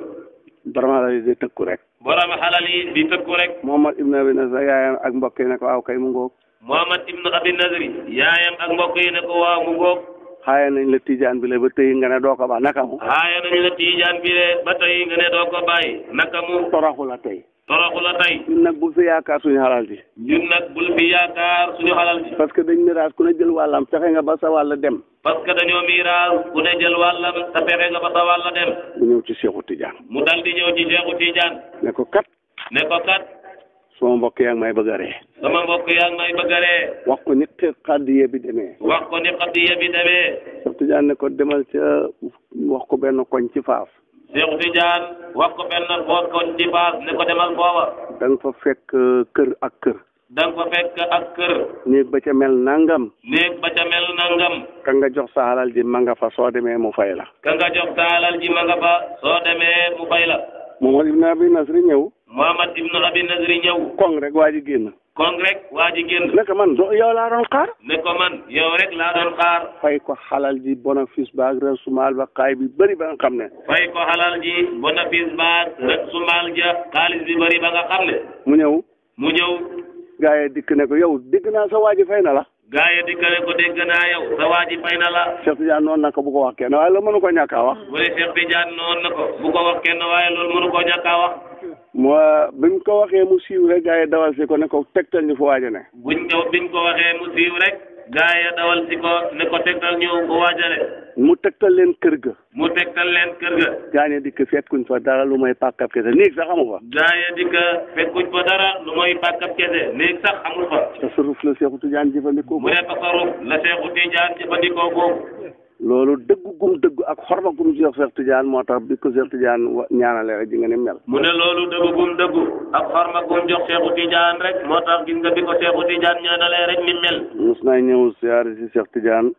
borom xalal yi di tëkku rek.
borom xalal yi di tëkku rek.
Muhammad ibn Abi Nasri yaayam ak mbokk yi ne ko waaw kay mu ngoog.
Muhammad ibn Abi Nasri yaayam ak mbokk yi ne ko waaw mu ngoog.
xaaye nañ la Tijaan bi la ba tey nga ne doo ko ba naka mu.
xaaye nañ la Tijaan bi le ba tey nga ne doo ko bàyyi naka mu.
toroxu la tey.
toroxu la tey.
ñun nag bul fi yaakaar suñu xalal ji.
ñun nag bul fi yaakaar suñu xalal ji.
parce que dañ miraas ku ne jël wàllam fexe nga ba sa wàll dem.
parce que dañoo miraas ku ne jël wàllam te fexe nga ba sa wàll dem.
mu ñëw ci Seexu Tijaan.
mu dal di ñëw ci Seexu Tijaan.
ne ko kat. sama mbokk yaa ngi may bëgg a ree.
sama mbokk yaa ngi may bëgg a ree.
wax ko ni xaddiye bi demee.
wax ko ni xaddiye bi demee.
Seexu Tijaan ne ko demal ca wax ko benn koñ ci Faas.
Seexu Tijaan wax ko benn koñ ci Faas ne ko demal foofa.
da nga fa fekk kër ak kër.
da nga fa fekk ak kër.
néeg ba ca mel nangam.
néeg ba ca mel nangam.
ka nga jox sa alal ji ma nga fa soo demee mu fay la.
ka nga jox sa alal ji ma nga fa soo demee mu fay la.
Muhammad ibn Abi Nasri ñëw.
Muhammad ibn Abi Nasri ñëw.
kong rek waa ji génn.
kong rek waa ji génn.
ne ko man yow laa doon xaar.
ne ko man yow rek laa doon xaar.
fay ko xalal ji bénéfice ba ak rasumaal ba xaay bi bëri ba nga xam ne.
fay ko xalal ji bénéfice ba ak rasumaal ja xaalis bi bëri ba nga xam ne.
mu ñëw. gaa yi dikk ne ko yow dégg naa sa waa ji fay na la.
gaa yi dikk ne ko dégg naa yow sa waa ji fay na la.
Cheikh Tidiane noonu na ko bu ko wax kenn waaye loolu mënu ko ñàkk a wax.
bu dee Cheikh Tidiane noonu na ko bu ko wax kenn waaye loolu mënu ko ñàkk a wax.
bi mu ko waxee mu siiw rek gaa yi dawal si ko ne ko tegtal ñu fu waaja ne.
biñ ko waxee mu siiw rek gaa yi dawal si ko ne ko tegtal ñu fu waaja ne.
mu tegtal leen kër ga.
gaañe
dikk fekkuñ fa dara lu mooy pàkkab kese néeg sax amu fa.
gaañe dikk fekkuñ fa dara lu mooy pàkkab kese néeg sax amul fa.
tasaruf la Seexu Tijaan jëfandikoo.
mu ne tasaruf la Seexu Tijaan jëfandikoo boobu.
loolu dëggu ak xorma gum jox Seex Tijaan moo tax bi ko Seex Tijaan ñaanale rek di nga ne mel.
mu ne loolu dëggu ak xorma gum jox Seexu Tijaan rek moo tax gis nga bi ko Seexu Tijaan ñaanale rek ni mel.
mos naa ñëw ziyaare si Seex Tijaan.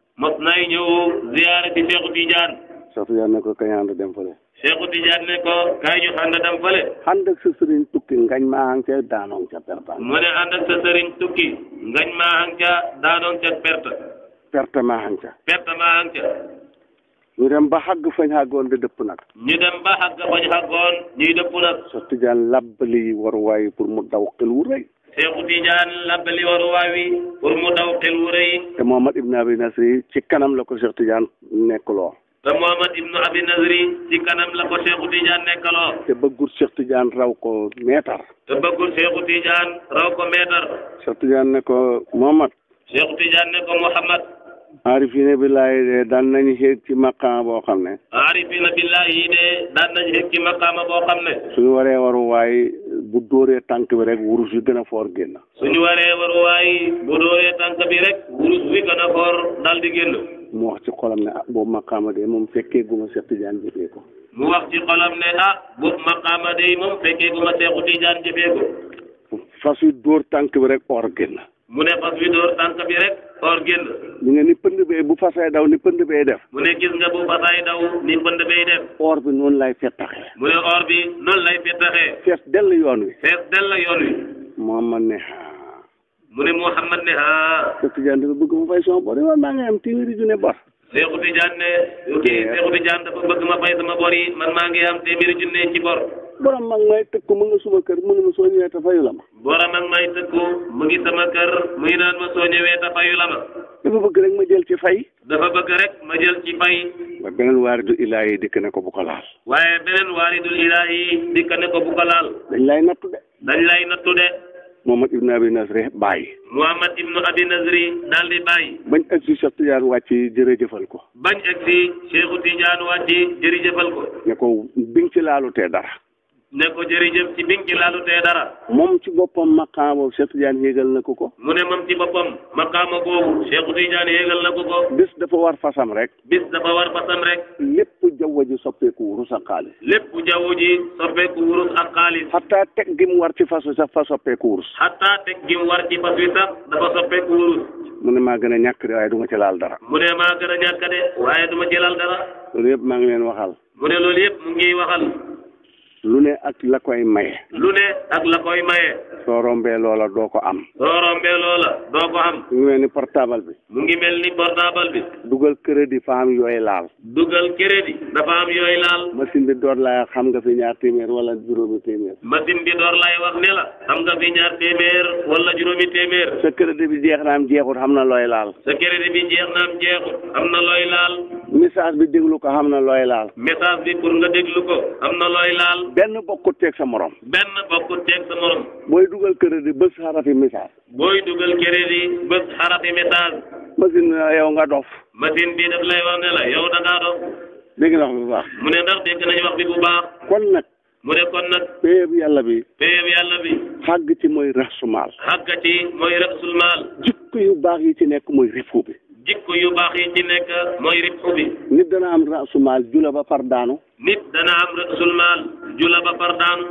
Seexu Tijaan.
Seex Tijaan ne ko kañ ànd dem fële.
Seexu Tijaan ne ko kaay ñu ànd dem fële.
ànd ak sa sëriñ tukki ngañ maa hang ca daanoon ca perte.
mu ne ànd ak sa sëriñ tukki ngañ maa hang ca daanoon ca perte.
perte maa hang ca. ñu dem ba xàgg fañ xàggoon di dëpp nag. ñuy dëpp nag. Seex Tijaan labbali waruwaay pour mu daw xel wu rëy.
Seexu Tijaan labbali waruwaay wi pour mu daw xel wu rëy.
te Muhammad ibn Abi Nasri ci kanam la ko Seex Tijaan nekkaloo.
te Muhammad ibn Abi Nasri ci kanam la ko Seexu Tijaan nekkaloo.
te bëggul Seex Tijaan raw ko meetar. Seex Tijaan ne ko Muhammad.
Seexu Tijaan ne ko Muhammad.
aarifina billaahi de daan nañu xeeg ci maqaama boo xam ne.
aarifina billaahi de daan nañu xeeg ci maqaama boo xam ne.
suñu waree waruwaay bu dóoree tànk bi rek wurus bi gën a foor génn.
suñu waree waruwaay bu dóoree tànk bi rek wurus bi gën a foor dal di génn.
mu wax ci xolam ne boobu maqaama de moom fekkee guma Seex Tijaan jëfee ko.
mu wax ci xolam ne boobu maqaama de moom fekkee guma Seexu Tijaan jëfee ko.
fas wi dóor tànk bi rek or génn.
mu ne fas wi dóor tànk bi rek or génn.
ñu ne ni pënd bee bu fasay daw ni pënd bee def.
mu ne gis nga bu fasay daw ni pënd bee def.
or bi noonu lay fettaxee.
mu ne or bi noonu lay fettaxee.
fees dell yoon wi. Muhammad ne
mu ne Muhammad ne
Cheikh Tidiane dafa bëgg mu fay sama bor yi maa ngi am téeméeri junne bor.
Cheikh Tidiane ne Cheikh Tidiane dafa bëgg ma fay sama bor yi man maa ngi am téeméeri junne ci bor.
borom mag may tëkku mu nga suma kër mu ne ma soo ñëwee te fayu la ma.
borom mag may tëkku mu ngi sama kër muy naan ma soo ñëwee te fayu la ma.
dafa bëgg rek ma jël ci fay.
dafa bëgg rek ma jël ci fay.
waaye beneen waaridu ilaahi dikk ne ko bu ko laal.
waaye beneen waaridul ilaahi dikk ne ko bu ko laal.
dañ lay nattu de.
dañ lay nattu de.
Muhammad ibn Abi Nasri bàyyi.
Muhammad ibn Abi Nasri daal di bàyyi.
bañ egg si Cheikh Tidiane wàcc jërëjëfal ko.
bañ egg si Cheikh Tidiane wàcc jërëjëfal ko.
ne ko bi nga ci laalutee dara.
ne ko jërëjëf ci bi nga ci laalutee dara.
moom ci boppam maqaama boobu Cheikh Tidiane yéegal na ko ko.
mu ne moom ci boppam maqaama boobu Cheikh Tidiane yéegal na ko ko.
bis dafa war fasam rek.
bis dafa war fasam rek.
lépp jaww ji soppeeku wurus ak xaalis.
lépp jaww ji soppeeku wurus ak xaalis.
xataa teg gi mu war ci fas wi sax fa soppeeku wurus.
xataa teg gi mu war ci fas wi sax dafa soppeeku wurus.
mu ne maa gën a ñàkk de waaye du ma ci laal dara.
mu ne maa gën a ñàkk de waaye du ma ci laal dara.
loolu yëpp maa ngi leen waxal.
mu ne loolu yëpp mu ngi waxal.
lu ne ak la koy maye.
lu ne ak la koy maye.
soo rombee loola doo ko am.
soo rombee loola doo ko am.
mu ngi mel ni portable bi.
mu ngi mel ni portable bi.
dugal crédit fa am yooyu laal.
dugal crédit dafa am yooyu laal.
machine bi door lay xam nga fi ñaar téeméer wala juróomi téeméer.
machine bi door lay wax ne la xam nga fi ñaar téeméer wala juróomi téeméer.
sa crédit bi jeex na am jeexut xam na looy laal.
sa crédit bi jeex na am jeexut xam na looy laal.
message bi déglu ko xam na looy laal.
message bi pour nga déglu ko xam na looy laal.
benn bokkut teeg sa morom.
benn bokkut teeg sa morom.
booy dugal crédit bés xarafi message.
booy dugal crédit bés xarafi message.
machine bi yow nga dof.
machine bi daf lay wax ne la yow da ngaa dof.
dégg nga wax bu baax.
mu ne ndax dégg nañu wax bi bu baax.
kon nag.
mu ne kon nag.
péeb yàlla bi.
péeb yàlla bi.
xàgg ci mooy rasumaal.
xàgg ci mooy rasul maal.
jikko yu baax yi ci nekk mooy rifu bi.
jikko yu baax yi ci nekk mooy rifu bi.
nit dana am rasumaal jula ba far daanu.
nit dana am rasul maal jula ba far daanu.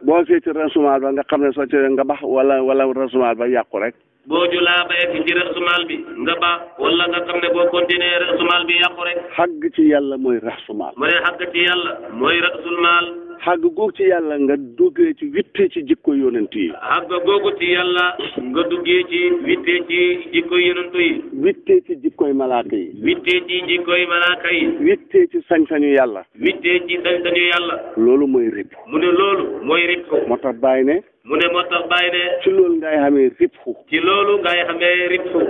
boo see ci rasumaal ba nga xam ne soo ci nga bax wala rasumaal ba yàqu rek.
boo julaa ba egg ci rasumaal bi nga baax wala nga xam ne boo continuer rasumaal bi yàqu rek.
xàgg ci yàlla mooy rasumaal.
mu ne xàgg ci yàlla mooy rasul maal.
xàgg googu ci yàlla nga duggee ci wittee ci jikko yonent yi.
xàgg googu ci yàlla nga duggee ci wittee ci jikko yonent yi.
wittee ci jikkoy malaaka yi.
wittee ci jikkoy malaaka yi.
wittee ci sañ-sañu yàlla.
wittee ci sañ-sañu yàlla.
loolu mooy rib.
mu ne loolu mooy rib.
moo tax bàyyi ne.
mu ne moo tax bàyyi ne.
ci loolu ngay xamee rib fu.
ci loolu ngay xamee rib fu.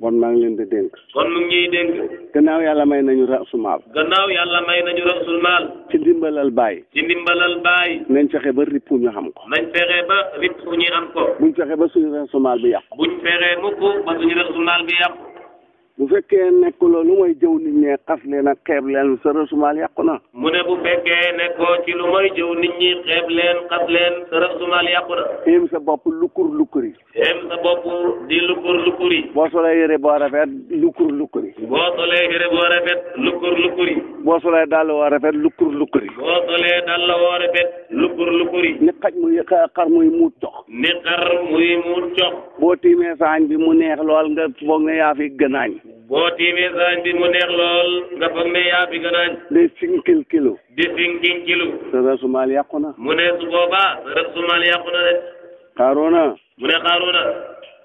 bon maa ngi leen di dénk.
kon mu ngi ñuy dénk.
gannaaw yàlla may nañu rasumaal.
gannaaw yàlla may nañu rasul maal.
ci ndimbalal baay.
ci ndimbalal baay.
nañ fexe ba rib fu ñu xam ko.
nañ fexe ba rib fu ñu am ko.
buñ fexe ba suñu rasumaal bi yàqu.
buñ fexe mukk ba suñu rasul maal bi yàqu.
bu fekkee nekkuloo lu mooy jëw nit ñi xas leen ak xeeb leen sa rasumaal yàqu na.
mu ne bu fekkee nekkoo ci lu mooy jëw nit ñi xeeb leen xas leen sa rasumaal yàqu na.
xéem sa bopp lukkur lukkuri.
xéem sa bopp di lukkur lukkuri.
boo solee yére boo rafet lukkur lukkuri.
boo solee yére boo rafet lukkur lukkuri.
boo solee dàll woo rafet lukkur lukkuri.
boo solee dàll woo rafet lukkur lukkuri.
ni xar muy muut cox.
ni xar muy muut cox.
boo tiimee saañ bi mu neex lool nga foog ne yaa fi gënaañ.
boo tiimee saañ bi mu neex lool nga foog ne yaa fi gënaañ.
di sinkil kilo.
di sinkil kilo.
sa rasumaal yàqu na.
mu ne su boobaa sa rasumaal yàqu na de.
Xaaruuna.
mu ne Xaaruuna.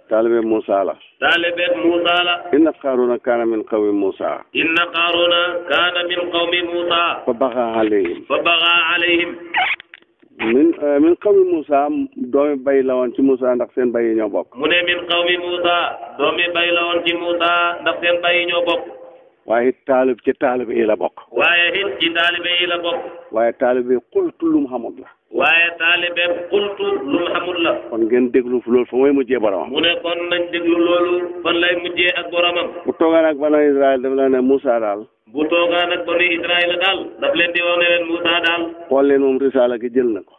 taalibe Muusaa la.
taalibe Muusaa la.
inna Xaaruuna kaana min qawmi Muusaa.
inna Xaaruuna kaana min qawmi Muusaa.
fa bagaa alayhim.
fa bagaa alayhim.
min qawmi Muusaa doomi bay la woon ci Muusaa ndax seen bay yi ñoo bokk.
mu ne min qawmi Muusaa doomi bay la woon ci Muusaa ndax seen bay yi ñoo bokk.
waaye ci taalibe yi la bokk.
waaye it ci taalibe yi la bokk.
waaye taalibe xultu lu mu xamut la.
waaye taalibe xultu lu mu xamut la.
kon ngeen déglu loolu fa mooy mujjee boromam.
mu ne kon nañ déglu loolu fan lay mujjee ak boromam.
bu toogaan ak banu Israël daf la ne Muusaa daal.
bu toogaan ak banu Israël daal daf leen di wax ne leen Muusaa daal.
xool leen moom risaala gi jël na ko.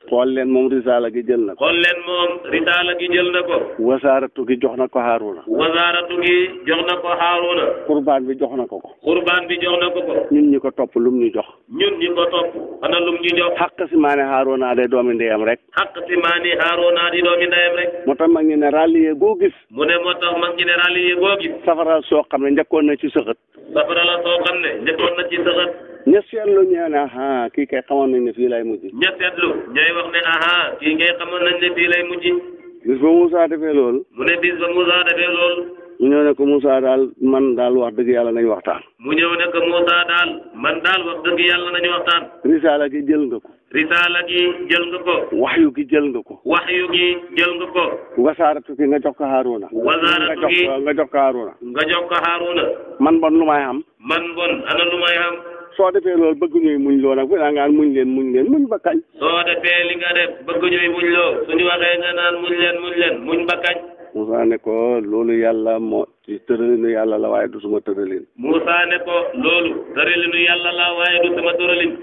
xool leen moom risaala gi jël na ko.
xool leen moom risaala gi jël na ko.
wasaaratu gi jox na ko Haaruna.
wasaaratu gi jox na ko Haaruna.
qurbaan bi jox na ko ko.
qurbaan bi jox na ko ko.
ñun ñi ko topp lum ñu jox.
ñun ñi ko topp xana lum ñu jox.
xaq si maane Haaruna de doomi ndeyam rek.
xaq si maane Haaruna di doomi ndeyam rek.
moo tax mag ñi ne ràlliyee goo gis.
mu ne moo tax mag ñi ne ràlliyee goo gis.
safara soo xam ne njëkkoon na ci sëxët.
safara la soo xam ne njëkkoon na ci sëxët.
ña seetlu ñu ne aha kii kay xamoon nañ ne fii lay mujj.
ña seetlu ñooy wax ne aha kii kay xamoon nañ ne fii lay mujj.
bis ba Moussa defee loolu.
mu ne bis ba Moussa defee loolu.
mu ñëw ne ko Moussa daal man daal wax dëgg yàlla nañu waxtaan.
mu ñëw ne ko Moussa daal man daal wax dëgg yàlla nañu waxtaan.
risaala gi jël nga ko.
risaala gi jël nga ko.
waxyu gi jël nga ko.
waxyu gi jël nga ko.
wasaaratu gi nga jox ko Haaruna.
wasaaratu gi
nga jox ko Haaruna.
nga jox ko Haaruna.
man bon lu may xam.
man bon ana lu may xam.
soo defee loolu bëgg ñuy muñ loo nag bu naa ngaan muñ leen muñ ba kañ.
soo defee li nga def bëgg ñuy muñ loo suñu waxee nga naan muñ ba kañ.
Moussa ne ko loolu yàlla moo ci tëralinu yàlla la waaye du suma tëralin.
Moussa ne ko loolu tëralinu yàlla la waaye du sama tëralin.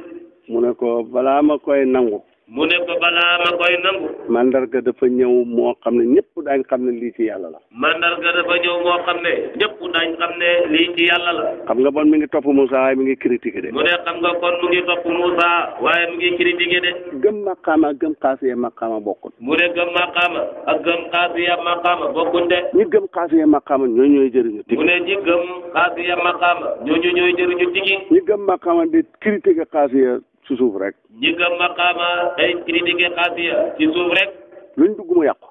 mu ne ko balaa ma koy nangu.
mu ne ko balaa ma koy nangu.
mandarga dafa ñëw moo xam ne ñëpp daañ xam ne lii ci yàlla la.
mandarga dafa ñëw moo xam ne ñëpp daañ xam ne lii ci yàlla la.
xam nga bon mi ngi topp Moussa waaye mi ngi critiqué de.
mu ne xam nga kon mu ngi topp Moussa waaye mi ngi critiqué de.
gëm maqaama gëm xaasiya maqaama bokkut.
mu ne gëm maqaama ak gëm xaasiya maqaama bokkut de.
ñi gëm xaasiya maqaama ñooy jëriñu tigi.
mu ne ñi gëm xaasiya maqaama ñooy jëriñu tigi.
ñi gëm maqaama di critiqué xaasiya ci suuf rek.
ñi gëm maqaama day critiqué xaasiya ci suuf rek.
luñ dugg mu yàqu.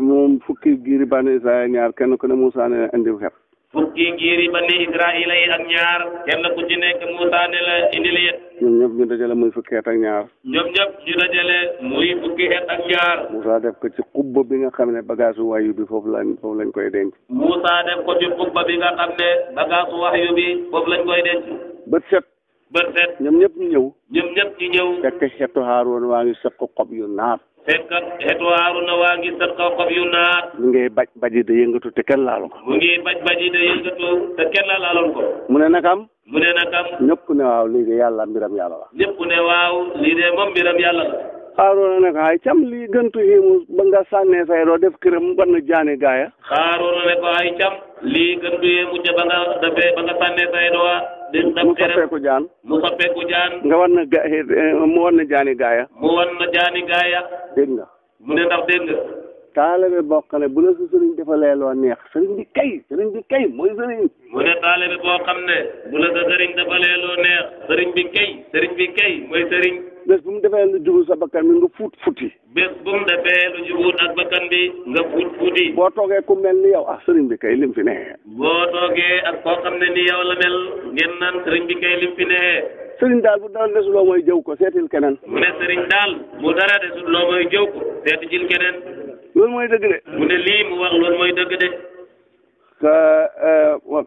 moom fukki giiri bani Israël ñaar kenn ku ne Moussa ne indiw xet.
fukki giiri bani Israël yi ak ñaar kenn ku ci nekk Moussa ne la indi la yet.
ñoom ñëpp ñu dajale muy fukki xeet ak ñaar. Moussa def ko ci xubba bi nga xam ne bagage wayu bi foofu lañ koy denc.
Moussa def ko ci xubba bi nga xam ne bagage wayu bi foofu lañ koy denc.
bët set. ñoom ñëpp ñu ñëw. fekk xeetu Haaroon waa ngi sëq xob yu naat. mu ngi baji da yëngatu te kenn laalu ko. mu ne nakam. ñëpp ne waaw lii de yàlla mbiram yàlla la.
moom mbiram yàlla la.
Haaroona ne ko ay cam lii gëntu himu ba nga sànnee say doo def këram ban na jaane gaaya.
Haaroona ne ko ay cam lii gëntu himu ca ba nga sànnee say doo
mu soppeeku jaan. nga war na mu war na jaani gaaya. dégg nga.
mu ne ndax dégg nga.
taalibe boo xam ne bu la sa sëriñ defalee loo neex sëriñ bi kay mooy sëriñ.
mu ne taalibe boo xam ne bu la sa sëriñ defalee loo neex sëriñ bi kay mooy sëriñ.
bés bu mu defee lu jubul sa bakkan bi nga fuuti.
bés bu mu defee lu jubul ak bakkan bi nga fuuti.
boo toogee ku mel ni yow sëriñ bi kay lim fi neexee.
boo toogee ak koo xam ne ni yow la mel ngeen naan sëriñ bi kay lim fi neexee.
sëriñ daal bu dara desuloo mooy jëw ko seetil keneen.
mu ne sëriñ daal bu dara desuloo mooy jëw ko seetil keneen.
loolu mooy dëgg de.
mu ne lii mu wax loolu mooy dëgg de.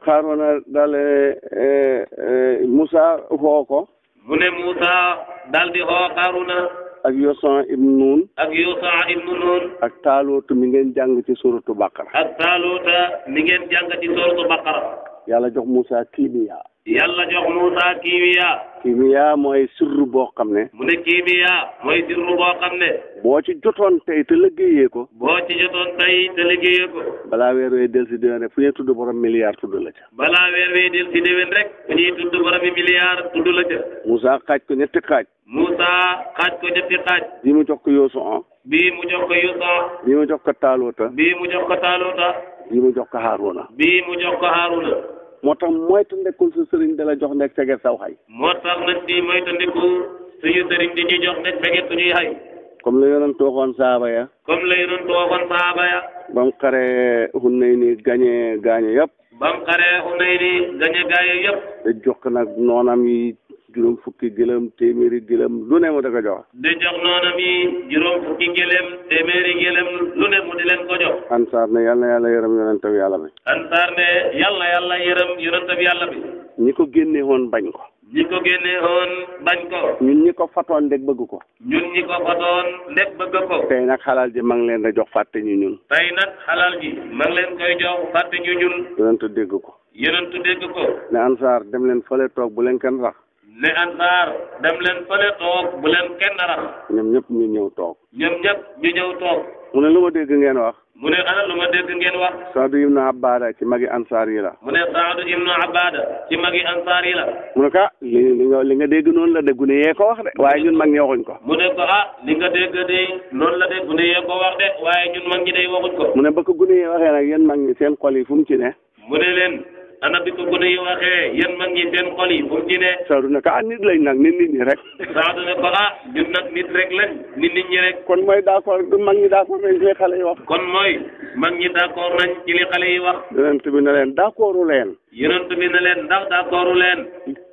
Haaroona daal Moussa xoo ko.
mu ne Moussa daal di xoo Haaruna.
ak Yosan ibnu Nun.
ak
Taaluuta mi ngeen jàng ci suratu Baqara. yàlla jox Moussa kiimiya. kiimiya mooy sirru boo xam ne.
mu ne kiimiya mooy sirru boo xam ne.
boo ci jotoon tey te liggéeyee ko. balaa weer wee del si déwén rek fu ñuy tudd borom milliard tudd la ca. Moussa xaaj ko ñetti xaaj. bii mu jox ko Yosan.
bii mu jox ko
Taaluuta. bii mu jox ko Haaruna. moo tax moytandikul sa sëriñ da la jox nekk feget saw xay.
moo tax nag di moytandiku suñu sëriñ di ñu jox nekk feget suñuy xay.
comme la yonent waxoon saaba ya. ba mu xaree Hunayni gañe yëpp. te jox nag noonam yi juróom fukki gëlëm téeméeri gëlëm lu ne mu da ko jox.
di jox noonam yi juróom fukki gëlëm téeméeri gëlëm lu ne mu di leen ko jox.
ansaar ne yal na yàlla yërëm yonentam yàlla bi. ñi ko génne woon bañ ko. ñun ñi ko fatoon ndeg bëgg ko. tey nag xalal ji ma ngi leen da jox fàtte ñu ñun. yonent dégg ko. ne ansaar dem leen fële toog bu leen kenn rax. ñoom ñëpp ñu ñëw toog. mu ne lu ma dégg ngeen wax. Saadu ibnu Abbaada ci magi ansaar yi la. mu ne ko li nga dégg noonu la de gune yee ko wax de waaye ñun mag ñi waxuñ ko.
mu ne ko li nga dégg de noonu la de gune yee ko wax de waaye ñun mag ñi day waxuñ ko.
mu ne ba ko gune yee waxee nag yéen mag ñi seen xol yi fu mu ci ne.
mu ne leen ana bi ko gune yi waxee yéen mag ñi seen xol yi fu mu ci ne.
Saadu ne ko nit lañ nag nit ñi rek.
Saadu ne ko ñun nag nit rek lañ nit ñi rek.
kon mooy d'accord mag ñi d'accord nañ ci li xale yi wax.
kon mooy mag ñi d'accord nañ ci li xale yi wax.
yonent bi ne leen d'accordu leen.
yonent bi ne leen ndax d'accordu leen.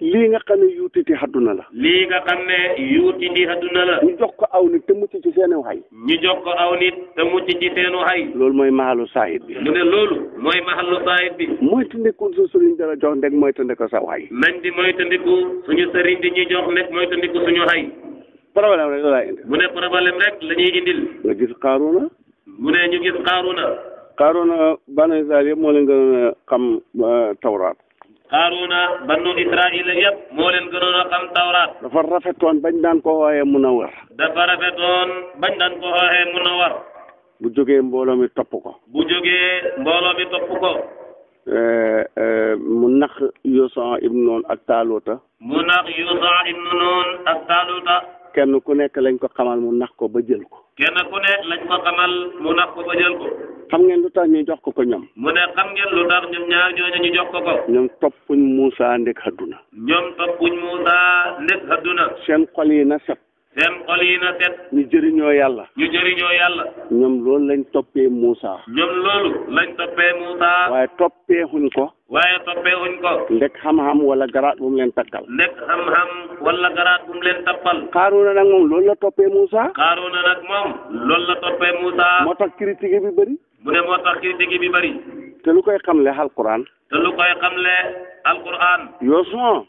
lii nga xam ne yuutiti àdduna la.
lii nga xam ne yuutiti àdduna la.
ñu jox ko aw nit te mucc ci seeni xay.
ñu jox ko aw nit te mucc ci seenu xay.
loolu mooy mahalu saahid bi.
mu ne loolu mooy mahalu saahid bi.
moytandiku sa sëriñ dara jox ndeg moytandiku sa xay.
nañ di moytandiku suñu sëriñ di ñuy jox nekk moytandiku suñu xay.
problème rek la indi.
mu ne problème rek la ñuy indil.
nga gis Qaaruna.
mu ne ñu gis Qaaruna.
Qaaruna banu Israel yëpp moo leen gën a xam tawraat.
Qaaruna banu Israil yëpp moo leen gënoon a xam tawraat.
dafa rafetoon bañ daan ko wooyee Munawwar.
dafa rafetoon bañ daan ko wooyee Munawwar.
bu jógee mbooloo mi topp ko.
bu jógee mbooloo mi topp ko.
mu nax Yuusa ibnu Noon ak Taaluuta.
mu nax Yuusa ibnu Noon ak Taaluuta.
kenn ku nekk lañ ko xamal mu nax ko ba jël ko.
kenn ku ne lañ ko xamal mu nax ko ba jël ko.
xam ngeen lu tax ñu jox ko ñoom.
mu ne xam ngeen lu tax ñoom ñaar ñooñu ñu jox ko.
ñoom toppuñ Muusa ndek àdduna.
ñoom toppuñ Muusa ndek àdduna.
seen xol yi na set.
seen xol yi na set.
ñu jëriñoo yàlla.
ñu jëriñoo yàlla.
ñoom loolu lañ toppee Muusa.
ñoom loolu lañ toppee Muusa.
waaye toppeexuñ ko.
waaye toppeexuñ ko.
ndek xam-xam wala garaat bu mu leen takkal.
ndek xam-xam wala garaat bu mu leen tappal.
Qaaruna nag moom loolu la toppee Muusa.
Qaaruna nag moom loolu la toppee Muusa.
moo tax critique bi bëri.
mu ne moo tax critique bi bëri.
te lu koy xamle alquran.
te lu koy xamle alquran. Yuusa.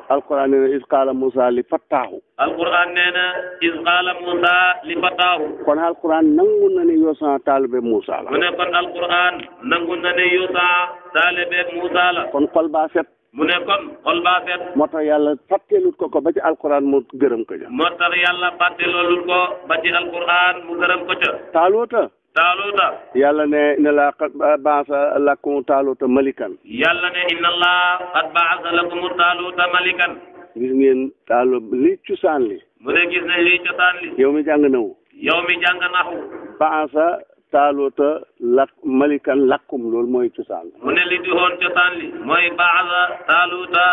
alquran nee na is qaala Muusa li fattaahu.
alquran nee na is qaala Muusa li fattaahu.
kon alquran nangu na ne Yuusa taalibe Muusa la.
mu ne kon alquran nangu na ne Yuusa taalibe Muusa la.
kon xol baa set.
mu ne kon xol baa set.
moo tax yàlla fàtteelut ko ba ci alquran mu gërëm ko ja.
moo tax yàlla fàtteelul ko ba ci alquran mu gërëm ko ca.
Taaluuta. yàlla ne inna laa qad ba'asa lakum Taaluuta malikan.
yàlla ne inna laa qad ba'asa lakum Taaluuta malikan.
gis ngeen li cosaan li.
mu ne gis nañ li cosaan li.
yow mi jàng nawu.
yow mi jàng naxu.
ba'asa Taaluuta malikan lakum loolu mooy cosaan.
mu ne li di woon cosaan li. mooy ba'asa Taaluuta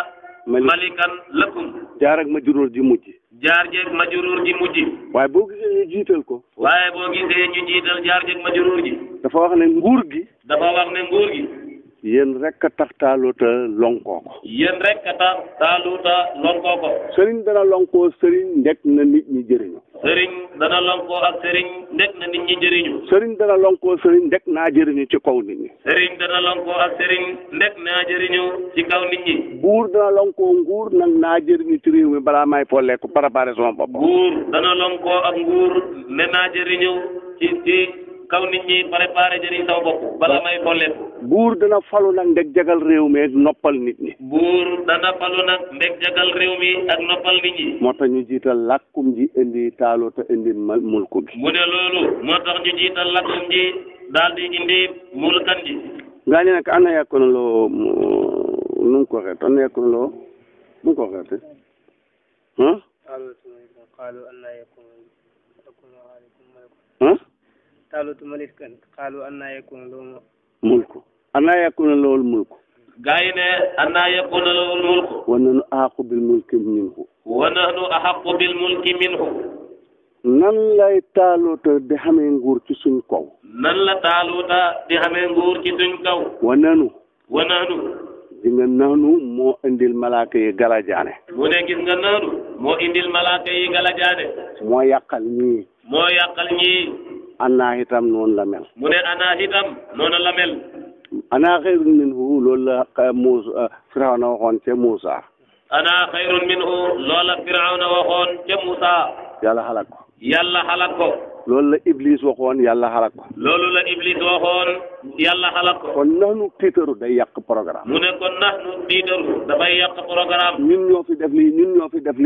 malikan lakum.
jaar ak majruur ji mujj.
jaar jeeg majruur ji mujj.
waaye boo gisee ñu jiital ko.
waaye boo gisee ñu jiital jaar jeeg majruur ji.
dafa wax ne nguur gi.
dafa wax ne nguur gi.
yéen rek a tax Taaluuta lonkoo ko.
yéen rek a tax Taaluuta lonkoo ko.
sëriñ dana lonkoo sëriñ ndek na nit ñi jëriñu.
sëriñ dana lonkoo ak sëriñ ndek na nit ñi jëriñu.
sëriñ dana lonkoo sëriñ ndek naa jëriñu ci kaw nit ñi.
sëriñ dana lonkoo ak sëriñ ndek naa jëriñu ci kaw nit ñi.
buur dana lonkoo nguur nag naa jëriñu ci réew mi balaa may folleeku préparé sama bopp.
buur dana lonkoo ak nguur ne naa jëriñu ci kaw nit ñi préparé jëriñ sama bopp bala may folleeku.
buur dana falu nag ndek jagal réew mi ak noppal nit ñi.
buur dana falu nag ndek jagal réew mi ak noppal nit ñi.
moo tax ñu jiital làkkum ji indi Taaluuta indi mulku gi.
mu ne loolu moo tax ñu jiital làkkum ji daal di indi mulkan ji.
ngaa ñu nekk ana yàkkoon loo nu mu ko waxee ana yàkkoon loo nu mu ko waxee
Taaluuta malikan qaalu annaa yakuunu lahu
mulku annaa yakuunu lahu mulku.
gaa yi ne annaa yakuunu lahu mulku.
wa nahnu ahaqqu bil mulki minhu.
wa nahnu ahaqqu bil mulki minhu.
nan lay Taaluuta di xamee nguur ci suñ kaw.
nan la Taaluuta di xamee nguur ci suñ kaw.
wa nahnu.
di
nga nahnu moo indil malaaka yi galajaane.
mu ne gis nga nahnu moo indil malaaka yi galajaane.
moo yàqal ñii. ana itam noonu la mel.
mu ne ana itam noonu la mel.
ana xayrun minhu loolu la Firawna waxoon ca Muusa.
ana xayrun minhu loola Firawna waxoon ca Muusa.
yàlla xalak ko. loolu la Iblis waxoon yàlla xalak ko. kon naxnu tiitaru day yàq programme.
mu ne kon naxnu tiitaru dafay yàq programme.
ñun ñoo fi def lii. ñun ñoo fi def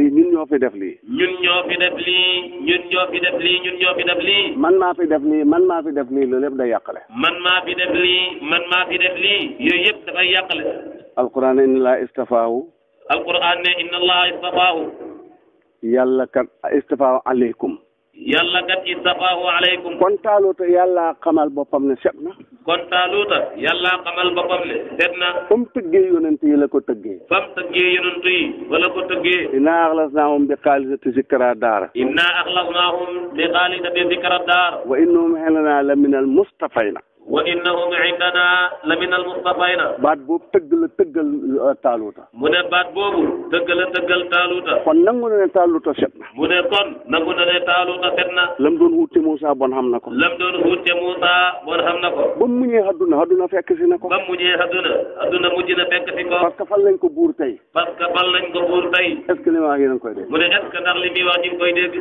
lii. man maa fi def lii loolu yëpp day yàqale.
man maa fi def lii yooyu yëpp dafay yàqale.
alquran ne inna allaha istafaahu. yàlla kat istafaahu aleykum.
kon
Taaluuta yàlla xamal boppam ne set na.
kon Taaluuta yàlla xamal boppam ne set na.
fa mu tëggee yonent yi la ko tëggee.
fa mu tëggee yonent yi wala ko tëggee.
innaa axlasnaahum bi xaalisati zikra daar.
innaa axlasnaahum bi xaalisati zikra daar.
wa innahum indanaa la minal mustafayna.
wa innahum indana la min al mustafayna.
baat boobu tëgg la tëggal Taaluuta.
mu ne baat boobu tëgg la tëggal Taaluuta.
kon nangu na ne Taaluuta set na.
mu ne kon nangu na ne Taaluuta set na.
lam doon wut ci Muusa bon xam na ko.
lam doon wut ci Muusa bon xam na ko.
ba mu muñee àdduna fekk si na ko.
ba mu muñee àdduna mujj na fekk si ko.
parce que fal nañ ko buur tey.
parce que fal nañ ko buur tey.
est ce que li ma wax yéen a ngi koy dégg.
mu ne est ce que ndax li muy wax ñu ngi koy dégg.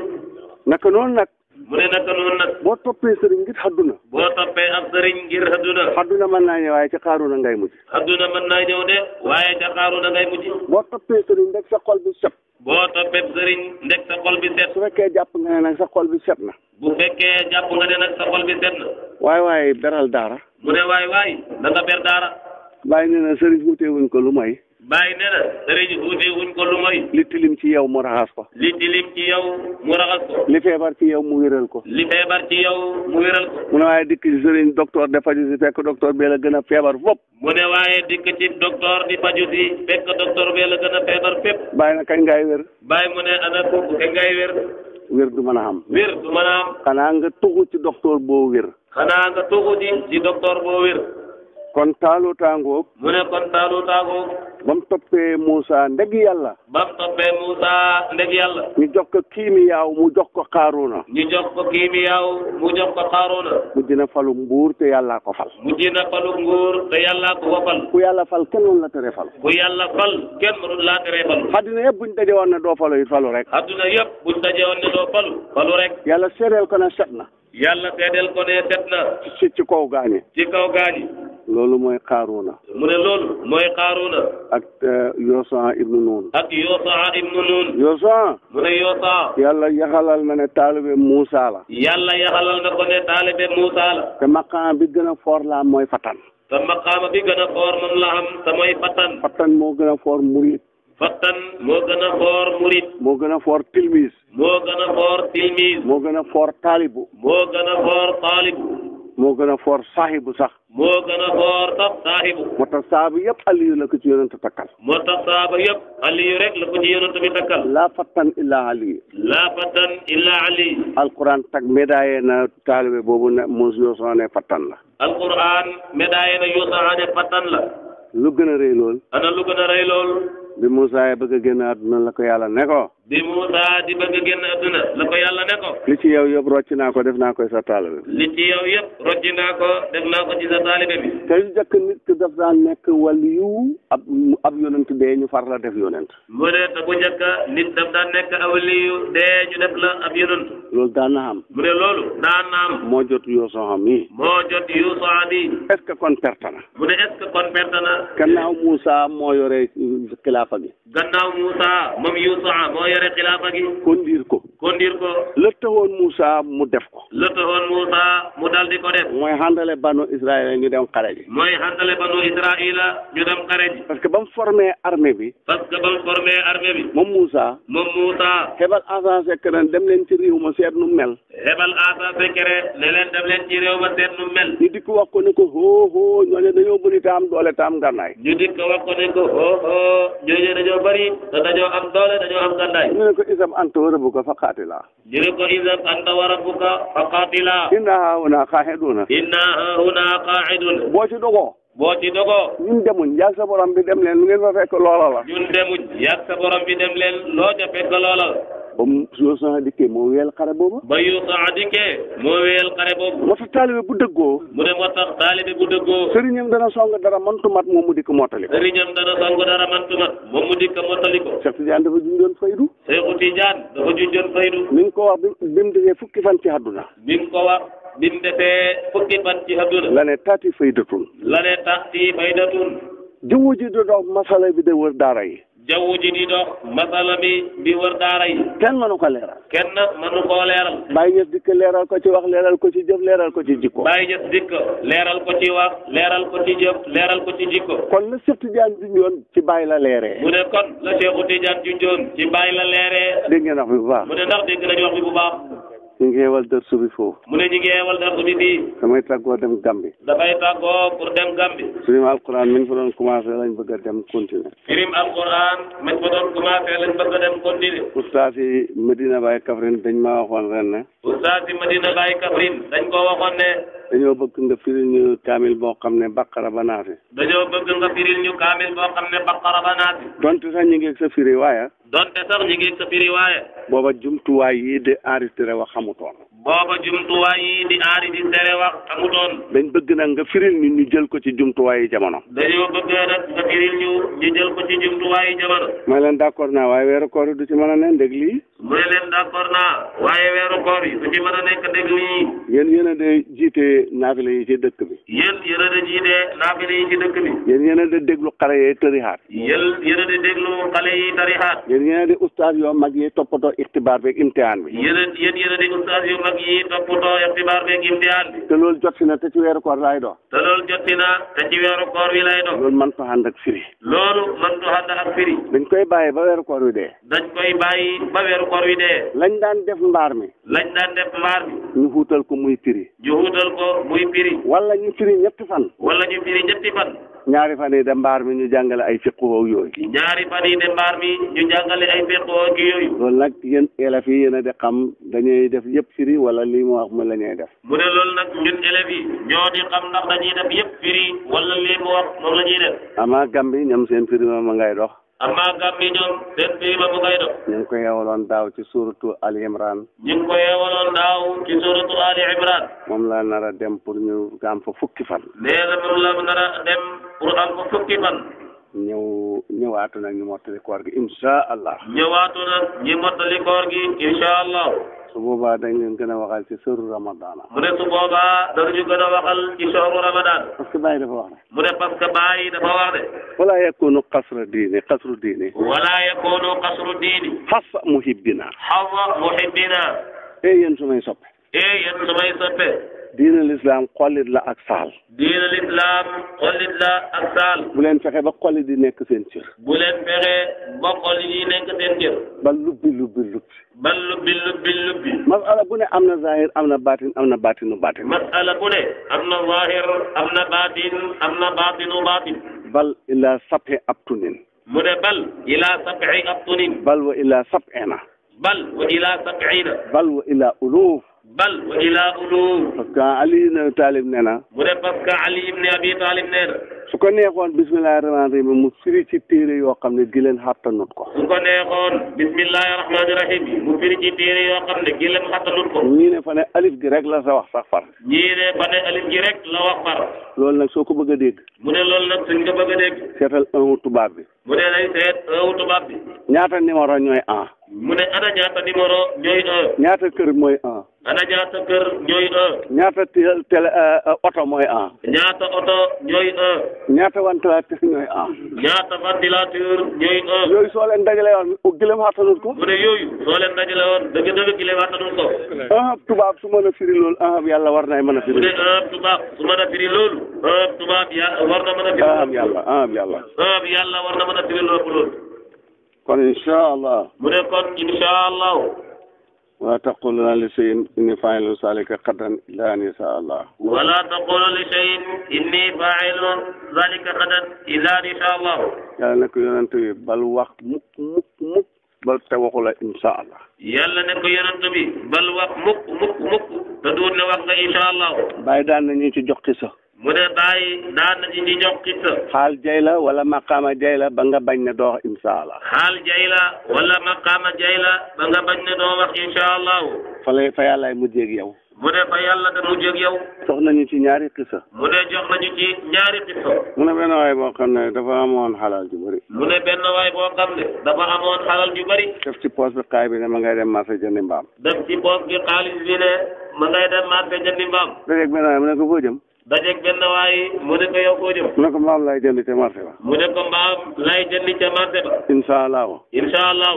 naka noonu nag.
mu ne naka noonu nag.
boo toppee sëriñ ngir àdduna.
boo toppee ab sëriñ ngir àdduna.
àdduna mën naa ñëw waaye ca Xaaruuna ngay mujj.
àdduna mën naa ñëw de waaye ca Xaaruuna ngay mujj.
boo toppee sëriñ rek sa xol bi set.
boo toppee sëriñ ndek sa xol bi set.
su fekkee jàpp nga ne nag sa xol bi set na.
bu fekkee jàpp nga ne nag sa xol bi set na.
waaye beral daara.
mu ne waay na nga ber daara.
bàyyi nee na sëriñ wuute wuñ ko lu may.
bàyyi nee na sëriñ wuute wuñ ko lu may.
li tilim ci yow mu raxas ko.
li tilim ci yow mu raxas ko.
li feebar ci yow mu wéral ko.
li feebar ci yow mu wéral ko.
mu ne waaye dikk ci sëriñ docteur de faju si fekk docteur bee la gën a feebar fopp.
mu ne waaye dikk ci docteur di faju si fekk docteur bee la gën a feebar fépp.
bàyyi na kañ ngay wér.
bàyyi mu ne ana kooku kañ ngay wér.
wér du mën a am.
wér du mën a am.
xanaa nga tuxu ci docteur boo wér.
xanaa nga tuxu ci docteur boo wér.
kon Taaluuta ngoog.
mu ne kon Taaluuta ngoog.
ba mu toppee Muusa ndeg yàlla.
ba mu toppee Muusa ndeg yàlla.
ñu jox ko kiimiyaaw mu jox ko Xaaruuna.
ñu jox ko kiimiyaaw mu jox ko Xaaruuna.
mujj na falu nguur te yàllaa ko fal.
mujj na falu nguur te yàllaa ko fal.
ku yàlla fal kenn mënu la tere fal.
ku yàlla fal kenn mënu laa tere falu.
àddina yëpp buñ daje woon ne doo falu it falu rek.
àdduna yëpp buñ daje woon ne doo falu rek.
yàlla seedeel ko ne set na.
yàlla seedeel ko ne set na.
ci kaw gaañi.
ci kaw gaañi.
loolu mooy Xaaruuna.
mu ne loolu mooy Xaaruuna.
ak Yoosa ibnu Nuun.
ak Yoosa ibnu Nuun.
Yoosa.
mu ne Yoosa.
yàlla yaxalal na ne taalibe Muusa la.
yàlla yaxalal na ko ne taalibe Muusa la.
te maqaam bi gën a foor la mooy fatan.
te maqaama bi gën a foor moom la am te mooy fatan.
fatan moo gën a foor murid.
fatan moo gën a foor murid.
moo gën a foor tilmis.
moo gën a foor tilmis.
moo gën a foor taalibu.
moo gën a foor taalibu.
moo gën a foor saahibu sax.
moo gën a foor sax saahibu.
moo tax saaba yëpp Aliyu la ko ci yonent takkal.
moo tax saaba yëpp Aliyu rek la ko ci yonent bi takkal.
laa fattan illaa Aliyu.
laa fattan illaa Aliyu.
alquran tag médaillé na taalibe boobu ne mos Yoosa ne fattan la.
alquran médaillé na Yoosa ne fattan la.
lu gën a rëy lool.
ana lu gën a rëy lool.
bi Muusaa bëgg a génn àdduna la ko yàlla ne ko.
bi Muusaa di bëgg a génn àdduna la ko yàlla ne ko.
li ci yow yëpp rocc naa ko def naa koy sa taalibe bi.
li ci yow yëpp rocc naa ko def naa ko ci sa taalibe bi.
te lu jëkk nit ki daf daan nekk waliyu ab yonent dee ñu far la def yonent.
mu ne te bu njëkk nit daf daan nekk waliyu dee ñu def la ab yonent.
loolu daan na am.
mu ne loolu daan na am.
moo jot Yoosa mi.
moo jot Yoosa mi.
est ce que kon perte na.
mu ne est ce que kon perte na.
gannaaw Muusaa moo yore xilaafa gi.
gannaaw Muusaa moom Yoosa moo yore xilaafa gi.
kondiir ko. la taxoon Muusaa mu def ko.
la taxoon Muusaa mu dal di ko def.
mooy xàndale banu Israël ñu dem xare ji.
mooy xàndale banu Israël ñu dem xare ji.
parce que ba mu formé armée bi. moom Muusaa. xebal agent secret dem leen ci réew ma seet nu mel.
xebal agent secret ne leen dem leen ci réew ma seet nu mel.
ñu dikk wax ko ne ko hoo ñooñu dañoo bëri te am doole te am gànnaay.
ñu dikk wax ko ne ko hoo ñooñu dañoo bëri te dañoo am doole dañoo am gànnaay.
ñu ne ko isam anta wa rabbuka fa qaatila.
ñu ne ko isam anta wa rabbuka fa qaatila.
inna haahunaa qaa'iduuna.
boo ci dogoo. ñun
demuñ yàgg sa borom bi dem leen lu ngeen fa fekk loola la.
ñun demuñ yàgg sa borom bi dem leen loo ca fekk loola la.
ba Yoosa dikkee moo wéyal xare boobu. moo tax taalibe bu dëggoo.
mu ne moo tax taalibe bu dëggoo.
sëriñam dana song dara mantu mat moom mu dikk mottali ko.
moom mu dikk mottali ko.
Cheikh Tidiane dafa junjoon faydu.
Cheikh Tidiane dafa junjoon faydu.
mi ngi ko wax bi mu defee fukki fan ci àdduna.
bi mu defee fukki fan ci àdduna.
la ne taati faydatun. jaww ji di dox masala bi de wër daara yi.
jaww ji di dox masala bi di wër daara yi.
kenn mënu ko leeral. Baye Niass dikk leeral ko ci wax leeral ko ci jëf leeral ko ci jikko.
Baye Niass dikk leeral ko ci wax leeral ko ci jëf leeral ko ci jikko.
kon la Cheikh Tidiane junjoon ci Baye la leeree.
mu ne kon la Cheikh Tidiane junjoon ci Baye la leeree.
dégg ngeen wax bi bu baax.
mu ne ndax dégg nañu wax bi bu baax.
ñu ngi yeewal dërsu bi foofu.
mu ne ñu ngi yeewal dërsu bi fii.
damay tàggoo dem Gambie.
dafay tàggoo pour dem Gambie.
firim alquran mi ñu fa doon commencé lañ bëgg a dem continuer.
firim alquran mi ñu fa doon commencé lañ bëgg a dem continuer.
ustaas yi Medina Baye Kaffrine dañ ma waxoon ren ne.
ustaas yi Medina Baye Kaffrine dañ ko waxoon ne.
dañoo bëgg nga firil ñu kaamil boo xam ne Baqara ba Naasi.
dañoo bëgg nga firil ñu kaamil boo xam ne Baqara ba Naasi.
donte sax ñu ngi sa firi waaye.
donte sax ñu ngi sa firi waaye.
booba jumtuwaay yi di enregistré wax xamutoon.
booba jumtuwaay yi di enregistré wax xamutoon.
dañ bëgg nag nga firil ñu jël ko ci jumtuwaay yi jamono.
dañoo bëgg nag nga firil ñu jël ko ci jumtuwaay yi jamono.
may leen d'accord naa waaye weeru koor yi du ci mën a ne ndég lii.
mu ne leen d'accord naa waaye weeru koor yi du ci mën a nekk ndég lii.
yéen a de jiite naafile yi ci dëkk bi.
yéen a de jiite naafile yi ci dëkk bi.
yéen a de déglu xale yi tërixaat.
yéen a de déglu xale yi tërixaat.
yéen a di ustaas yoo mag yi toppatoo ixtibaar beeg imtihaan bi.
yéen a di ustaas yoo mag yi toppatoo ixtibaar beeg imtihaan bi.
te loolu jot si na te ci weeru koor lay doon.
te loolu jot si na te ci weeru koor wi lay doon.
loolu man ko ànd ak firi.
loolu man ko ànd ak firi.
dañ koy bàyyi ba weeru koor wi dee.
dañ koy bàyyi ba weeru koor wi dee.
lañ daan def mbaar mi. ñu xuutal ko muy firi. wala ñu firi ñetti fan. ñaari fan yi de mbaar mi ñu jàngale ay fiqhu yooyu. loolu nag yéen élèves yi yéen a di xam dañuy def yëpp firi wala lii mu wax mu la ñuy def.
mu ne loolu nag ñun élèves yi ñoo di xam ndax dañuy def yëpp firi wala lii mu wax moom la ñuy def.
amaa Gambie ñoom seen firi ma ngay dox.
amaa Gambie ñoom seen firi ma mu ngay dox.
ñu ngi ko yeewaloon daaw ci suratu Ali Imran. moom la nar a dem pour ñu am fa fukki fan.
nee na moom la nar a dem pour am fa fukki fan.
ñëwaatu nag ñu mottali koor gi insha allah. su boobaa dañ leen gën a waxal ci sëru Ramadan.
mu ne su boobaa danañu gën a waxal ci sëru Ramadan.
parce que Baye dafa wax ne.
mu ne parce que Baye dafa wax ne.
wala yakunu qasru diini. xasa muhibbina. yéen su may soppe. diina lislaam xollit la ak saal. bu leen fexe ba xollit di nekk seen cër. ba lubbi. masala bu ne am na zahir am na baatin am na baatinu baatin. bal ila sab'i abtunin.
mu ne bal ila sab'i abtunin.
bal wa ila sab'ina. bal wa ila uluf. parce que Ali ibn Abi Talib nee na.
mu ne parce que Ali ibn Abi Talib nee na.
su ko neexoon bismillahi rahmaani rahim mu firi ci téere yoo xam ne gileen xattanut ko.
su ko neexoon bismillahi rahmaani rahim mu firi ci téere yoo xam ne gileen xattanut ko.
ñii ne fa ne alif gi rek la sa wax sax far.
ñii ne fa ne alif gi rek la wax far.
loolu nag soo ko bëgg a dégg.
mu ne loolu nag suñ ko bëgg a dégg.
seetal un tubaab bi.
mu ne lay seet un tubaab bi.
ñaata numéro ñooy un.
mu ne ana ñaata numéro ñooy un.
ñaata kër mooy un.
ana ñaata kër ñooy un.
ñaata télé oto mooy un.
ñaata oto ñooy un.
ñaata ventilateur ñooy un.
ñaata ventilateur ñooy un.
yooyu soo leen dajale woon gilem xattanut ko.
mu ne yooyu soo leen dajale woon dëgg gilem xattanut ko.
tubaab su mën a firi loolu yàlla war na mën a firi.
mu ne tubaab su mën a firi loolu. tubaab yàlla war na mën a firi loolu. yàlla war na mën a firi loolu.
kon incha allah.
mu ne kon incha allah.
wala taquluna li shay'in inni fa'ilu zalika gadan illa an yasha Allah.
wala taqulu li shay'in inni fa'ilu zalika gadan illa an yasha Allah.
yàlla ne ko yonent bi bal wax mukk bal te waxu la incha allah.
yàlla ne ko yonent bi bal wax mukk te doon ne wax nga incha allah.
bàyyi daan nañu ci jox xisa.
mu ne bàyyi daan nañu ci jox xisa.
xaal jay la wala maqaama jay la ba nga bañ ne doo wax incha allah.
xaal jay la wala maqaama jay la ba nga bañ ne doo wax incha allah.
fa yàllaay mujjee ak yow.
mu ne fa yàlla da mujjee ak yow.
jox nañu ci ñaari xisa.
mu ne jox nañu ci ñaari xisa.
mu ne benn waay boo xam ne dafa amoon xalal ju bëri.
mu ne benn waay boo xam ne dafa amoon xalal ju bëri.
def ci poos bi xaay bi ne ma ngay dem marché jëndi mbaam.
def ci poos bi xaalis bi ne ma ngay dem marché jëndi mbaam.
dajeeg benn waay mu ne ko foo jëm.
dajeeg benn waay mu ne ko yow foo jëm.
mu ne ko mbaam lay jëndi ca marché ba.
mu ne ko mbaam lay jëndi ca marché ba.
incha allah.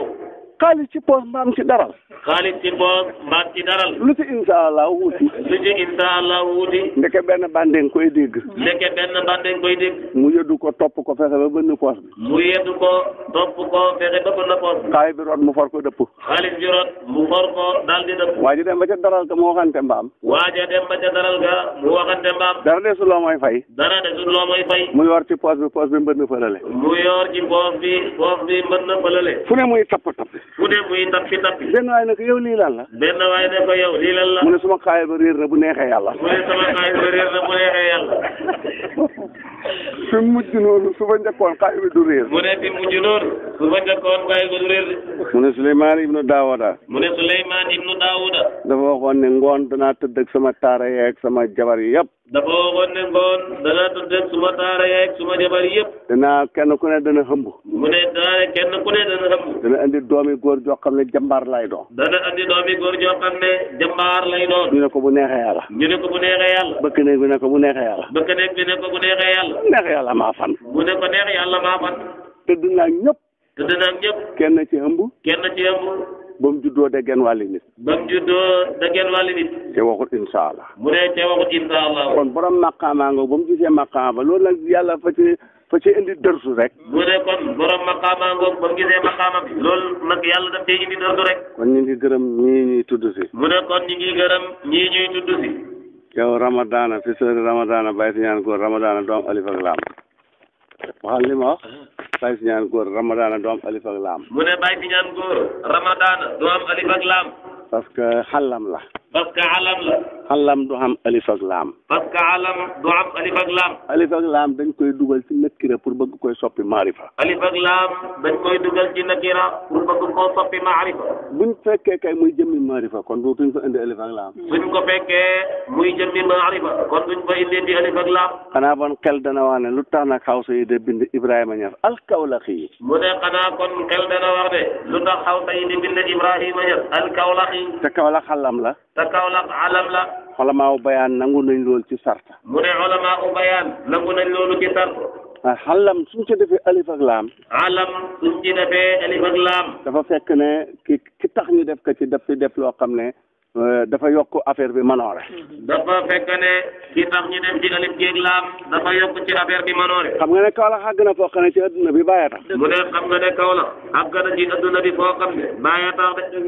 xaalis ci poos mbaam ci daral.
xaalis ci poos mbaam ci daral.
lu ci insha allah wuti.
lu ci insha allah wuti.
ndeke benn bandeng koy dégg.
ndeke benn bandeng koy dégg.
mu yëddu ko topp ko fexe ba bënn poos bi.
mu yëddu ko topp ko fexe ba bënn poos bi.
xaalis bi rot mu for ko dëpp.
xaalis bi rot mu for ko daal di dëpp.
waa ji dem ba ca daral ga mu waxante mbaam.
waaja dem ba ca daral ga mu waxante mbaam.
dara desul loo mooy fay.
dara desul loo mooy fay.
mu yor ci poos bi mbënn fëlale.
mu yor ci poos bi mbënn fëlale.
fu ne muy tapp
fu ne muy tappi.
benn waay ne ko yow lii lan la.
benn waay ne ko yow lii lan la.
mu ne suma xaalis ba réer na bu neexee yàlla.
mu ne sama xaalis ba réer na bu neexee yàlla.
fi mujj noonu su ma njëkkoon xaalis bi du réer.
mu ne fi mujj noonu su ma njëkkoon xaalis ba du réer.
mu ne Souleymane ibnu Daawuda.
mu ne Souleymane ibnu Daawuda.
dafa waxoon ne ngoon danaa tëdd ak sama taara yeeg sama jabar yi yëpp.
dafa waxoon ne ngoon danaa tëdd ak suma taara yeeg suma jabar yi yëpp.
danaa kenn ku ne dana hëmb.
mu ne kenn ku ne dana hëmb.
dana andi doomi góor joo xam ne jambaar lay doon.
dana andi doomi góor joo xam ne jambaar lay doon.
ñu ne ko bu neexee yàlla.
ñu ne ko bu neexee yàlla.
bëkk néeg bi ne ko bu neexee yàlla.
bëkk néeg bi ne ko bu neexee yàlla.
neexee yàlla maa fan.
mu ne ko neex yàlla maa fan.
tëdd naa ñëpp.
tëdd naa ñëpp.
kenn ci hëmb.
kenn ci hëmb.
ba mu juddoo de genn wàlli nit.
ba mu juddoo de genn wàlli nit.
te waxut insha allah.
mu ne te waxut insha allah.
kon borom maqaamaa nga ba mu gisee maqaama ba loolu nag yàlla fa ci indi dërsu rek.
mu ne kon borom maqaamaa ngoog ba mu gisee maqaama bi. loolu nag yàlla daf cee indi dërsu rek.
kon ñu ngi gërëm ñii ñuy tudd si.
mu ne kon ñu ngi gërëm ñii ñuy tudd si.
yow Ramadana fi sori Ramadana bàyyi si ñaan góor Ramadana doom alif ak laam. waxal li ma wax. bàyyi si ñaan góor Ramadana doom alif ak laam.
mu ne bàyyi si ñaan góor Ramadana doom alif ak laam.
parce que xalam la.
parce que alam la.
xalam du xam alif ak laam.
parce que alam du am alif ak laam.
alif ak laam dañ koy dugal ci nakira pour bëgg koy soppi maarifa.
alif ak laam dañ koy dugal ci nakira pour bëgg koo soppi maarifa.
buñ fekkee kay muy jëmmi maarifa kon dootuñ fa indi alif ak laam.
buñ ko fekkee muy jëmmi maarifa kon duñ fa indi di alif ak laam.
xanaa bon xel dana wax ne lu tax nag Xawsa yi de bind Ibrahima Ñas al-Kawlaxi.
mu ne xanaa kon xel dana wax de lu tax Xawsa yi di bind Ibrahima Ñas al-Kawlaxi.
te Kawlax xalam la.
te Kawlax alam la.
xolamaaw bayaan nangu nañ lool ci sarta.
mu ne xolamaaw bayaan nangu nañ loolu ci sarta.
ah xalam suñ ci defee alif ak laam.
alam suñ ci defee alif ak laam.
dafa fekk ne ki tax ñu def ko ci def loo xam ne dafa yokk affaire bi manoore.
dafa fekk ne ki tax ñu def ci alif geeg laam dafa yokk ci affaire bi manoore.
xam nga ne Kawlax àgg na foo xam ne ci adduna bi bàyyi tax.
mu ne xam nga ne Kawlax àgg na ci adduna bi foo xam ne bàyyi tax de.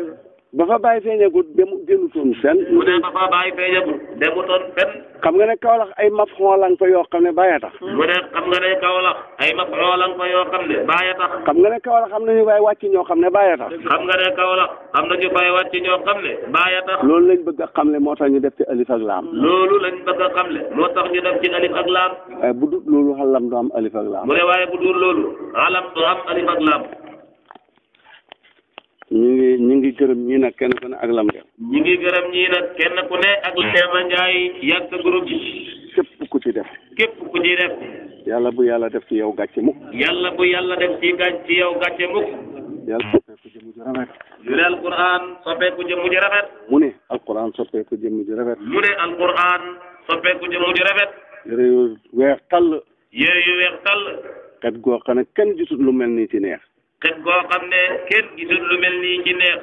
ba fa bàyyi feeñagut génnutoon fenn.
mu ne ba fa bàyyi feeñagut demutoon fenn.
xam nga ne Kawlax ay maf'uulan fa yoo xam ne bàyyi tax.
mu ne xam nga ne Kawlax ay maf'uulan fa yoo xam ne bàyyi tax.
xam nga ne Kawlax am na ñu fay wàcc ñoo xam ne bàyyi tax.
xam nga ne Kawlax am na ñu fay wàcc ñoo xam ne bàyyi tax.
loolu lañ bëgg a xamle moo tax ñu def ci alif ak laam.
loolu lañ bëgg a xamle moo tax ñu def ci alif ak laam.
waaye bu dul loolu xalam du am alif ak laam.
mu ne waaye bu dul loolu alam du am alif ak laam.
ñu ngi gërëm ñii nag kenn ku ne ak lam def.
ñu ngi gërëm ñii nag kenn ku ne ak Léema Njaay yàgg sa groupe bi.
képp ku ci def.
képp ku ci def.
yàlla bu yàlla def ci yow gàcce mukk.
yàlla bu yàlla def ci yow gàcce mukk.
yàlla soppeeku jëmm ju rafet.
yu ne alquran soppeeku jëmm ju rafet.
mu ne alquran soppeeku jëmm ju rafet.
mu ne alquran soppeeku jëmm ju rafet.
yére yu weex tàll.
yére yu weex tàll.
xet goo xam ne kenn gisul lu mel nii ci neex.
xet goo xam ne kenn gisul lu mel nii ci neex.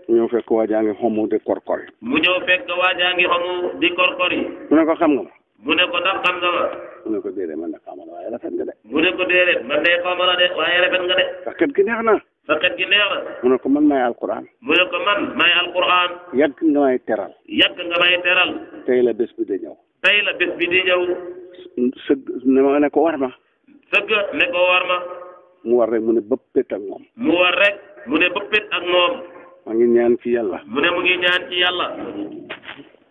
mu ñëw fekk waajaa ngi xomu di korkori.
mu ñëw fekk waajaa ngi xomu di korkori.
mu ne ko xam nga ma.
mu ne ko ndax xam nga ma.
mu ne ko déedéet man de xamal waaye rafet nga de.
mu ne ko déedéet man de xamal la de waaye rafet nga de.
sa xet gi neex na.
sa xet gi neex na.
mu ne ko man maay alquran.
mu ne ko man maay alquran.
yàgg nga may teral.
yàgg nga may teral.
tey la bés bi di ñëw.
tey la bés bi di ñëw.
sëgg ne ko war ma.
sëgg ne ko war ma.
mu war rek mu ne bëppét ak moom.
mu war rek mu ne bëppét ak moom.
maa ngi ñaan ci yàlla.
mu ne mu ngi ñaan ci yàlla.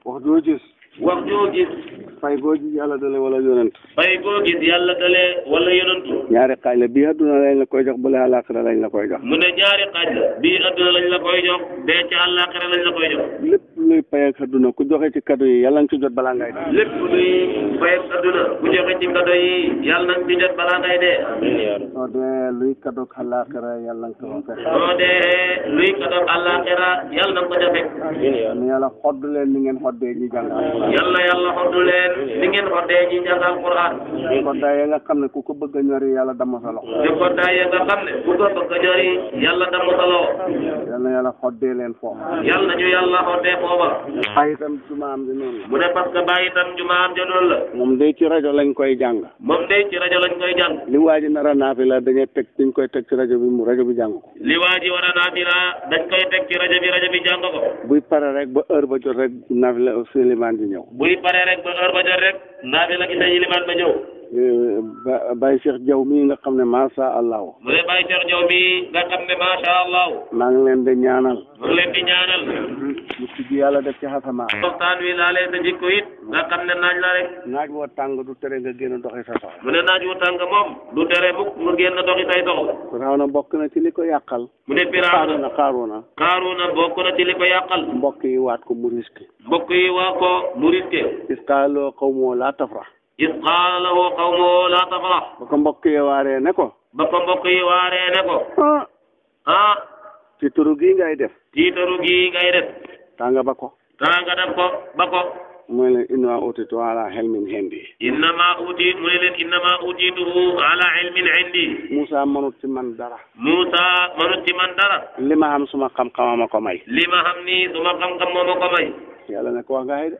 wax joo gis.
wax joo gis.
fay goo gis yàlla dale wala yonent.
fay goo gis yàlla dale wala yonentu.
ñaari xaaj la bii adduna lañ la koy jox bële àllaaxira lañ la koy jox.
mu ne ñaari xaaj la bii adduna lañ la koy jox bee ci àllaaxira lañ la koy jox.
lépp luy pay ak adduna ku joxe ci cadeau yi yàlla nga ci jot balaa ngay dee.
lépp luy pay ak adduna ku joxe ci cadeau yi yàlla nga ci jot balaa ngay dee.
soo dee luy cadeau ak àllaaxira yàlla nga ko fekk.
soo dee luy cadeau ak àllaaxira yàlla nga ko ca fekk.
yàlla xodd leen ni ngeen xoddee ñi jàng alquran.
yàlla xodd leen ni ngeen xoddee ñi jàng alquran.
ko daye nga xam ne ku ko bëgg a ñori yàlla damm sa loxo.
ko daye nga xam ne ku ko bëgg a ñori yàlla damm sa loxo.
yàlla xoddee leen foofa.
yàlla ñu yàlla xoddee foofa.
bàyyi itam jumaam ji noonu la.
mu ne parce que bàyyi itam jumaam ji noonu la.
moom day ci rajo lañ koy jàng.
moom day ci rajo lañ koy jàng.
li waa ji nar a naafila dañuy teg dañ koy teg ci rajo bi mu rajo bi jàng ko.
li waa ji war a naafila dañ koy teg ci rajo bi jàng ko.
buy pare rek ba heure ba jot rek naafila limaan bi ñëw.
buy pare rek ba heure ba jot rek naafila gi sa limaan ba ñëw.
Baye Cheikh Diaw mii nga xam ne macha allah.
mu ne Baye Cheikh Diaw mii nga xam ne macha allah.
maa ngi leen di ñaanal.
mu ngi leen di ñaanal.
mu ci yàlla def ci xasama.
waxtaan wi laalee sa jikko it nga xam ne naaj la rek.
naaj woo tàng du tere nga génn doxi sa soxla.
mu ne naaj woo tàng moom du tere mukk nga génn doxi say soxla.
Firawna bokk na ci li ko yàqal.
mu ne Firawna Qaaruna bokk na ci li ko yàqal.
mbokk yi waat ko mu risqué.
mbokk yi waa ko mu risqué.
isqaaloo qawmoo laa tafrax.
is qaala lahu qawmuhu laa tafrax.
ba ko mbokk yi waaree ne ko. tiitaru gii ngay def. tanga ba ko.
ba ko.
mu ne leen innama utitu ala ilmin indi.
innama utituhu ala ilmin indi.
Moussa mënut ci man dara.
li
ma xam suma xam-xam ma ko may.
suma xam-xam moo ma ko may.
yàlla ne ko wax nga xay de.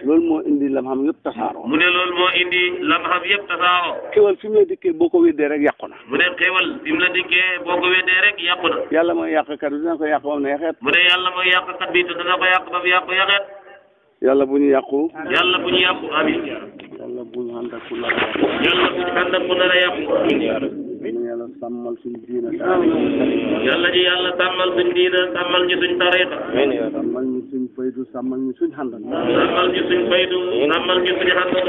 loolu
moo indi lam xam yëpp tasaaroo.
mu ne loolu moo indi lam xam yëpp tasaaroo.
xéwal fi mu la dikkee boo ko weddee rek yàqu na.
mu ne xéwal fi mu la dikkee boo ko weddee rek yàqu na.
yàlla mooy yàqkat bi dina ko yàq ba mu ne yaxeet.
mu ne yàlla mooy yàqkat bi te dina ko yàq ba mu yàqu yaxeet.
yàlla bu ñu yàqu.
amiin.
yàlla bu ñu ànd ak ku nar
a yàqu.
yàlla sàmmal suñu diina.
yàlla ji yàlla sàmmal suñu diina sàmmal ñu suñu tariqa.
sàmmal ñu suñu faydu sàmmal ñu suñu xandal.
sàmmal ñu suñu faydu sàmmal ñu suñu xandal.